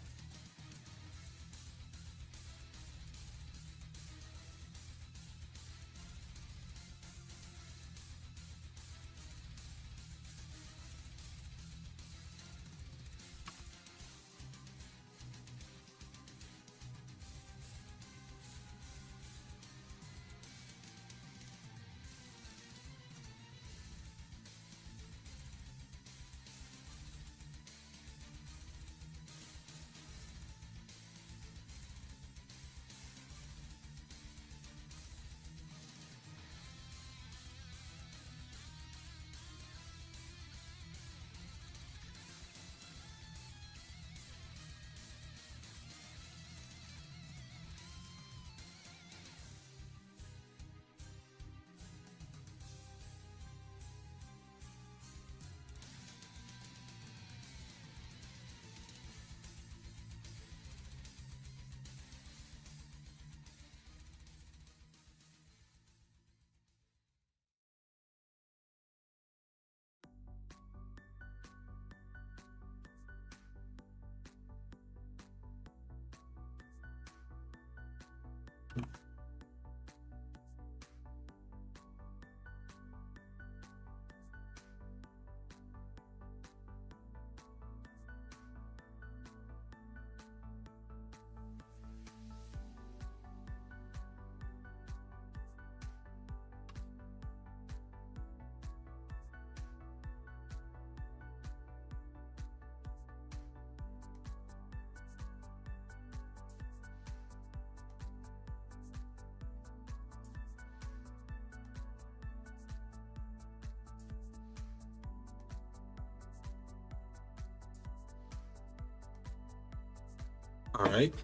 All right.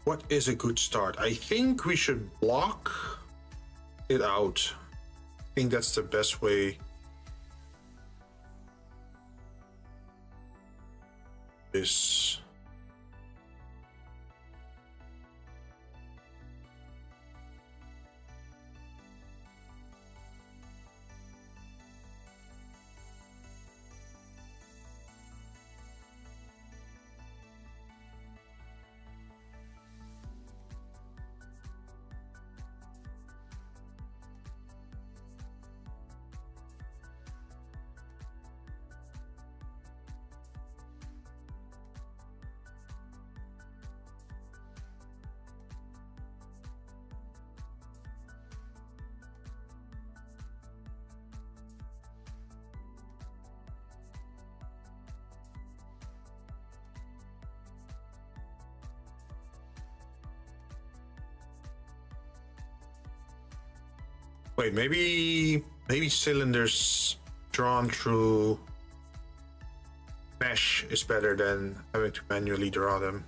What is a good start? I think we should block it out. I think that's the best way. This. Wait, maybe cylinders drawn through mesh is better than having to manually draw them.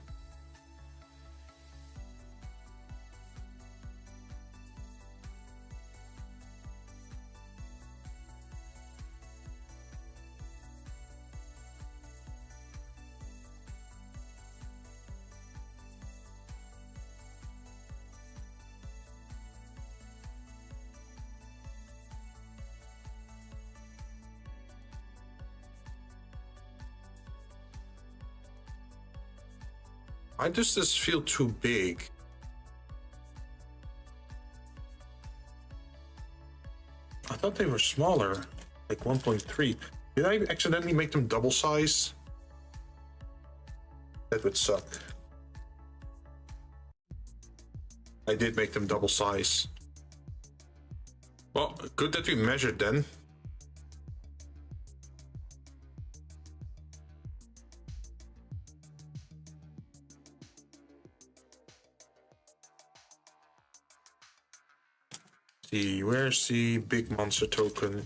Why does this feel too big? I thought they were smaller, like 1.3. Did I accidentally make them double size? That would suck. I did make them double size. Well, good that we measured then. See, where's the big monster token?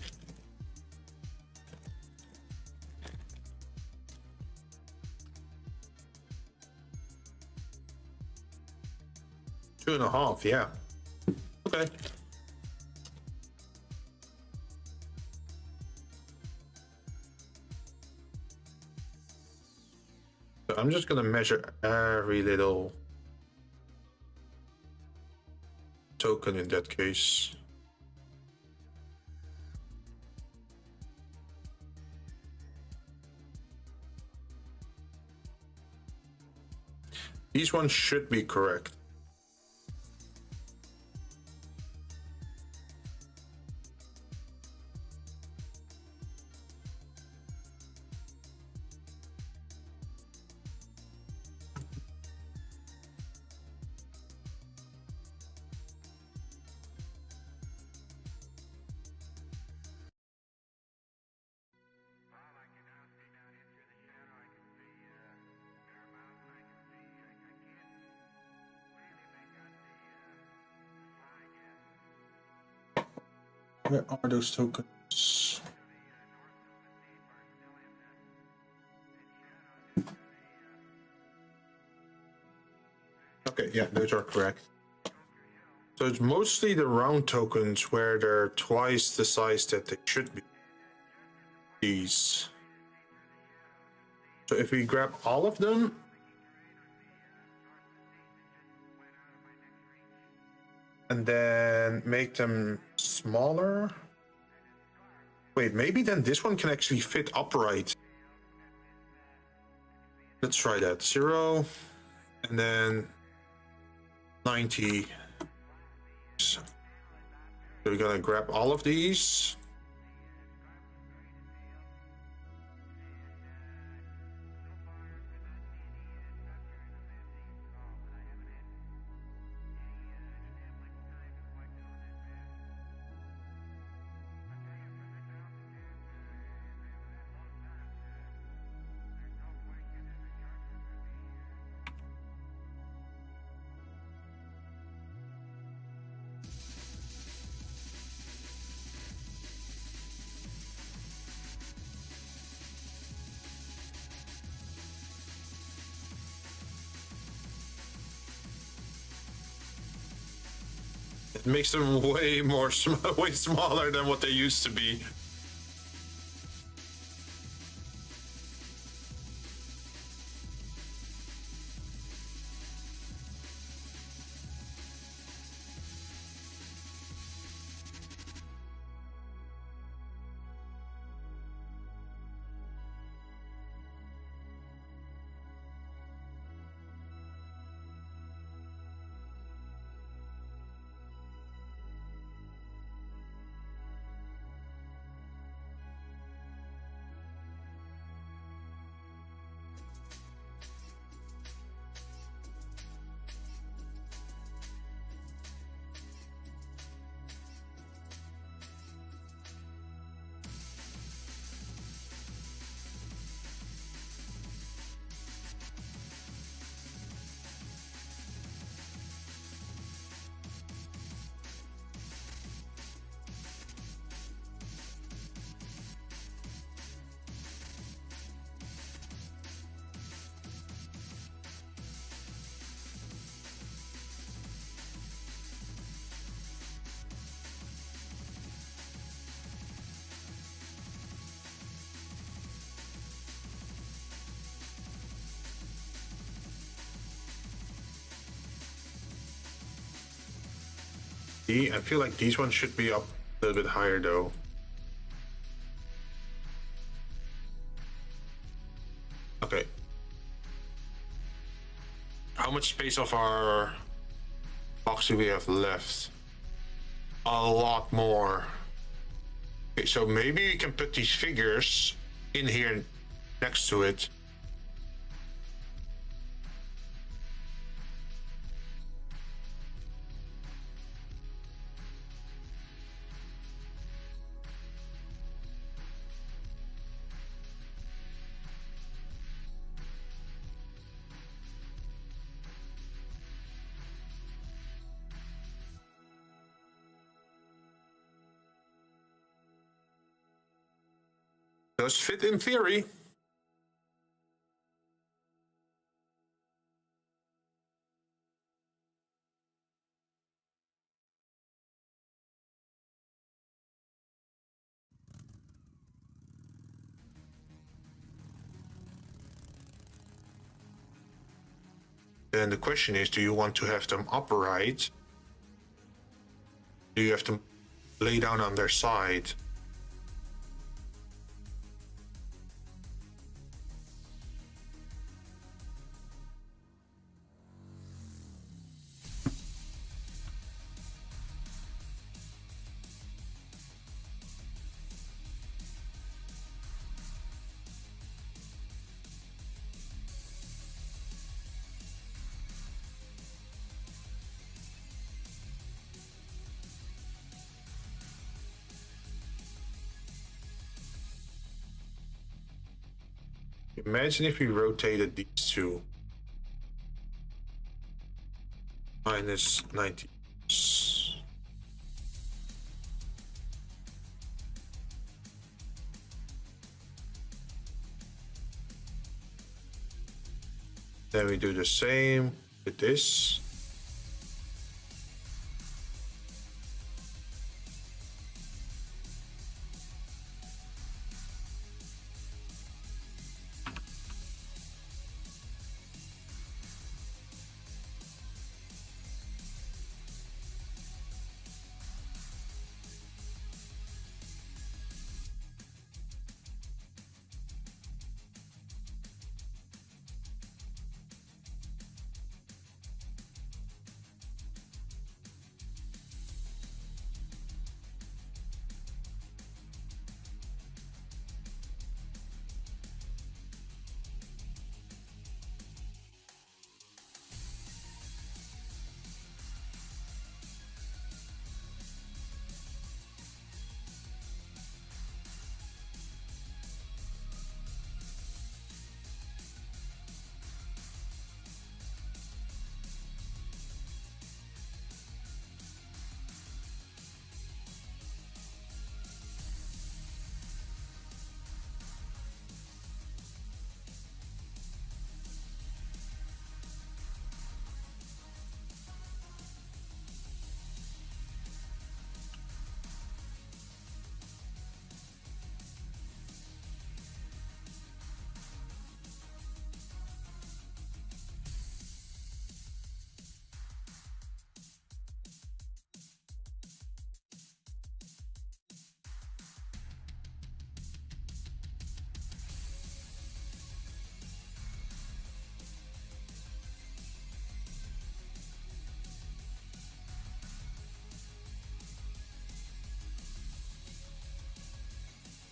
Two and a half, yeah. Okay. So I'm just gonna measure every little token in that case. These ones should be correct. Where are those tokens? Okay, yeah, those are correct. So it's mostly the round tokens where they're twice the size that they should be. These. So if we grab all of them, and then make them smaller. Wait, maybe then this one can actually fit upright. Let's try that. 0, and then 90. So we're gonna grab all of these. It makes them way more way smaller than what they used to be. I feel like these ones should be up a little bit higher though. Okay. How much space of our box do we have left? A lot more. Okay, so maybe we can put these figures in here next to it. Does fit in theory. Then the question is, do you want to have them upright You have to lay down on their side. Imagine if we rotated these two. Minus 90. Then we do the same with this.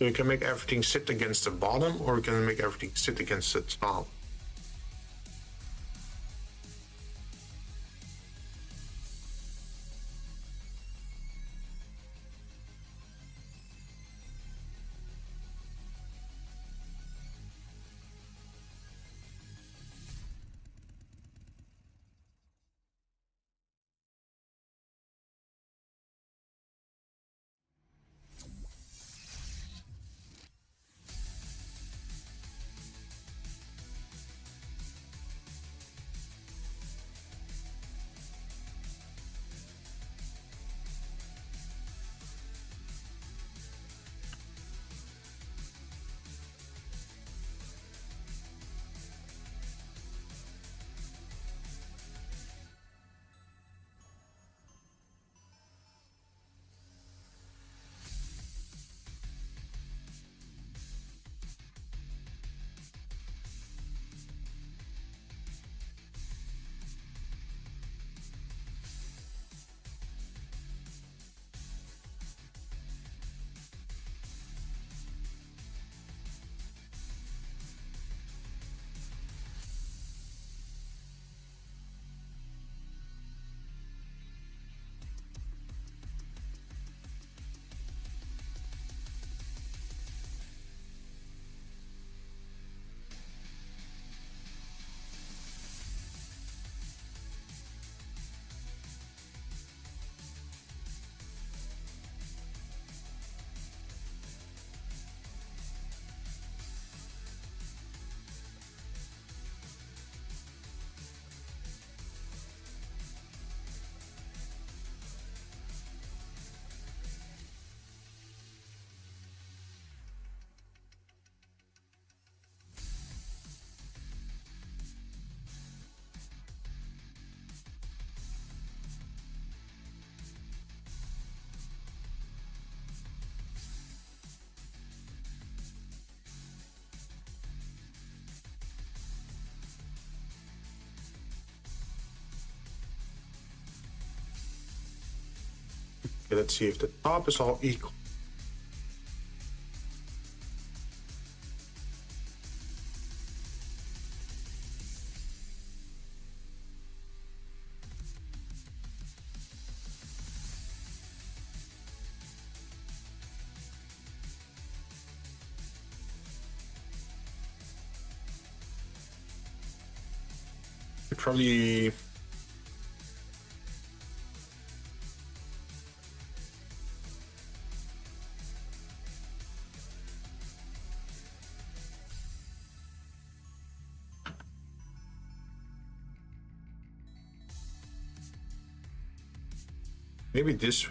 So we can make everything sit against the bottom, or we can make everything sit against the top. Okay, let's see if the top is all equal. Probably maybe this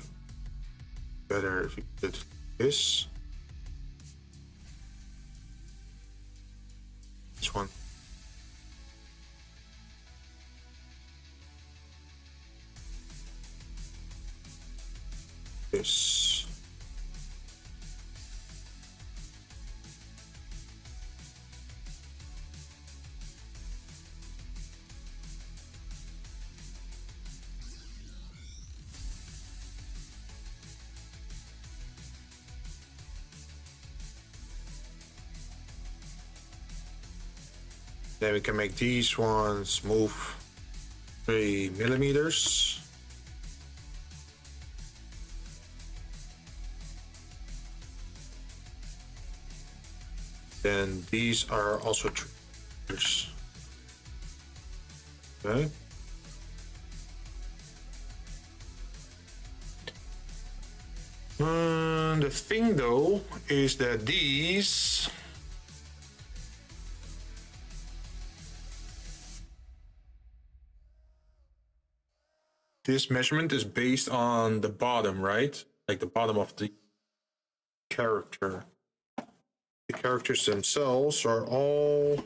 better if you did this. This one. This. Then we can make these ones move 3 millimeters. Then these are also 3 millimeters. Okay. The thing though is that these this measurement is based on the bottom, right? Like the bottom of the character. The characters themselves are all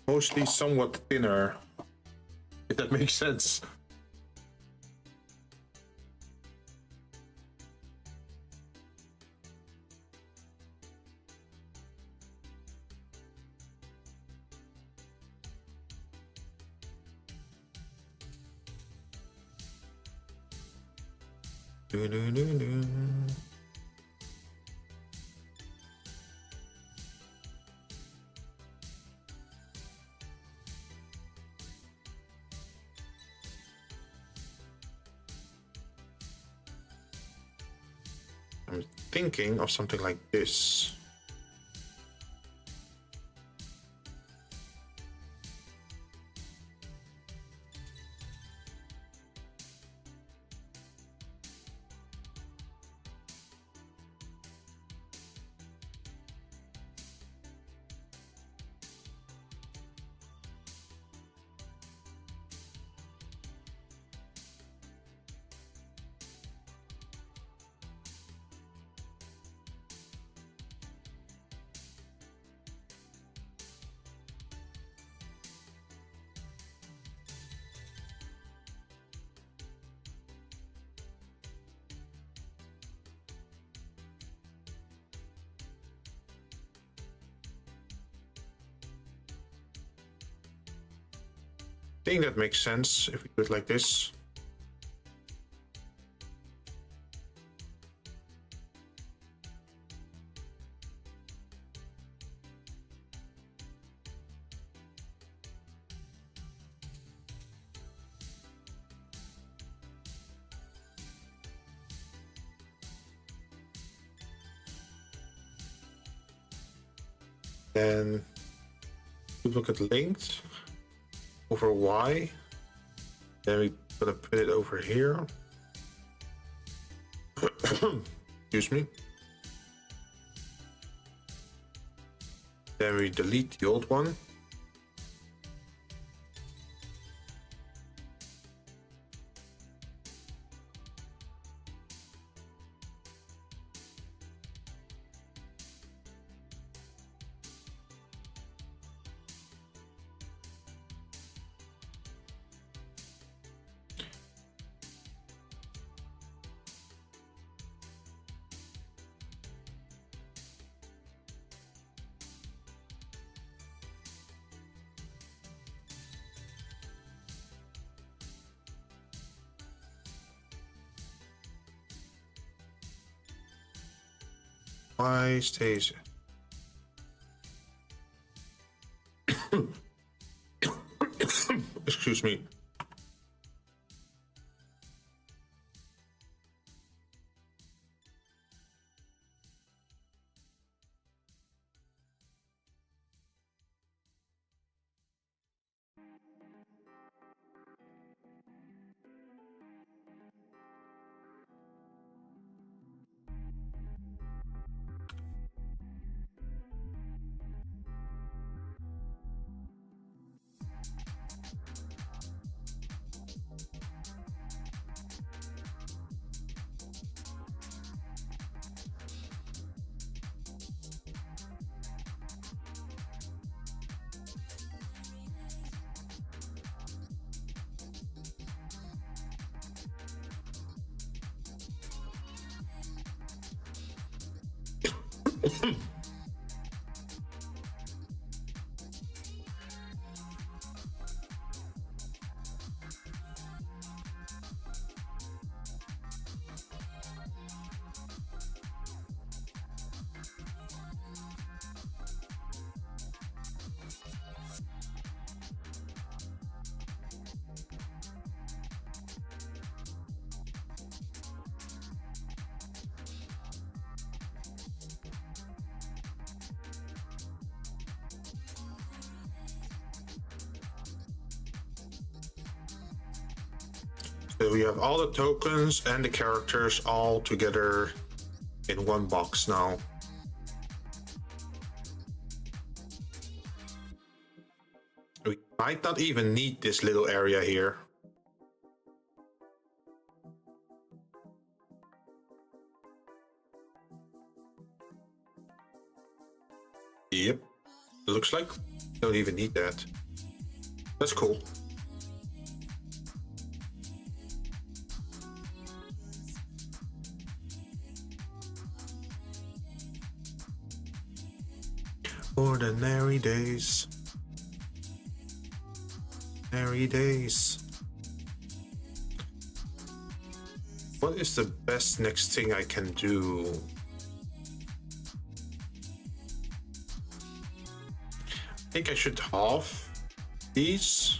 mostly somewhat thinner, if that makes sense. I'm thinking of something like this. I think that makes sense if we do it like this. Then duplicate length over Y. Then we're gonna put it over here. Excuse me. Then we delete the old one. Why stays? Excuse me. So we have all the tokens and the characters all together in one box now. We might not even need this little area here. Yep, looks like we don't even need that. That's cool. Ordinary days. Ordinary days. What is the best next thing I can do? I think I should halve these.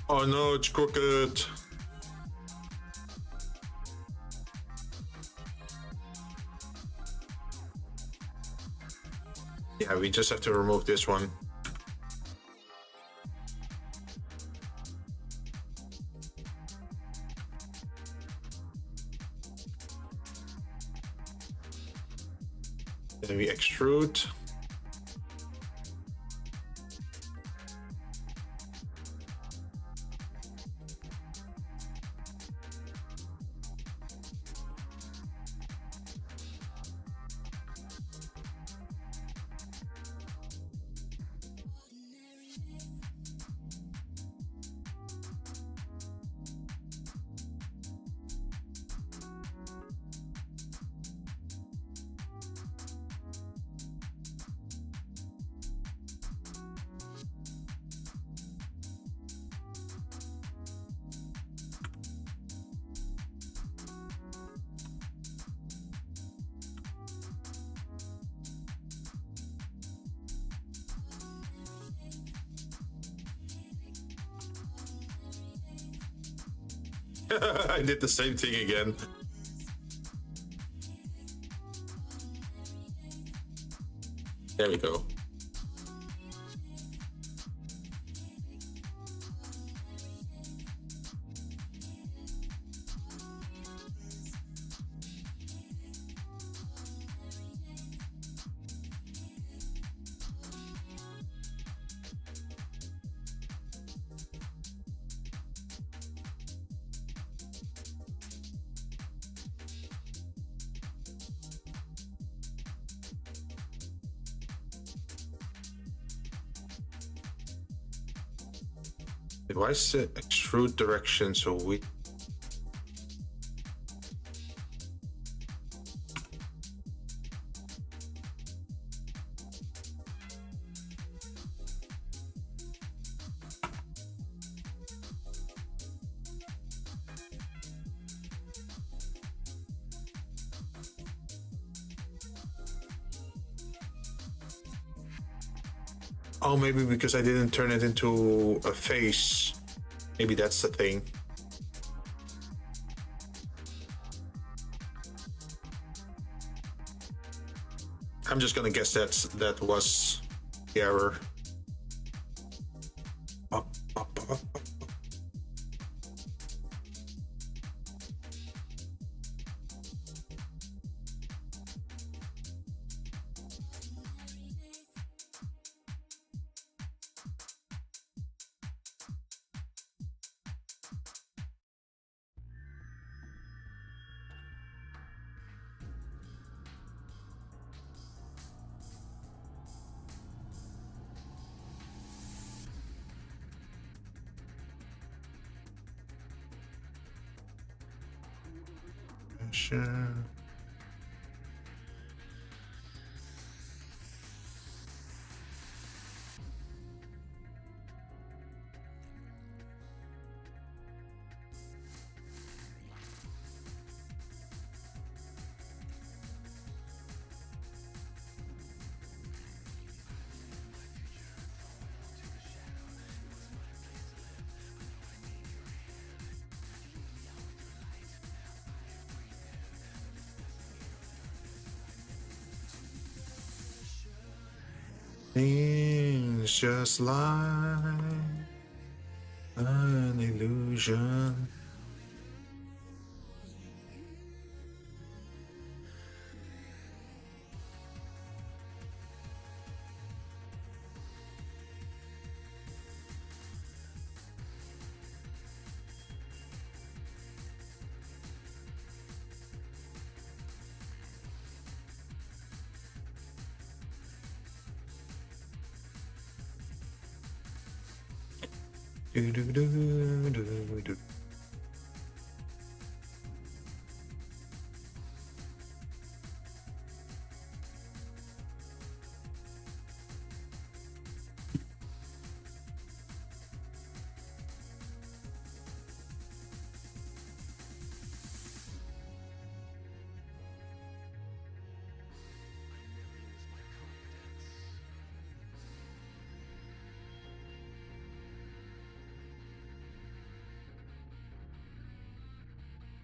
Oh no, it's crooked. Yeah, we just have to remove this one. Then we extrude. I did the same thing again. There we go. Why is the extrude direction so weak? Oh, maybe because I didn't turn it into a face. Maybe that's the thing. I'm just gonna guess that was the error. Up, up, up, up. Sure. Things just like an illusion. Do, do, do, do, do.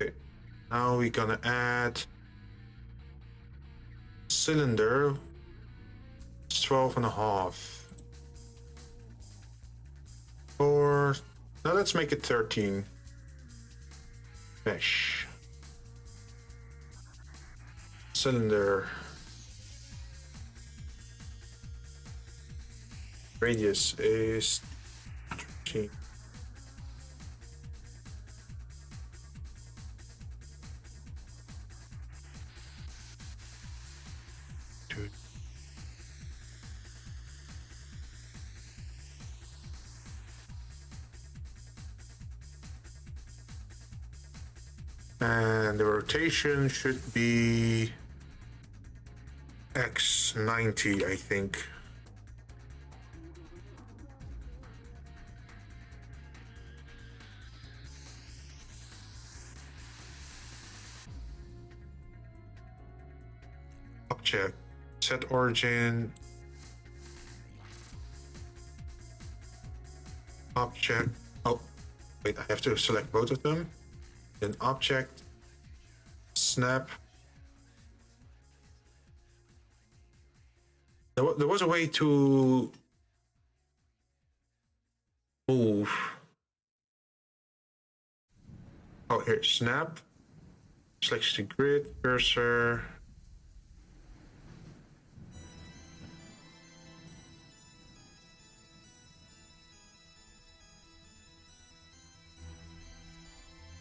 Okay, now we're gonna add cylinder. It's 12 and a half. Or now let's make it 13. Mesh. Cylinder. Radius is 13. And the rotation should be X90, I think. Object, set origin, object. Oh, wait, I have to select both of them. Then object, snap. There was a way to move. Oh, here, snap, select the grid, cursor.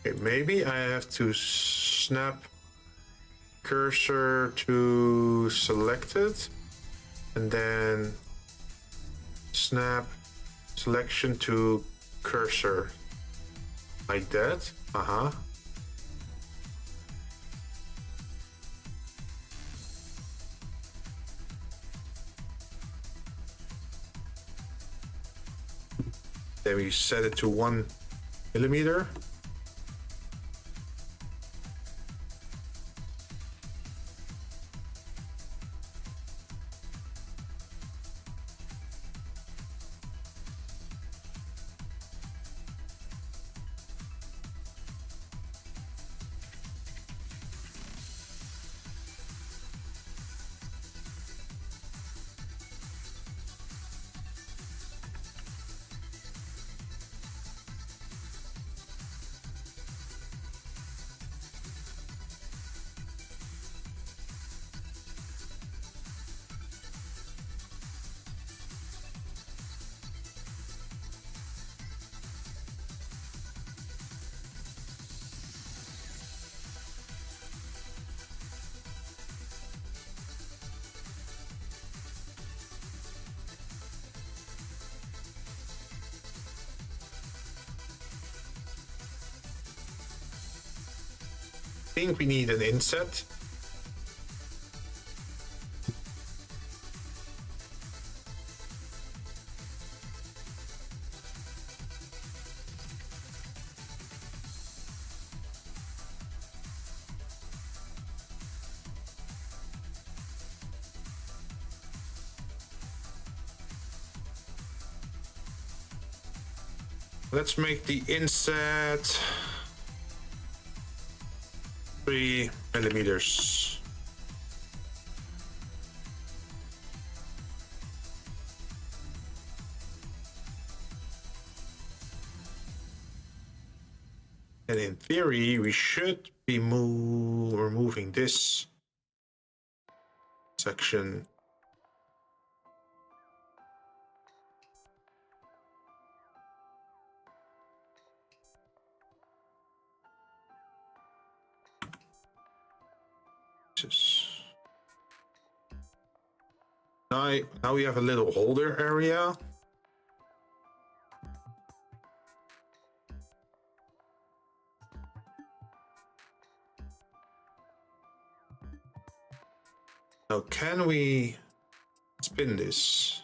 Okay, maybe I have to snap cursor to selected and then snap selection to cursor like that. Then we set it to 1 millimeter. I think we need an inset. Let's make the inset 3 millimeters. And in theory, we should be removing this section. Now we have a little holder area. Now can we spin this?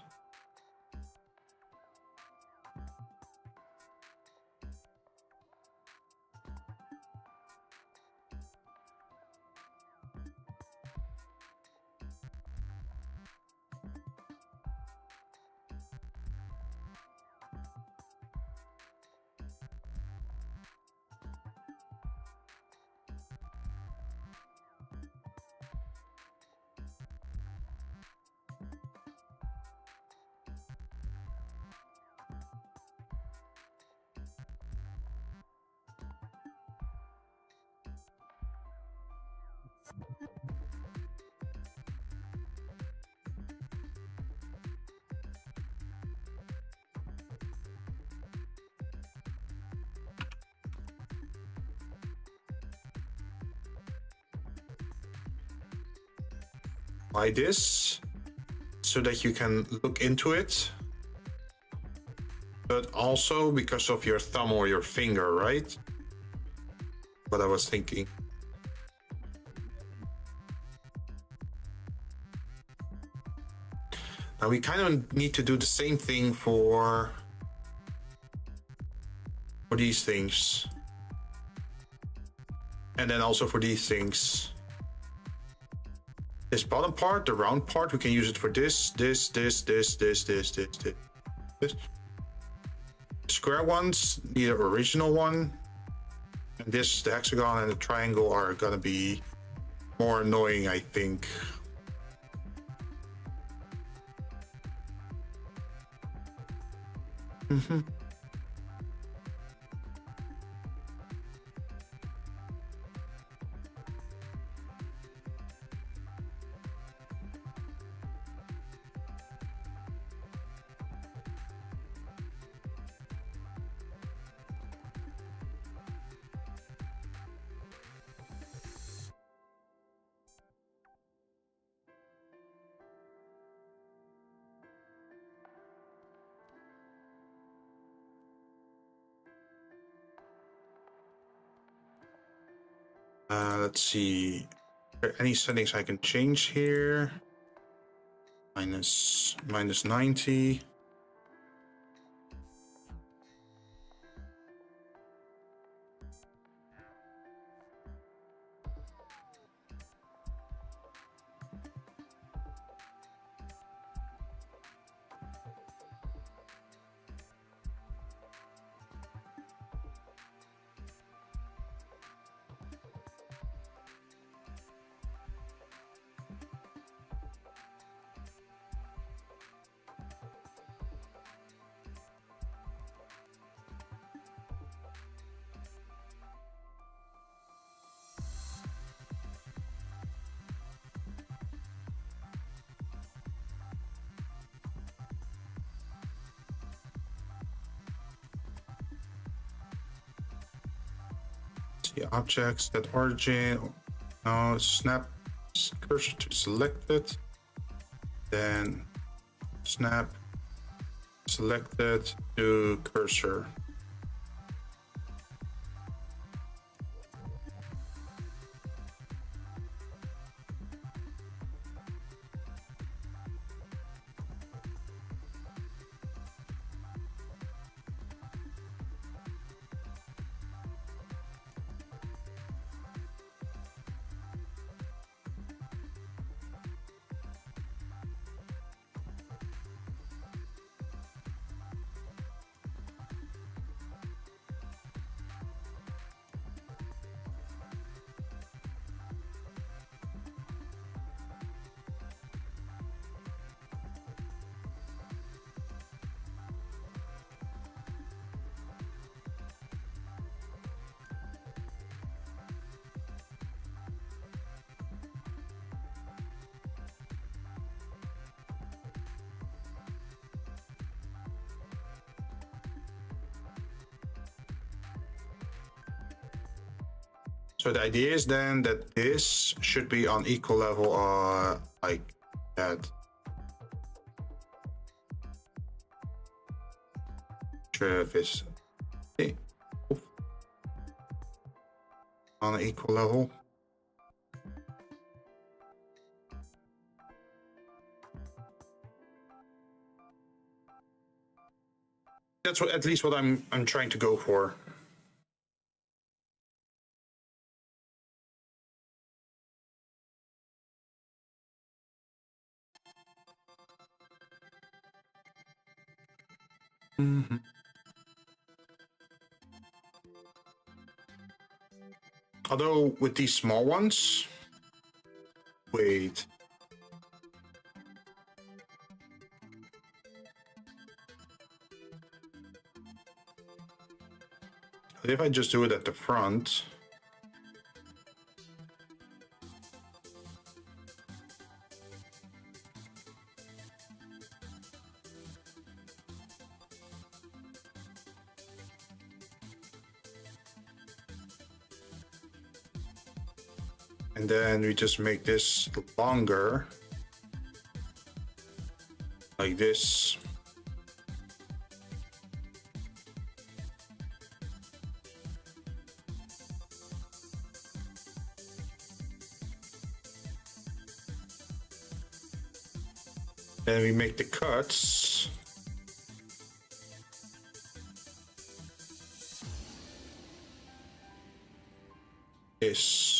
Like this, so that you can look into it, but also because of your thumb or your finger, right? What I was thinking. Now we kind of need to do the same thing for these things, and then also for these things. This bottom part, the round part, we can use it for this. The square ones need an original one. And this, the hexagon and the triangle are gonna be more annoying, I think. Let's see. Are there any settings I can change here? Minus 90. See objects that origin. Now snap cursor to selected. Then snap selected to cursor. So the idea is then that this should be on equal level, like that. Sure if it's on an equal level. That's what, at least what I'm trying to go for. Although with these small ones, wait. If I just do it at the front. And then we just make this longer, like this. Then we make the cuts. This.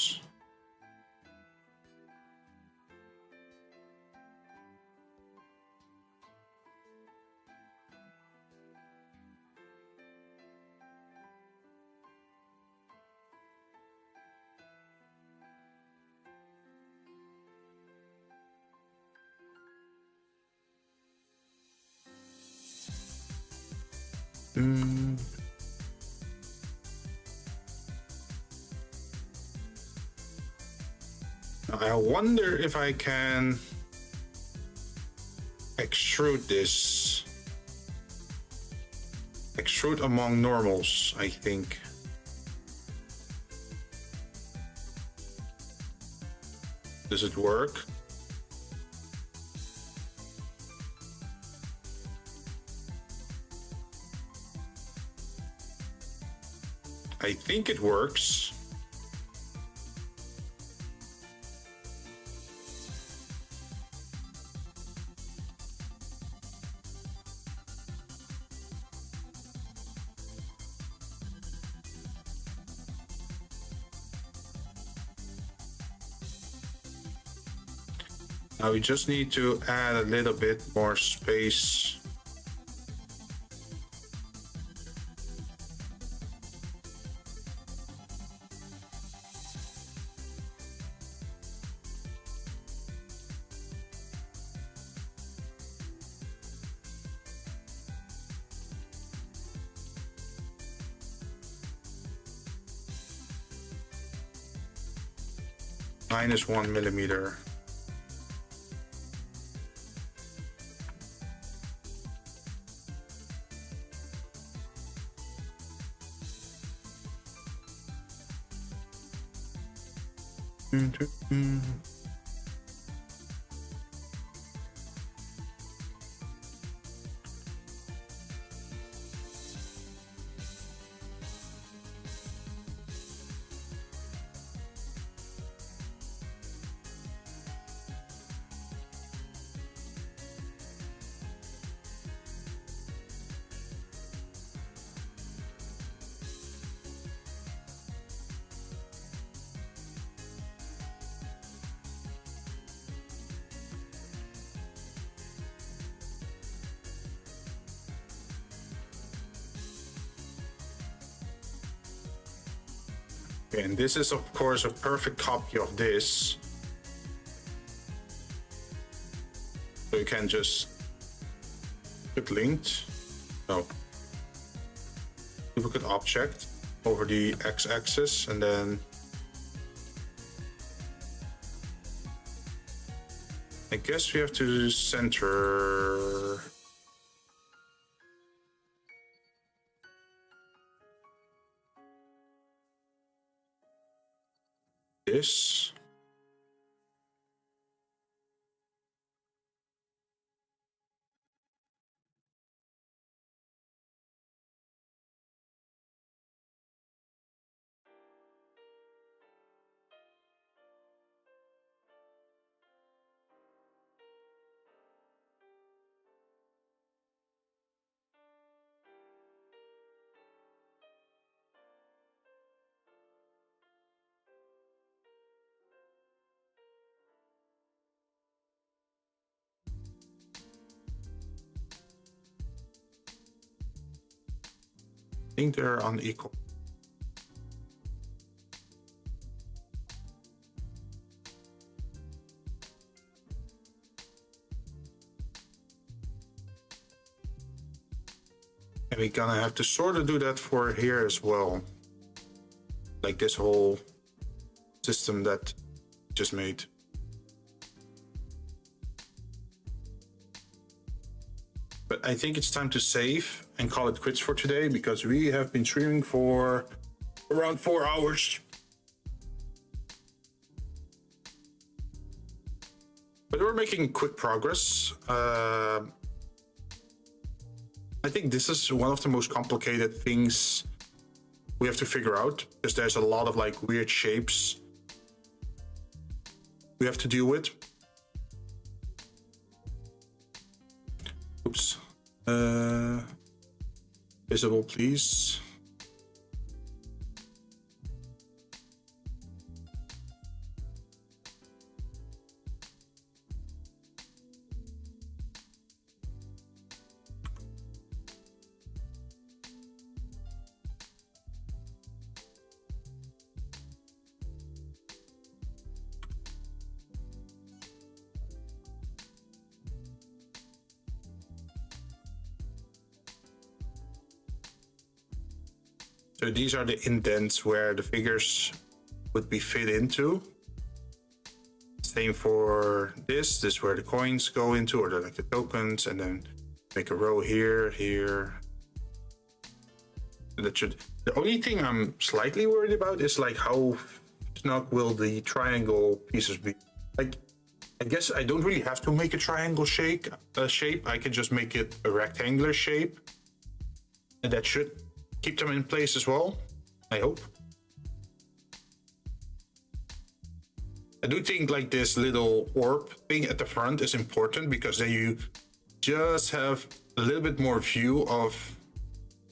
I wonder if I can extrude this. Extrude among normals, I think. Does it work? I think it works. Now we just need to add a little bit more space. -1 millimeter. And this is of course a perfect copy of this. So you can just put linked, no, duplicate object over the x-axis, and then I guess we have to center. This. I think they're unequal. And we're gonna have to sort of do that for here as well. Like this whole system that just made. But I think it's time to save and call it quits for today, because we have been streaming for around 4 hours. But we're making quick progress. I think this is one of the most complicated things we have to figure out, because there's a lot of like weird shapes we have to deal with. Oops. Visible, please. So these are the indents where the figures would be fit into. Same for this. This is where the coins go into, or like the tokens, and then make a row here, here. That should. The only thing I'm slightly worried about is like how snug will the triangle pieces be. Like, I guess I don't really have to make a triangle shape. I can just make it a rectangular shape, and that should keep them in place as well, I hope. I do think like this little orb thing at the front is important, because then you just have a little bit more view of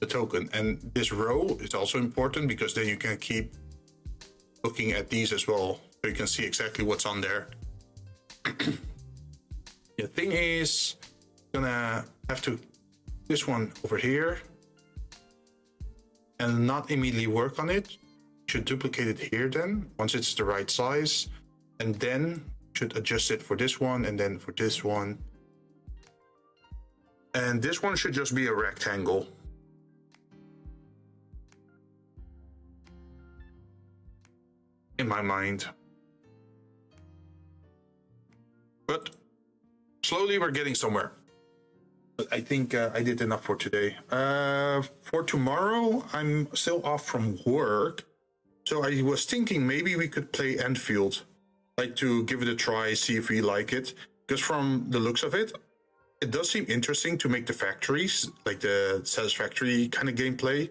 the token. And this row is also important, because then you can keep looking at these as well, so you can see exactly what's on there. The thing is, gonna have to this one over here and not immediately work on it. Should duplicate it here then once it's the right size, and then should adjust it for this one and then for this one. And this one should just be a rectangle. In my mind. But slowly we're getting somewhere. But I think I did enough for today. For tomorrow, I'm still off from work. So I was thinking maybe we could play Enfield. Like to give it a try, see if we like it. Because from the looks of it, it does seem interesting to make the factories, like the satisfactory kind of gameplay.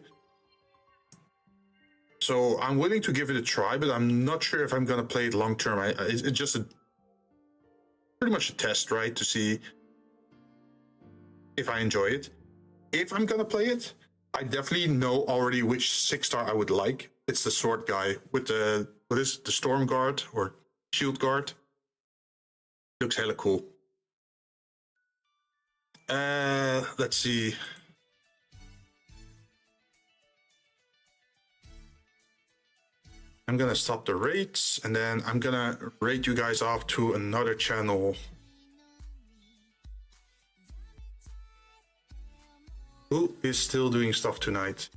So I'm willing to give it a try, but I'm not sure if I'm going to play it long term. It's just pretty much a test, right? To see if I enjoy it. If I'm going to play it, I definitely know already which 6-star I would like. It's the sword guy with the, what is it, the storm guard or shield guard. Looks hella cool. Let's see. I'm gonna stop the rates and then I'm gonna rate you guys off to another channel. Who is still doing stuff tonight?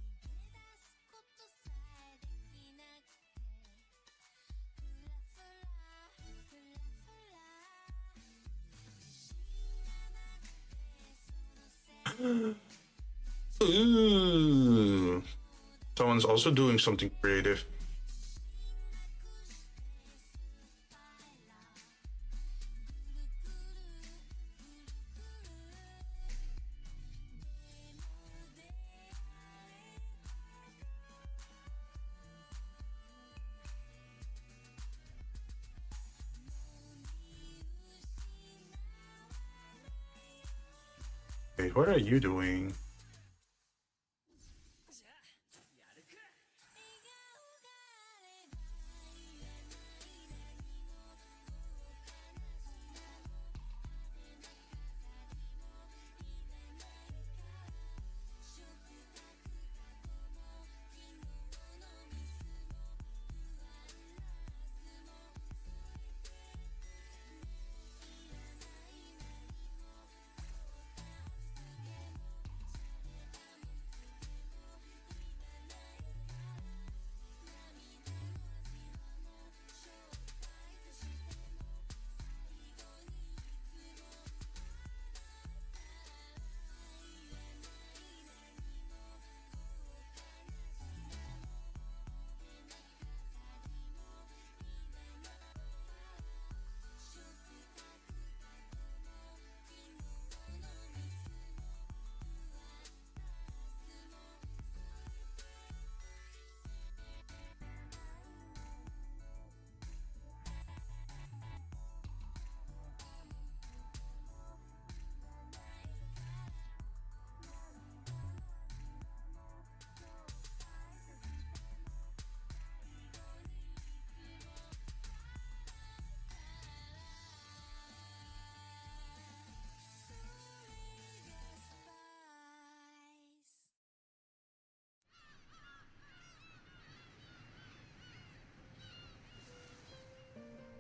Ooh. Someone's also doing something creative. Hey, what are you doing?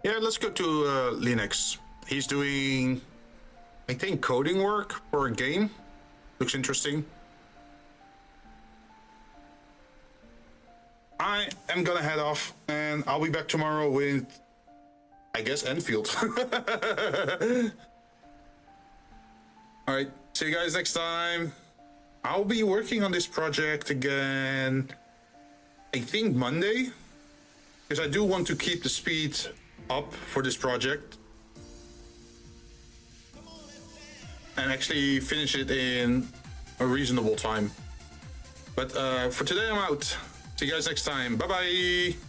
Yeah, let's go to Linux. He's doing, I think, coding work for a game. Looks interesting. I am gonna head off and I'll be back tomorrow with, I guess, Enfield. All right, see you guys next time. I'll be working on this project again, I think Monday, because I do want to keep the speed up for this project and actually finish it in a reasonable time. But for today I'm out. See you guys next time. Bye bye.